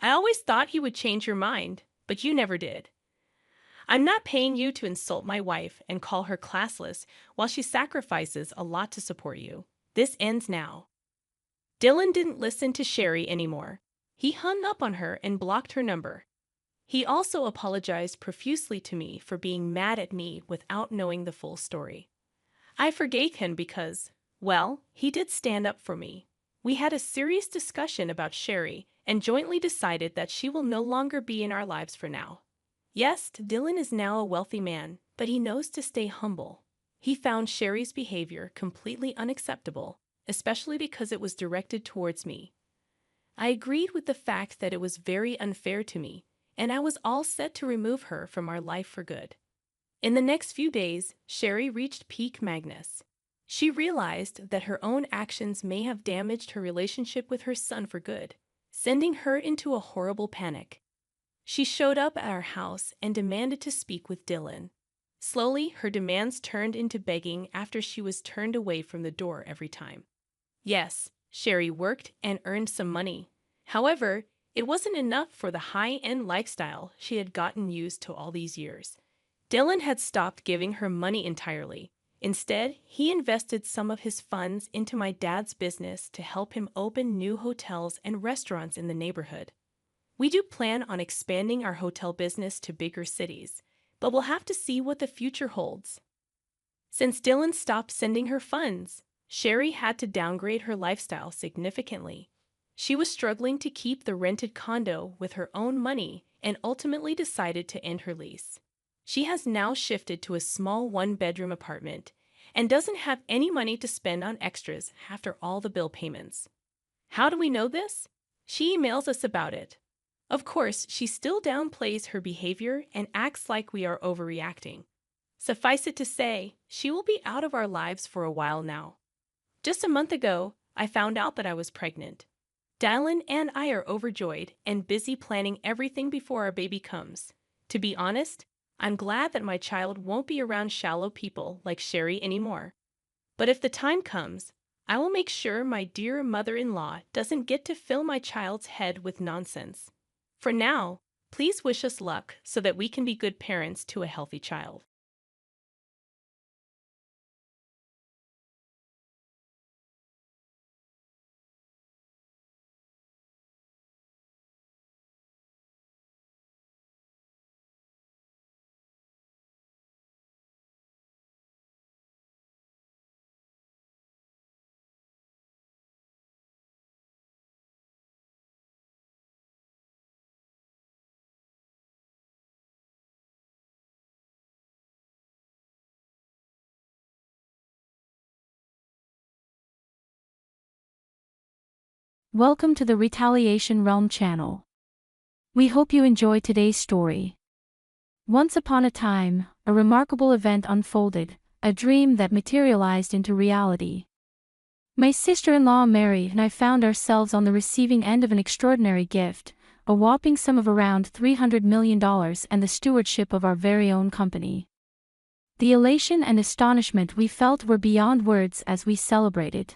[SPEAKER 4] I always thought you would change your mind, but you never did. I'm not paying you to insult my wife and call her classless while she sacrifices a lot to support you. This ends now. Dylan didn't listen to Sherry anymore. He hung up on her and blocked her number. He also apologized profusely to me for being mad at me without knowing the full story. I forgave him because, well, he did stand up for me. We had a serious discussion about Sherry and jointly decided that she will no longer be in our lives for now. Yes, Dylan is now a wealthy man, but he knows to stay humble. He found Sherry's behavior completely unacceptable, especially because it was directed towards me. I agreed with the fact that it was very unfair to me, and I was all set to remove her from our life for good. In the next few days, Sherry reached peak madness. She realized that her own actions may have damaged her relationship with her son for good, sending her into a horrible panic. She showed up at our house and demanded to speak with Dylan. Slowly, her demands turned into begging after she was turned away from the door every time. Yes, Sherry worked and earned some money. However, it wasn't enough for the high-end lifestyle she had gotten used to all these years. Dylan had stopped giving her money entirely. Instead, he invested some of his funds into my dad's business to help him open new hotels and restaurants in the neighborhood. We do plan on expanding our hotel business to bigger cities, but we'll have to see what the future holds. Since Dylan stopped sending her funds, Sherry had to downgrade her lifestyle significantly. She was struggling to keep the rented condo with her own money and ultimately decided to end her lease. She has now shifted to a small one-bedroom apartment and doesn't have any money to spend on extras after all the bill payments. How do we know this? She emails us about it. Of course, she still downplays her behavior and acts like we are overreacting. Suffice it to say, she will be out of our lives for a while now. Just a month ago, I found out that I was pregnant. Dylan and I are overjoyed and busy planning everything before our baby comes. To be honest, I'm glad that my child won't be around shallow people like Sherry anymore. But if the time comes, I will make sure my dear mother-in-law doesn't get to fill my child's head with nonsense. For now, please wish us luck so that we can be good parents to a healthy child.
[SPEAKER 2] Welcome to the Retaliation Realm channel. We hope you enjoy today's story. Once upon a time, a remarkable event unfolded, a dream that materialized into reality. My sister-in-law Mary and I found ourselves on the receiving end of an extraordinary gift, a whopping sum of around $300 million and the stewardship of our very own company. The elation and astonishment we felt were beyond words as we celebrated.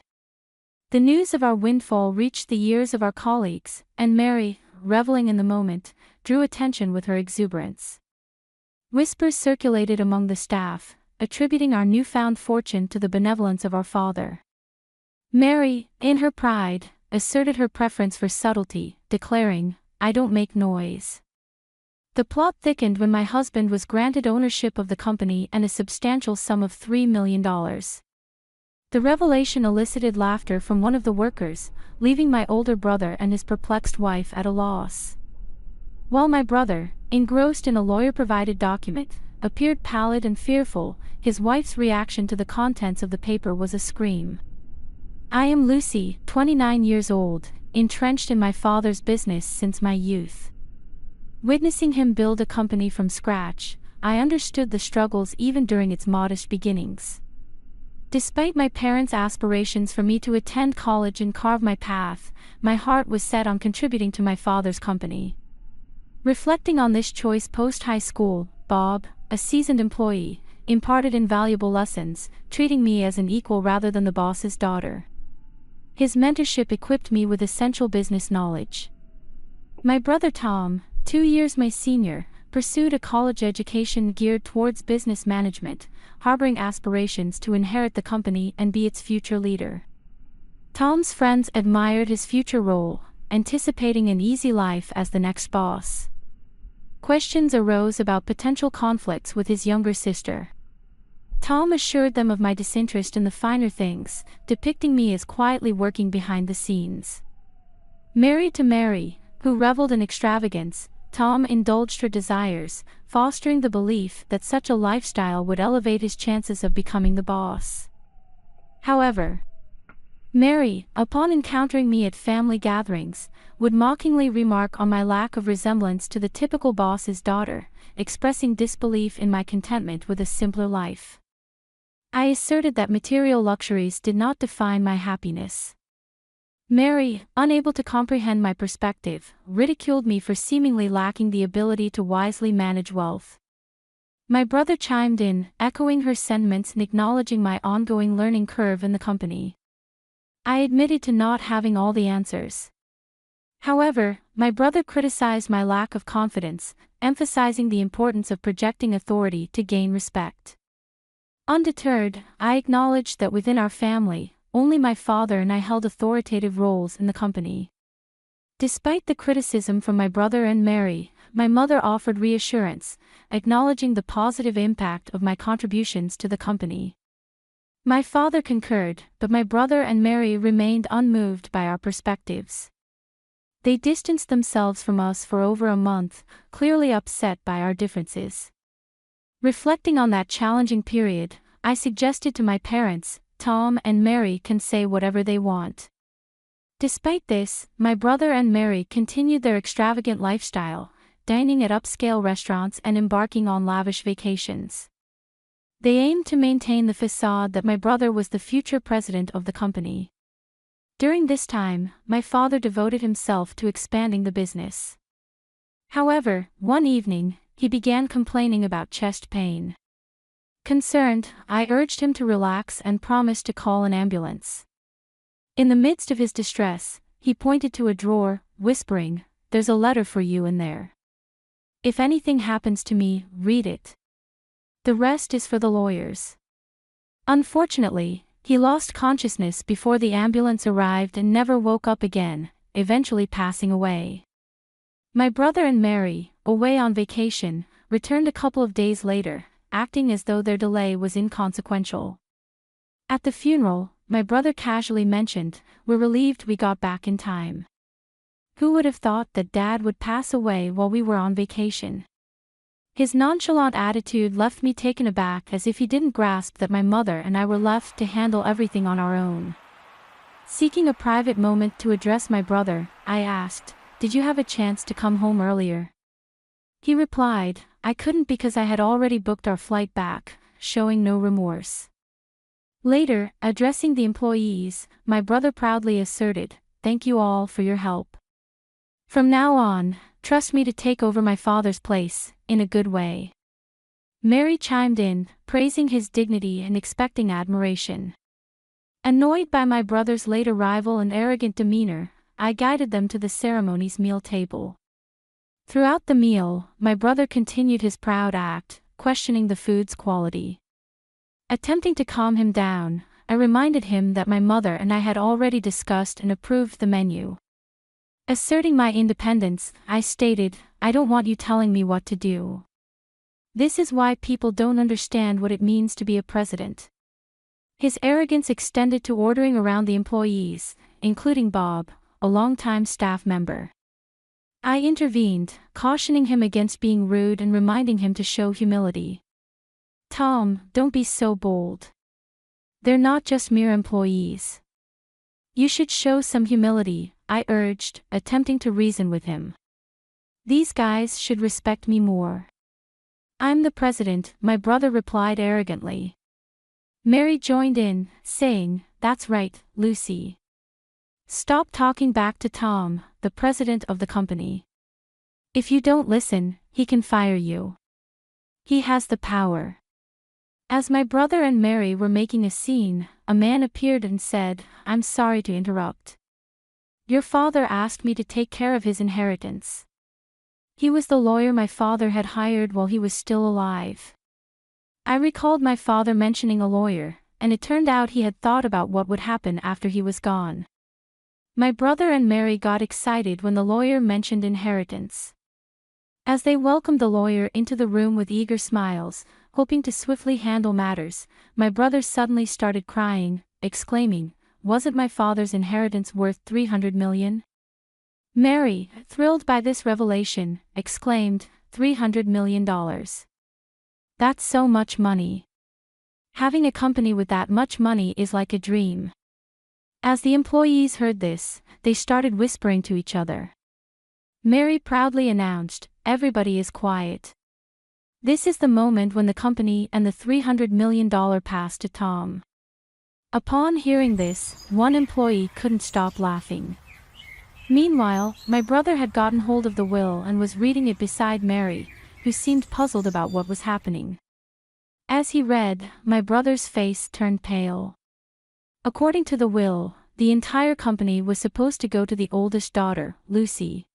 [SPEAKER 2] The news of our windfall reached the ears of our colleagues, and Mary, reveling in the moment, drew attention with her exuberance. Whispers circulated among the staff, attributing our newfound fortune to the benevolence of our father. Mary, in her pride, asserted her preference for subtlety, declaring, "I don't make noise." The plot thickened when my husband was granted ownership of the company and a substantial sum of $3 million. The revelation elicited laughter from one of the workers, leaving my older brother and his perplexed wife at a loss. While my brother, engrossed in a lawyer-provided document, appeared pallid and fearful, his wife's reaction to the contents of the paper was a scream. "I am Lucy, 29 years old,
[SPEAKER 5] entrenched in my father's business since my youth. Witnessing him build a company from scratch, I understood the struggles even during its modest beginnings. Despite my parents' aspirations for me to attend college and carve my path, my heart was set on contributing to my father's company. Reflecting on this choice post-high school, Bob, a seasoned employee, imparted invaluable lessons, treating me as an equal rather than the boss's daughter. His mentorship equipped me with essential business knowledge. My brother Tom, 2 years my senior, pursued a college education geared towards business management, harboring aspirations to inherit the company and be its future leader. Tom's friends admired his future role, anticipating an easy life as the next boss. Questions arose about potential conflicts with his younger sister. Tom assured them of my disinterest in the finer things, depicting me as quietly working behind the scenes. Married to Mary, who reveled in extravagance, Tom indulged her desires, fostering the belief that such a lifestyle would elevate his chances of becoming the boss. However, Mary, upon encountering me at family gatherings, would mockingly remark on my lack of resemblance to the typical boss's daughter, expressing disbelief in my contentment with a simpler life. I asserted that material luxuries did not define my happiness. Mary, unable to comprehend my perspective, ridiculed me for seemingly lacking the ability to wisely manage wealth. My brother chimed in, echoing her sentiments and acknowledging my ongoing learning curve in the company. I admitted to not having all the answers. However, my brother criticized my lack of confidence, emphasizing the importance of projecting authority to gain respect. Undeterred, I acknowledged that within our family, only my father and I held authoritative roles in the company. Despite the criticism from my brother and Mary, my mother offered reassurance, acknowledging the positive impact of my contributions to the company. My father concurred, but my brother and Mary remained unmoved by our perspectives. They distanced themselves from us for over a month, clearly upset by our differences. Reflecting on that challenging period, I suggested to my parents, Tom and Mary can say whatever they want. Despite this, my brother and Mary continued their extravagant lifestyle, dining at upscale restaurants and embarking on lavish vacations. They aimed to maintain the facade that my brother was the future president of the company. During this time, my father devoted himself to expanding the business. However, one evening, he began complaining about chest pain. Concerned, I urged him to relax and promised to call an ambulance. In the midst of his distress, he pointed to a drawer, whispering, "There's a letter for you in there. If anything happens to me, read it. The rest is for the lawyers." Unfortunately, he lost consciousness before the ambulance arrived and never woke up again, eventually passing away. My brother and Mary, away on vacation, returned a couple of days later, acting as though their delay was inconsequential. At the funeral, my brother casually mentioned, "We're relieved we got back in time. Who would have thought that Dad would pass away while we were on vacation?" His nonchalant attitude left me taken aback, as if he didn't grasp that my mother and I were left to handle everything on our own. Seeking a private moment to address my brother, I asked, "Did you have a chance to come home earlier?" He replied, "I couldn't because I had already booked our flight back," showing no remorse. Later, addressing the employees, my brother proudly asserted, "Thank you all for your help. From now on, trust me to take over my father's place, in a good way." Mary chimed in, praising his dignity and expecting admiration. Annoyed by my brother's late arrival and arrogant demeanor, I guided them to the ceremony's meal table. Throughout the meal, my brother continued his proud act, questioning the food's quality. Attempting to calm him down, I reminded him that my mother and I had already discussed and approved the menu. Asserting my independence, I stated, "I don't want you telling me what to do. This is why people don't understand what it means to be a president." His arrogance extended to ordering around the employees, including Bob, a longtime staff member. I intervened, cautioning him against being rude and reminding him to show humility. "Tom, don't be so bold. They're not just mere employees. You should show some humility," I urged, attempting to reason with him. These guys should respect me more. I'm the president, my brother replied arrogantly. Mary joined in, saying, That's right, Lucy. Stop talking back to Tom, the president of the company. If you don't listen, he can fire you. He has the power. As my brother and Mary were making a scene, a man appeared and said, I'm sorry to interrupt. Your father asked me to take care of his inheritance. He was the lawyer my father had hired while he was still alive. I recalled my father mentioning a lawyer, and it turned out he had thought about what would happen after he was gone. My brother and Mary got excited when the lawyer mentioned inheritance. As they welcomed the lawyer into the room with eager smiles, hoping to swiftly handle matters, my brother suddenly started crying, exclaiming, Wasn't my father's inheritance worth $300 million? Mary, thrilled by this revelation, exclaimed, $300 million. That's so much money. Having a company with that much money is like a dream. As the employees heard this, they started whispering to each other. Mary proudly announced, Everybody is quiet. This is the moment when the company and the $300 million pass to Tom. Upon hearing this, one employee couldn't stop laughing. Meanwhile, my brother had gotten hold of the will and was reading it beside Mary, who seemed puzzled about what was happening. As he read, my brother's face turned pale. According to the will, the entire company was supposed to go to the oldest daughter, Lucy.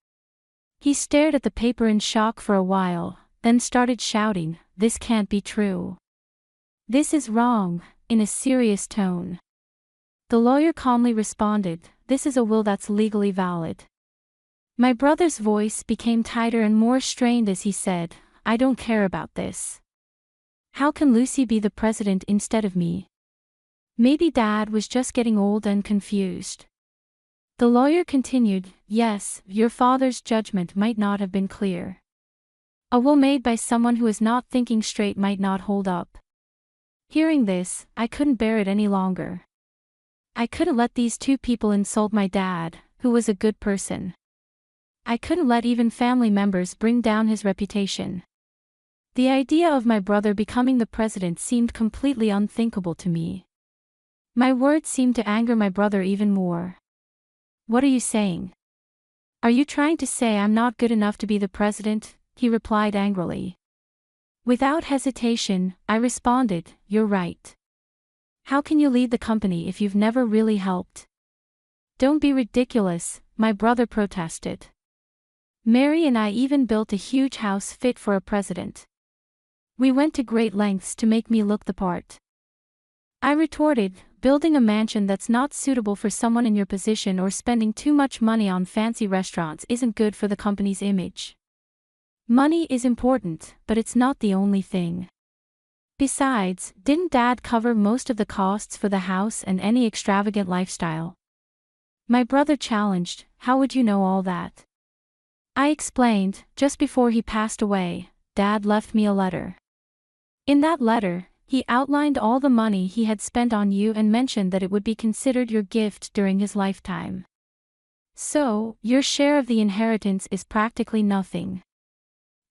[SPEAKER 5] He stared at the paper in shock for a while, then started shouting, This can't be true. This is wrong, in a serious tone. The lawyer calmly responded, This is a will that's legally valid. My brother's voice became tighter and more strained as he said, I don't care about this. How can Lucy be the president instead of me? Maybe Dad was just getting old and confused. The lawyer continued, Yes, your father's judgment might not have been clear. A will made by someone who is not thinking straight might not hold up. Hearing this, I couldn't bear it any longer. I couldn't let these two people insult my dad, who was a good person. I couldn't let even family members bring down his reputation. The idea of my brother becoming the president seemed completely unthinkable to me. My words seemed to anger my brother even more. What are you saying? Are you trying to say I'm not good enough to be the president? He replied angrily. Without hesitation, I responded, You're right. How can you lead the company if you've never really helped? Don't be ridiculous, my brother protested. Mary and I even built a huge house fit for a president. We went to great lengths to make me look the part. I retorted, building a mansion that's not suitable for someone in your position or spending too much money on fancy restaurants isn't good for the company's image. Money is important, but it's not the only thing. Besides, didn't Dad cover most of the costs for the house and any extravagant lifestyle? My brother challenged, How would you know all that? I explained, just before he passed away, Dad left me a letter. In that letter, he outlined all the money he had spent on you and mentioned that it would be considered your gift during his lifetime. So, your share of the inheritance is practically nothing.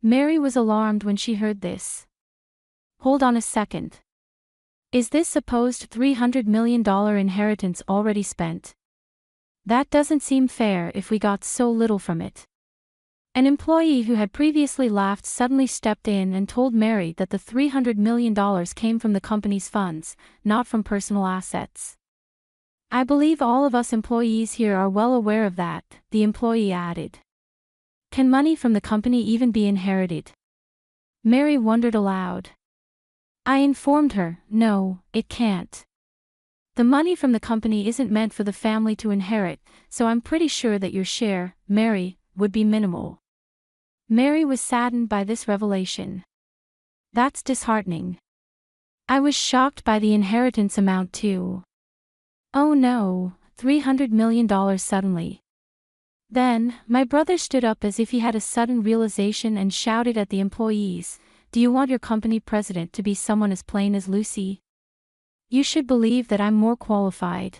[SPEAKER 5] Mary was alarmed when she heard this. Hold on a second. Is this supposed $300 million inheritance already spent? That doesn't seem fair if we got so little from it. An employee who had previously laughed suddenly stepped in and told Mary that the $300 million came from the company's funds, not from personal assets. I believe all of us employees here are well aware of that, the employee added. Can money from the company even be inherited? Mary wondered aloud. I informed her, no, it can't. The money from the company isn't meant for the family to inherit, so I'm pretty sure that your share, Mary, would be minimal. Mary was saddened by this revelation. That's disheartening. I was shocked by the inheritance amount too. Oh no, $300 million suddenly. Then, my brother stood up as if he had a sudden realization and shouted at the employees, Do you want your company president to be someone as plain as Lucy? You should believe that I'm more qualified.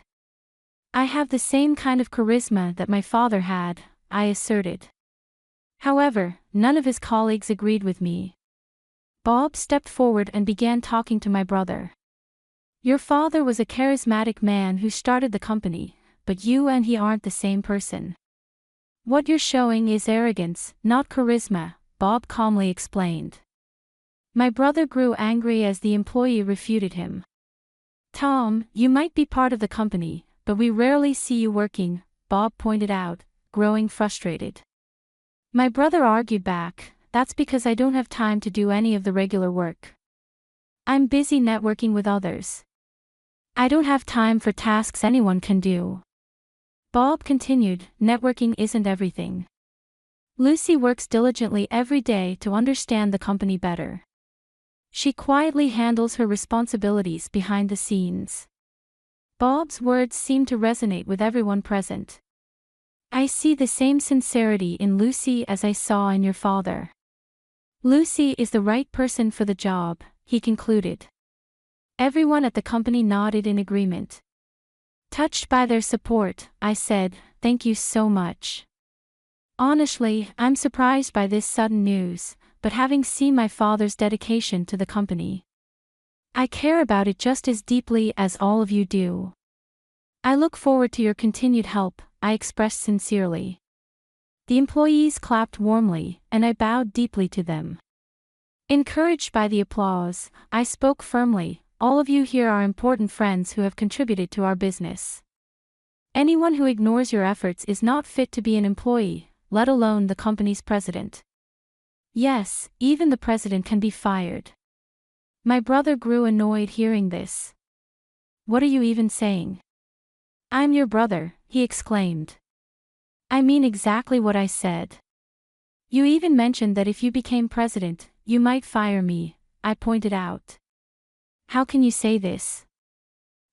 [SPEAKER 5] I have the same kind of charisma that my father had, I asserted. However, none of his colleagues agreed with me. Bob stepped forward and began talking to my brother. Your father was a charismatic man who started the company, but you and he aren't the same person. What you're showing is arrogance, not charisma, Bob calmly explained. My brother grew angry as the employee refuted him. Tom, you might be part of the company, but we rarely see you working, Bob pointed out, growing frustrated. My brother argued back, that's because I don't have time to do any of the regular work. I'm busy networking with others. I don't have time for tasks anyone can do. Bob continued, networking isn't everything. Lucy works diligently every day to understand the company better. She quietly handles her responsibilities behind the scenes. Bob's words seemed to resonate with everyone present. I see the same sincerity in Lucy as I saw in your father. Lucy is the right person for the job, he concluded. Everyone at the company nodded in agreement. Touched by their support, I said, thank you so much. Honestly, I'm surprised by this sudden news, but having seen my father's dedication to the company, I care about it just as deeply as all of you do. I look forward to your continued help, I expressed sincerely. The employees clapped warmly, and I bowed deeply to them. Encouraged by the applause, I spoke firmly, all of you here are important friends who have contributed to our business. Anyone who ignores your efforts is not fit to be an employee, let alone the company's president. Yes, even the president can be fired. My brother grew annoyed hearing this. What are you even saying? I'm your brother, he exclaimed. I mean exactly what I said. You even mentioned that if you became president, you might fire me, I pointed out. How can you say this?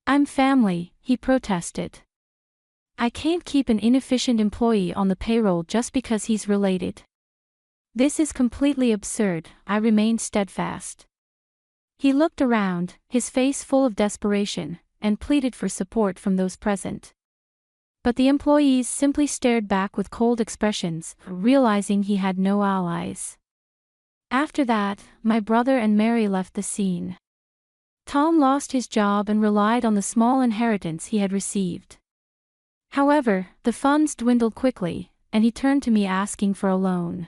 [SPEAKER 5] I'm family, he protested. I can't keep an inefficient employee on the payroll just because he's related. This is completely absurd, I remained steadfast. He looked around, his face full of desperation, and pleaded for support from those present. But the employees simply stared back with cold expressions, realizing he had no allies. After that, my brother and Mary left the scene. Tom lost his job and relied on the small inheritance he had received. However, the funds dwindled quickly, and he turned to me asking for a loan.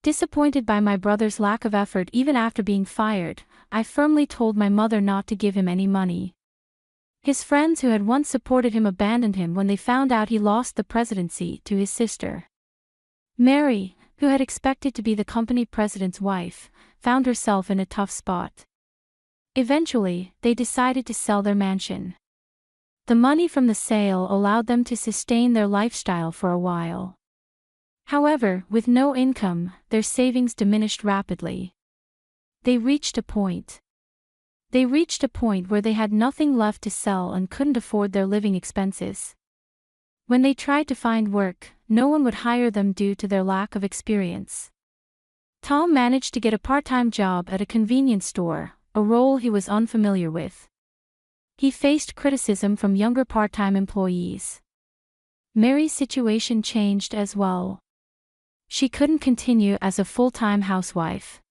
[SPEAKER 5] Disappointed by my brother's lack of effort even after being fired, I firmly told my mother not to give him any money. His friends who had once supported him abandoned him when they found out he lost the presidency to his sister. Mary, who had expected to be the company president's wife, found herself in a tough spot. Eventually, they decided to sell their mansion. The money from the sale allowed them to sustain their lifestyle for a while. However, with no income, their savings diminished rapidly. They reached a point where they had nothing left to sell and couldn't afford their living expenses. When they tried to find work, no one would hire them due to their lack of experience. Tom managed to get a part-time job at a convenience store, a role he was unfamiliar with. He faced criticism from younger part-time employees. Mary's situation changed as well. She couldn't continue as a full-time housewife.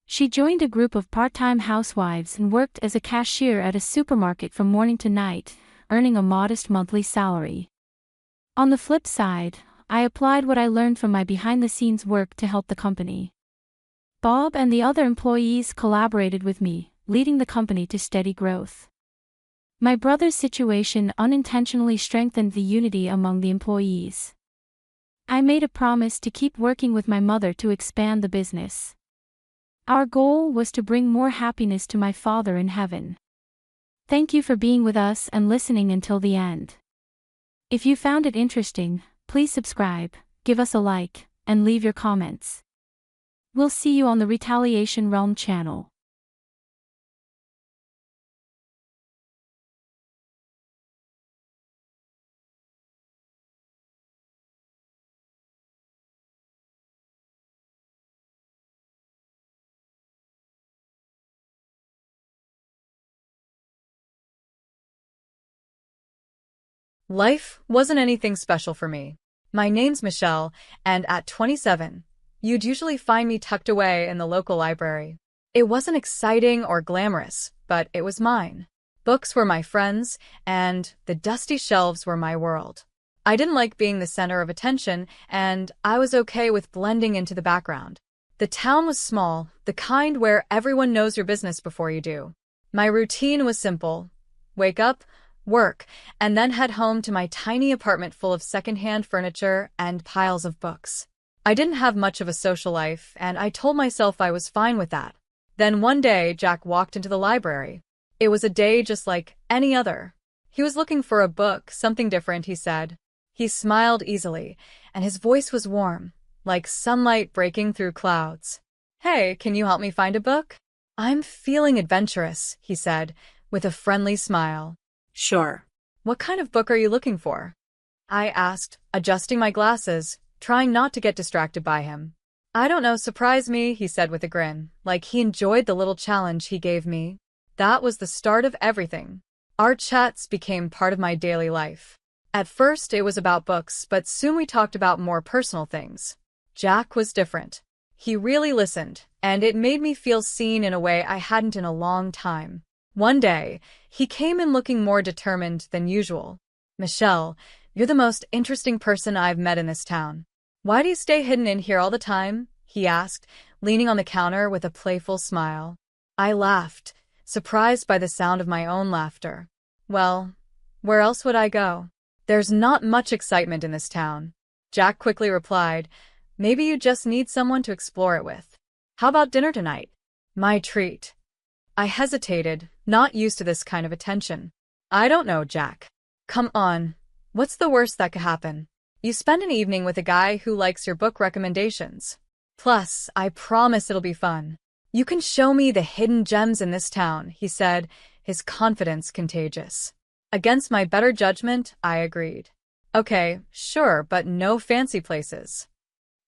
[SPEAKER 5] She joined a group of part-time housewives and worked as a cashier at a supermarket from morning to night, earning a modest monthly salary. On the flip side, I applied what I learned from my behind-the-scenes work to help the company. Bob and the other employees collaborated with me, leading the company to steady growth. My brother's situation unintentionally strengthened the unity among the employees. I made a promise to keep working with my mother to expand the business. Our goal was to bring more happiness to my Father in heaven. Thank you for being with us and listening until the end. If you found it interesting, please subscribe, give us a like, and leave your comments. We'll see you on the Retaliation Realm channel.
[SPEAKER 1] Life wasn't anything special for me. My name's Michelle, and at 27, you'd usually find me tucked away in the local library. It wasn't exciting or glamorous, but it was mine. Books were my friends, and the dusty shelves were my world. I didn't like being the center of attention, and I was okay with blending into the background. The town was small, the kind where everyone knows your business before you do. My routine was simple. Wake up, work, and then head home to my tiny apartment full of secondhand furniture and piles of books. I didn't have much of a social life, and I told myself I was fine with that. Then one day, Jack walked into the library. It was a day just like any other. He was looking for a book, something different, he said. He smiled easily, and his voice was warm, like sunlight breaking through clouds. "Hey, can you help me find a book?" "I'm feeling adventurous," he said, with a friendly smile.
[SPEAKER 3] Sure.
[SPEAKER 1] "What kind of book are you looking for?" I asked, adjusting my glasses, trying not to get distracted by him. "I don't know, surprise me," he said with a grin, like he enjoyed the little challenge he gave me. That was the start of everything. Our chats became part of my daily life. At first, it was about books, but soon we talked about more personal things. Jack was different. He really listened, and it made me feel seen in a way I hadn't in a long time. One day, he came in looking more determined than usual. "Michelle, you're the most interesting person I've met in this town. Why do you stay hidden in here all the time?" he asked, leaning on the counter with a playful smile. I laughed, surprised by the sound of my own laughter. "Well, where else would I go? There's not much excitement in this town." Jack quickly replied, "Maybe you just need someone to explore it with. How about dinner tonight?" My treat. I hesitated, not used to this kind of attention. "I don't know, Jack." "Come on. What's the worst that could happen? You spend an evening with a guy who likes your book recommendations. Plus, I promise it'll be fun. You can show me the hidden gems in this town," he said, his confidence contagious. Against my better judgment, I agreed. "Okay, sure, but no fancy places."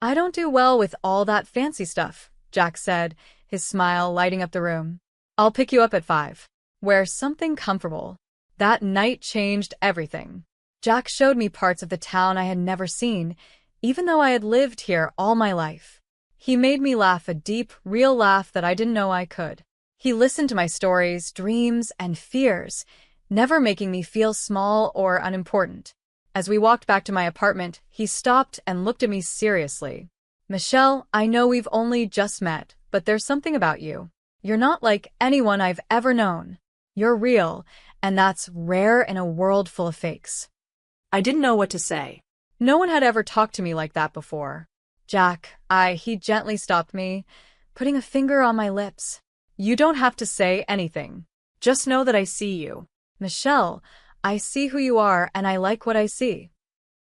[SPEAKER 1] "I don't do well with all that fancy stuff," Jack said, his smile lighting up the room. "I'll pick you up at 5. Wear something comfortable." That night changed everything. Jack showed me parts of the town I had never seen, even though I had lived here all my life. He made me laugh, a deep, real laugh that I didn't know I could. He listened to my stories, dreams, and fears, never making me feel small or unimportant. As we walked back to my apartment, he stopped and looked at me seriously. "Michelle, I know we've only just met, but there's something about you. You're not like anyone I've ever known. You're real, and that's rare in a world full of fakes."
[SPEAKER 3] I didn't know what to say.
[SPEAKER 1] No one had ever talked to me like that before. "Jack, he gently stopped me, putting a finger on my lips. "You don't have to say anything. Just know that I see you. Michelle, I see who you are and I like what I see."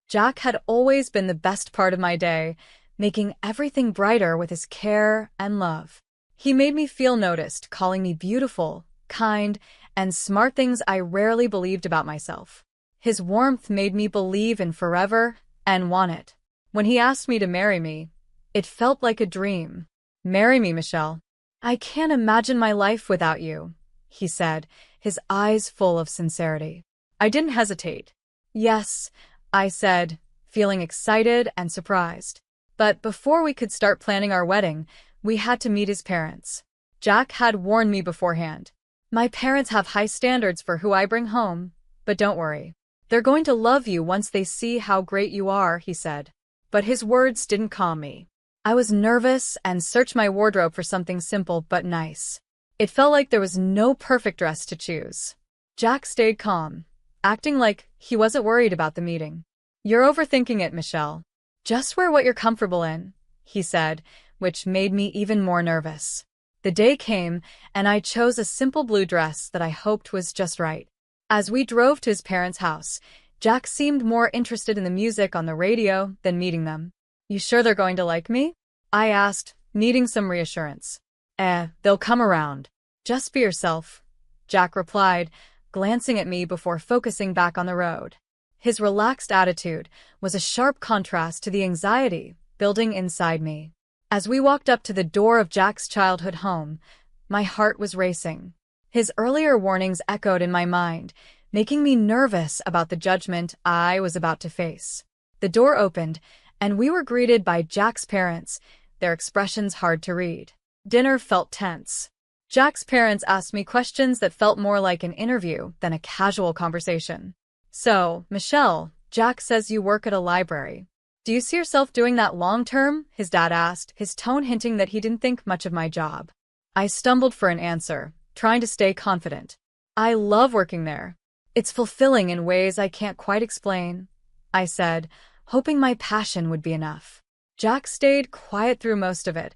[SPEAKER 1] Jack had always been the best part of my day, making everything brighter with his care and love. He made me feel noticed, calling me beautiful, kind, and smart, things I rarely believed about myself. His warmth made me believe in forever and want it. When he asked me to marry me, it felt like a dream. "Marry me, Michelle. I can't imagine my life without you," he said, his eyes full of sincerity. I didn't hesitate. "Yes," I said, feeling excited and surprised. But before we could start planning our wedding, we had to meet his parents. Jack had warned me beforehand. "My parents have high standards for who I bring home, but don't worry. They're going to love you once they see how great you are," he said. But his words didn't calm me. I was nervous and searched my wardrobe for something simple but nice. It felt like there was no perfect dress to choose. Jack stayed calm, acting like he wasn't worried about the meeting. "You're overthinking it, Michelle. Just wear what you're comfortable in," he said, which made me even more nervous. The day came, and I chose a simple blue dress that I hoped was just right. As we drove to his parents' house, Jack seemed more interested in the music on the radio than meeting them. "You sure they're going to like me?" I asked, needing some reassurance. They'll come around. Just be yourself," Jack replied, glancing at me before focusing back on the road. His relaxed attitude was a sharp contrast to the anxiety building inside me. As we walked up to the door of Jack's childhood home, my heart was racing. His earlier warnings echoed in my mind, making me nervous about the judgment I was about to face. The door opened, and we were greeted by Jack's parents, their expressions hard to read. Dinner felt tense. Jack's parents asked me questions that felt more like an interview than a casual conversation. "So, Michelle, Jack says you work at a library. Do you see yourself doing that long-term?" his dad asked, his tone hinting that he didn't think much of my job. I stumbled for an answer, trying to stay confident. "I love working there. It's fulfilling in ways I can't quite explain," I said, hoping my passion would be enough. Jack stayed quiet through most of it,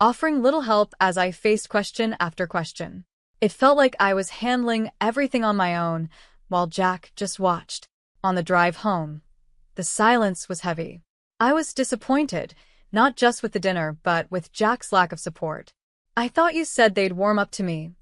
[SPEAKER 1] offering little help as I faced question after question. It felt like I was handling everything on my own, while Jack just watched. On the drive home, the silence was heavy. I was disappointed, not just with the dinner, but with Jack's lack of support. "I thought you said they'd warm up to me,"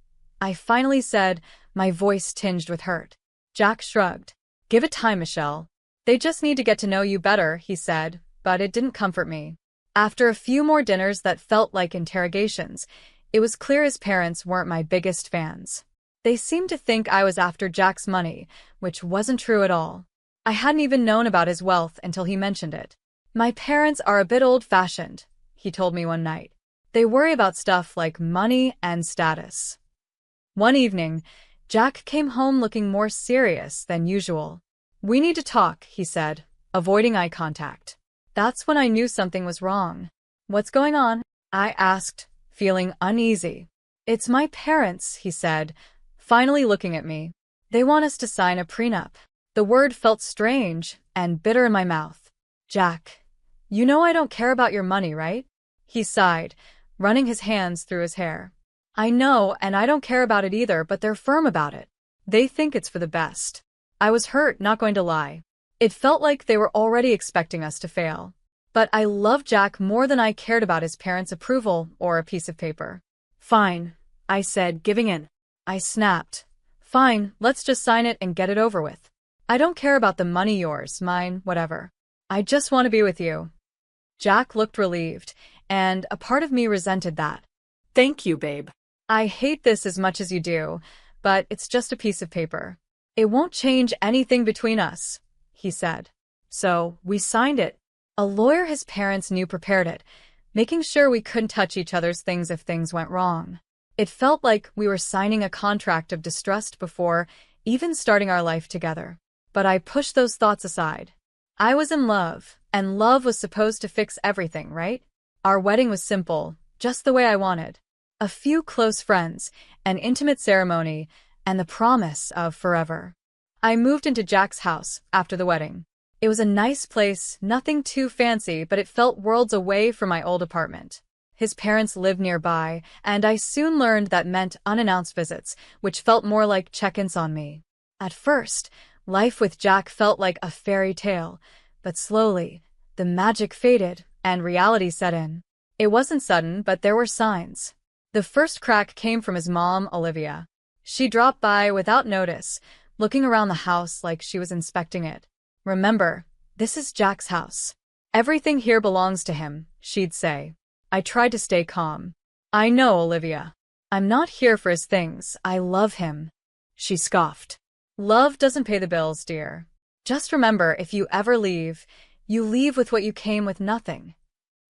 [SPEAKER 1] I finally said, my voice tinged with hurt. Jack shrugged. "Give it time, Michelle. They just need to get to know you better," he said, but it didn't comfort me. After a few more dinners that felt like interrogations, it was clear his parents weren't my biggest fans. They seemed to think I was after Jack's money, which wasn't true at all. I hadn't even known about his wealth until he mentioned it. "My parents are a bit old-fashioned," he told me one night. "They worry about stuff like money and status." One evening, Jack came home looking more serious than usual. "We need to talk," he said, avoiding eye contact. That's when I knew something was wrong. "What's going on?" I asked, feeling uneasy. "It's my parents," he said, finally looking at me. "They want us to sign a prenup." The word felt strange and bitter in my mouth. "Jack, you know I don't care about your money, right?" He sighed, running his hands through his hair. "I know, and I don't care about it either, but they're firm about it. They think it's for the best." I was hurt, not going to lie. It felt like they were already expecting us to fail. But I loved Jack more than I cared about his parents' approval or a piece of paper. "Fine," I said, giving in. I snapped. "Fine, let's just sign it and get it over with. I don't care about the money, yours, mine, whatever. I just want to be with you." Jack looked relieved, and a part of me resented that.
[SPEAKER 3] Thank you, babe.
[SPEAKER 1] "I hate this as much as you do, but it's just a piece of paper. It won't change anything between us," he said. So we signed it. A lawyer his parents knew prepared it, making sure we couldn't touch each other's things if things went wrong. It felt like we were signing a contract of distrust before even starting our life together. But I pushed those thoughts aside. I was in love, and love was supposed to fix everything, right? Our wedding was simple, just the way I wanted. A few close friends, an intimate ceremony, and the promise of forever. I moved into Jack's house after the wedding. It was a nice place, nothing too fancy, but it felt worlds away from my old apartment. His parents lived nearby, and I soon learned that meant unannounced visits, which felt more like check-ins on me. At first, life with Jack felt like a fairy tale, but slowly, the magic faded and reality set in. It wasn't sudden, but there were signs. The first crack came from his mom, Olivia. She dropped by without notice, looking around the house like she was inspecting it. "Remember, this is Jack's house. Everything here belongs to him," she'd say. I tried to stay calm. "I know, Olivia. I'm not here for his things. I love him." She scoffed. "Love doesn't pay the bills, dear. Just remember, if you ever leave, you leave with what you came with, nothing."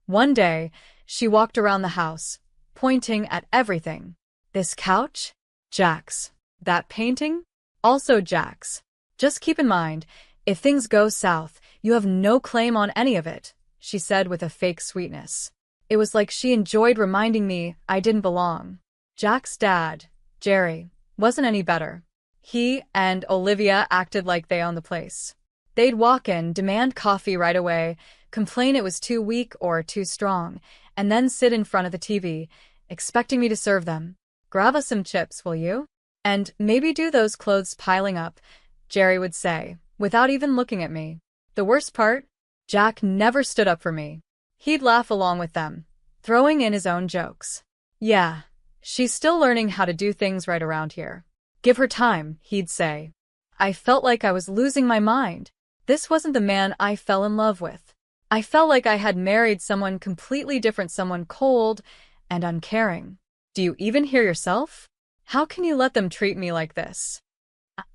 [SPEAKER 1] One day, she walked around the house, pointing at everything. "This couch? Jack's. That painting? Also Jack's. Just keep in mind, if things go south, you have no claim on any of it," she said with a fake sweetness. It was like she enjoyed reminding me I didn't belong. Jack's dad, Jerry, wasn't any better. He and Olivia acted like they owned the place. They'd walk in, demand coffee right away, complain it was too weak or too strong, and then sit in front of the TV, expecting me to serve them. "Grab us some chips, will you? And maybe do those clothes piling up," Jerry would say, without even looking at me. The worst part? Jack never stood up for me. He'd laugh along with them, throwing in his own jokes. "Yeah, she's still learning how to do things right around here. Give her time," he'd say. I felt like I was losing my mind. This wasn't the man I fell in love with. I felt like I had married someone completely different, someone cold and uncaring. "Do you even hear yourself? How can you let them treat me like this?"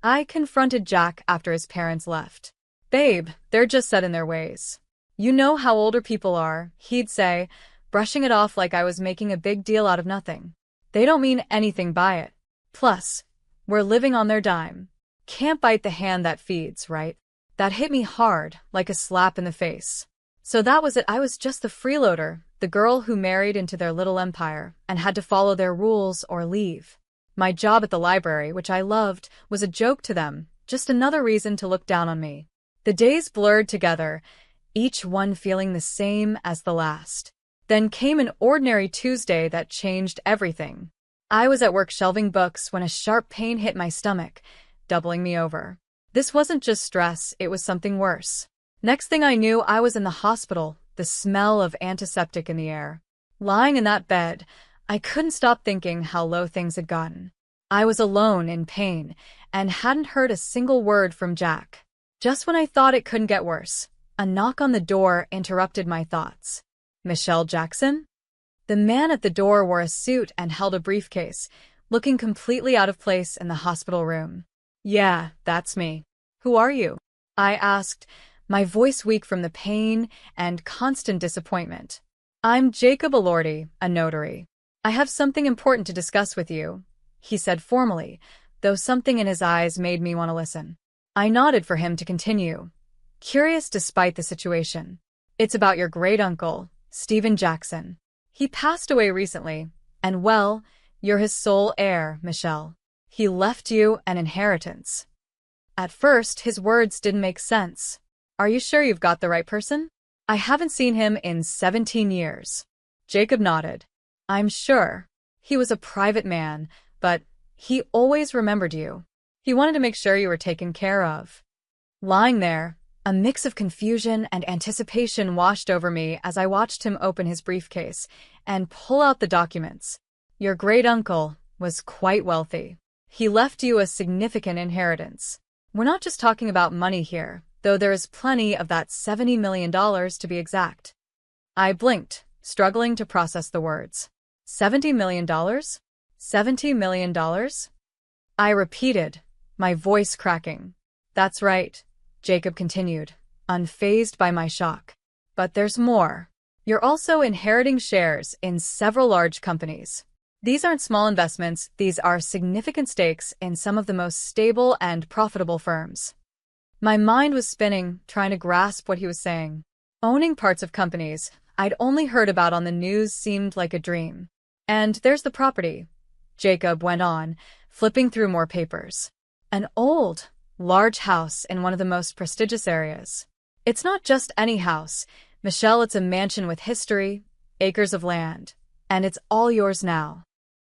[SPEAKER 1] I confronted Jack after his parents left. Babe, they're just set in their ways. You know how older people are, he'd say, brushing it off like I was making a big deal out of nothing. They don't mean anything by it. Plus, we're living on their dime. Can't bite the hand that feeds, right? That hit me hard, like a slap in the face. So that was it. I was just the freeloader, the girl who married into their little empire and had to follow their rules or leave. My job at the library, which I loved, was a joke to them, just another reason to look down on me. The days blurred together, each one feeling the same as the last. Then came an ordinary Tuesday that changed everything. I was at work shelving books when a sharp pain hit my stomach, doubling me over. This wasn't just stress, it was something worse. Next thing I knew, I was in the hospital, the smell of antiseptic in the air. Lying in that bed, I couldn't stop thinking how low things had gotten. I was alone in pain and hadn't heard a single word from Jack. Just when I thought it couldn't get worse, a knock on the door interrupted my thoughts. Michelle Jackson? The man at the door wore a suit and held a briefcase, looking completely out of place in the hospital room. Yeah, that's me. Who are you? I asked, my voice weak from the pain and constant disappointment. I'm Jacob Elordi, a notary. I have something important to discuss with you, he said formally, though something in his eyes made me want to listen. I nodded for him to continue, curious despite the situation. It's about your great-uncle, Stephen Jackson. He passed away recently, and well, you're his sole heir, Michelle. He left you an inheritance. At first, his words didn't make sense. Are you sure you've got the right person? I haven't seen him in 17 years. Jacob nodded. I'm sure. He was a private man, but he always remembered you. He wanted to make sure you were taken care of. Lying there, a mix of confusion and anticipation washed over me as I watched him open his briefcase and pull out the documents. Your great-uncle was quite wealthy. He left you a significant inheritance. We're not just talking about money here, though there is plenty of that $70 million to be exact. I blinked, struggling to process the words. $70 million? $70 million? I repeated, my voice cracking. That's right, Jacob continued, unfazed by my shock. But there's more. You're also inheriting shares in several large companies. These aren't small investments, these are significant stakes in some of the most stable and profitable firms. My mind was spinning, trying to grasp what he was saying. Owning parts of companies I'd only heard about on the news seemed like a dream. And there's the property, Jacob went on, flipping through more papers. An old, large house in one of the most prestigious areas. It's not just any house, Michelle, it's a mansion with history, acres of land, and it's all yours now.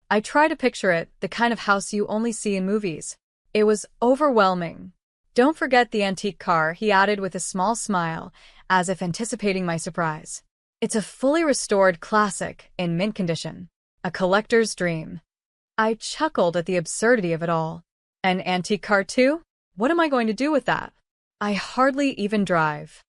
[SPEAKER 1] I try to picture it, the kind of house you only see in movies. It was overwhelming. Don't forget the antique car, he added with a small smile, as if anticipating my surprise. It's a fully restored classic in mint condition. A collector's dream. I chuckled at the absurdity of it all. An antique car too? What am I going to do with that? I hardly even drive.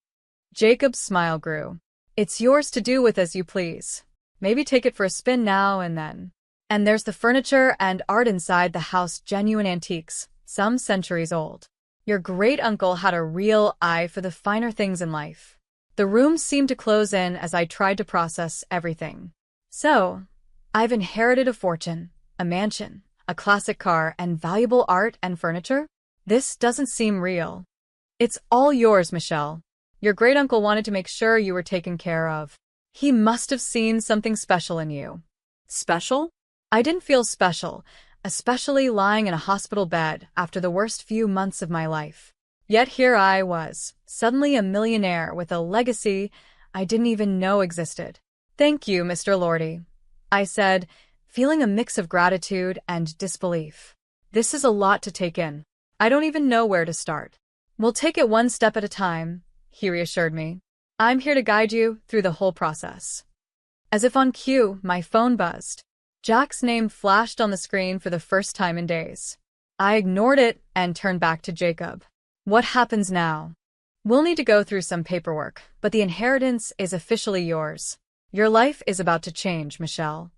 [SPEAKER 1] Jacob's smile grew. It's yours to do with as you please. Maybe take it for a spin now and then. And there's the furniture and art inside the house, genuine antiques, some centuries old. Your great-uncle had a real eye for the finer things in life. The room seemed to close in as I tried to process everything. So, I've inherited a fortune, a mansion, a classic car, and valuable art and furniture? This doesn't seem real. It's all yours, Michelle. Your great-uncle wanted to make sure you were taken care of. He must have seen something special in you.
[SPEAKER 3] Special?
[SPEAKER 1] I didn't feel special, especially lying in a hospital bed after the worst few months of my life. Yet here I was, suddenly a millionaire with a legacy I didn't even know existed. Thank you, Mr. Lordy, I said, feeling a mix of gratitude and disbelief. This is a lot to take in. I don't even know where to start. We'll take it one step at a time, he reassured me. I'm here to guide you through the whole process. As if on cue, my phone buzzed. Jack's name flashed on the screen for the first time in days. I ignored it and turned back to Jacob. What happens now? We'll need to go through some paperwork, but the inheritance is officially yours. Your life is about to change, Michelle.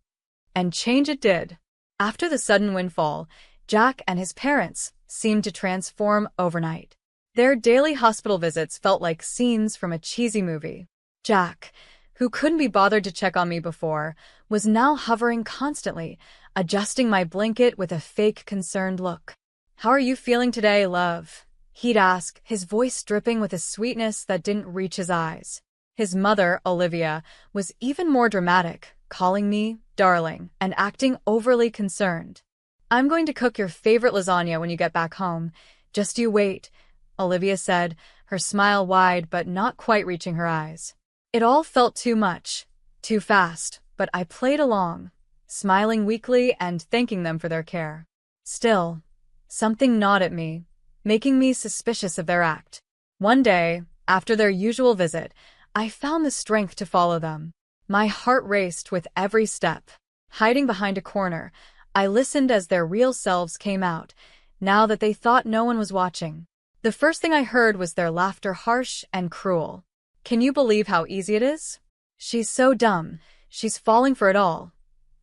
[SPEAKER 1] And change it did. After the sudden windfall, Jack and his parents, seemed to transform overnight. Their daily hospital visits felt like scenes from a cheesy movie. Jack, who couldn't be bothered to check on me before, was now hovering constantly, adjusting my blanket with a fake concerned look. "How are you feeling today, love?" he'd ask, his voice dripping with a sweetness that didn't reach his eyes. His mother, Olivia, was even more dramatic, calling me darling and acting overly concerned. "I'm going to cook your favorite lasagna when you get back home. Just you wait," Olivia said, her smile wide but not quite reaching her eyes. It all felt too much, too fast, but I played along, smiling weakly and thanking them for their care. Still, something gnawed at me, making me suspicious of their act. One day, after their usual visit, I found the strength to follow them. My heart raced with every step. Hiding behind a corner, I listened as their real selves came out, now that they thought no one was watching. The first thing I heard was their laughter, harsh and cruel. "Can you believe how easy it is? She's so dumb. She's falling for it all,"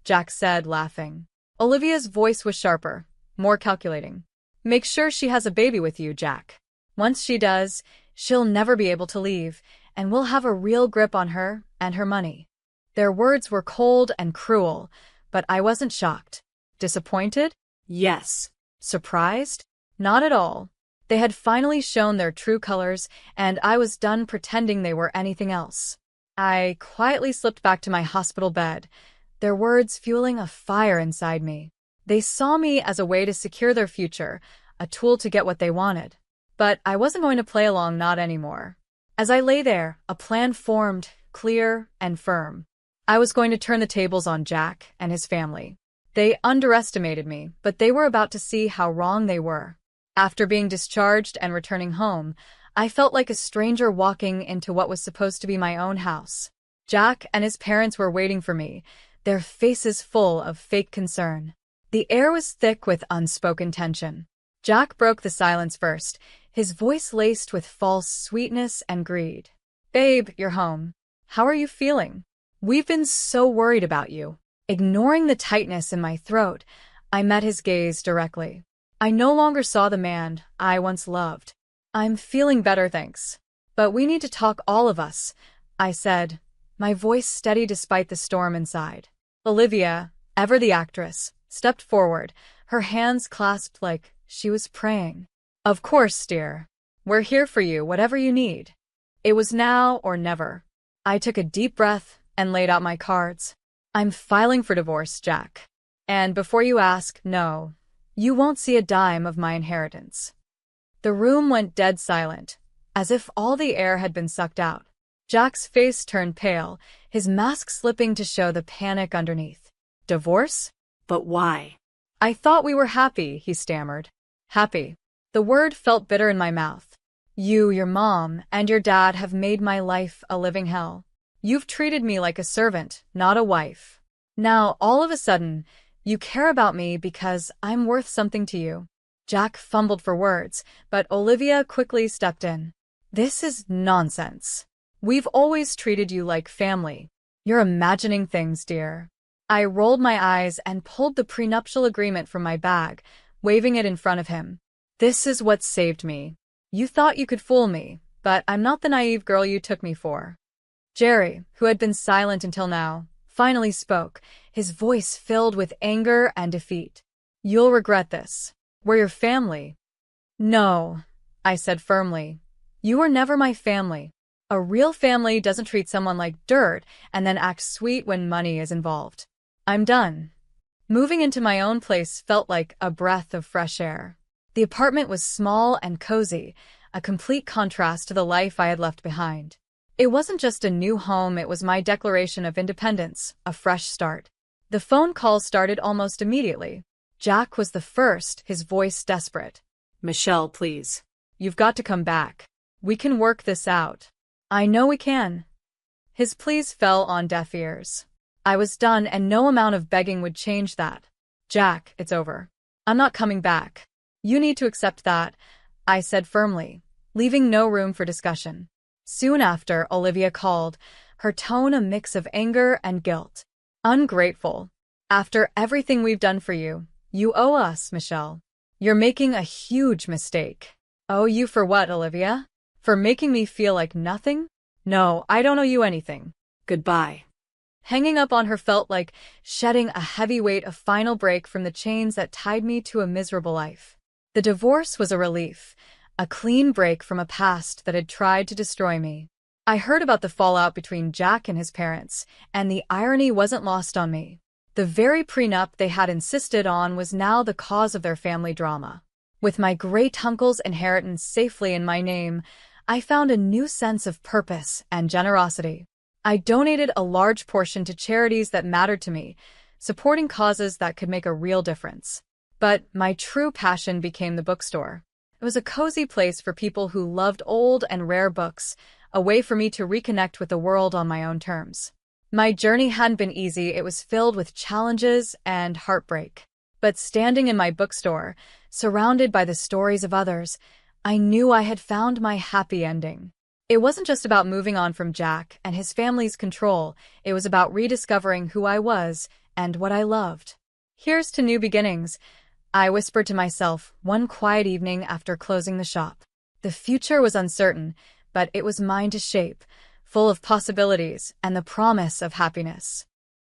[SPEAKER 1] Jack said, laughing. Olivia's voice was sharper, more calculating. "Make sure she has a baby with you, Jack. Once she does, she'll never be able to leave, and we'll have a real grip on her and her money." Their words were cold and cruel, but I wasn't shocked. Disappointed?
[SPEAKER 3] Yes.
[SPEAKER 1] Surprised? Not at all. They had finally shown their true colors, and I was done pretending they were anything else. I quietly slipped back to my hospital bed, their words fueling a fire inside me. They saw me as a way to secure their future, a tool to get what they wanted. But I wasn't going to play along, not anymore. As I lay there, a plan formed, clear and firm. I was going to turn the tables on Jack and his family. They underestimated me, but they were about to see how wrong they were. After being discharged and returning home, I felt like a stranger walking into what was supposed to be my own house. Jack and his parents were waiting for me, their faces full of fake concern. The air was thick with unspoken tension. Jack broke the silence first, his voice laced with false sweetness and greed. "Babe, you're home. How are you feeling? We've been so worried about you." Ignoring the tightness in my throat, I met his gaze directly. I no longer saw the man I once loved. "I'm feeling better, thanks. But we need to talk, all of us," I said, my voice steady despite the storm inside. Olivia, ever the actress, stepped forward, her hands clasped like she was praying. "Of course, dear. We're here for you, whatever you need." It was now or never. I took a deep breath and laid out my cards. "I'm filing for divorce, Jack. And before you ask, no, you won't see a dime of my inheritance." The room went dead silent, as if all the air had been sucked out. Jack's face turned pale, his mask slipping to show the panic underneath. "Divorce?
[SPEAKER 3] But why?"
[SPEAKER 1] "I thought we were happy," he stammered. "Happy." The word felt bitter in my mouth. "You, your mom, and your dad have made my life a living hell. You've treated me like a servant, not a wife. Now, all of a sudden, you care about me because I'm worth something to you." Jack fumbled for words, but Olivia quickly stepped in. "This is nonsense. We've always treated you like family. You're imagining things, dear." I rolled my eyes and pulled the prenuptial agreement from my bag, waving it in front of him. "This is what saved me. You thought you could fool me, but I'm not the naive girl you took me for." Jerry, who had been silent until now, finally spoke, his voice filled with anger and defeat. "You'll regret this. We're your family." "No," I said firmly. "You were never my family. A real family doesn't treat someone like dirt and then act sweet when money is involved. I'm done." Moving into my own place felt like a breath of fresh air. The apartment was small and cozy, a complete contrast to the life I had left behind. It wasn't just a new home, it was my declaration of independence, a fresh start. The phone call started almost immediately. Jack was the first, his voice desperate.
[SPEAKER 3] "Michelle, please.
[SPEAKER 1] You've got to come back. We can work this out." "I know we can." His pleas fell on deaf ears. I was done, and no amount of begging would change that. "Jack, it's over. I'm not coming back. You need to accept that," I said firmly, leaving no room for discussion. Soon after, Olivia called, her tone a mix of anger and guilt. "Ungrateful. After everything we've done for you, you owe us, Michelle. You're making a huge mistake. Oh, you for what, Olivia? For making me feel like nothing? No, I don't owe you anything.
[SPEAKER 3] Goodbye.
[SPEAKER 1] Hanging up on her felt like shedding a heavy weight of final break from the chains that tied me to a miserable life. The divorce was a relief, a clean break from a past that had tried to destroy me. I heard about the fallout between Jack and his parents, and the irony wasn't lost on me. The very prenup they had insisted on was now the cause of their family drama. With my great-uncle's inheritance safely in my name, I found a new sense of purpose and generosity. I donated a large portion to charities that mattered to me, supporting causes that could make a real difference. But my true passion became the bookstore. It was a cozy place for people who loved old and rare books, a way for me to reconnect with the world on my own terms. My journey hadn't been easy. It was filled with challenges and heartbreak. But standing in my bookstore, surrounded by the stories of others, I knew I had found my happy ending. It wasn't just about moving on from Jack and his family's control. It was about rediscovering who I was and what I loved. Here's to new beginnings, I whispered to myself one quiet evening after closing the shop. The future was uncertain, but it was mine to shape, full of possibilities and the promise of happiness.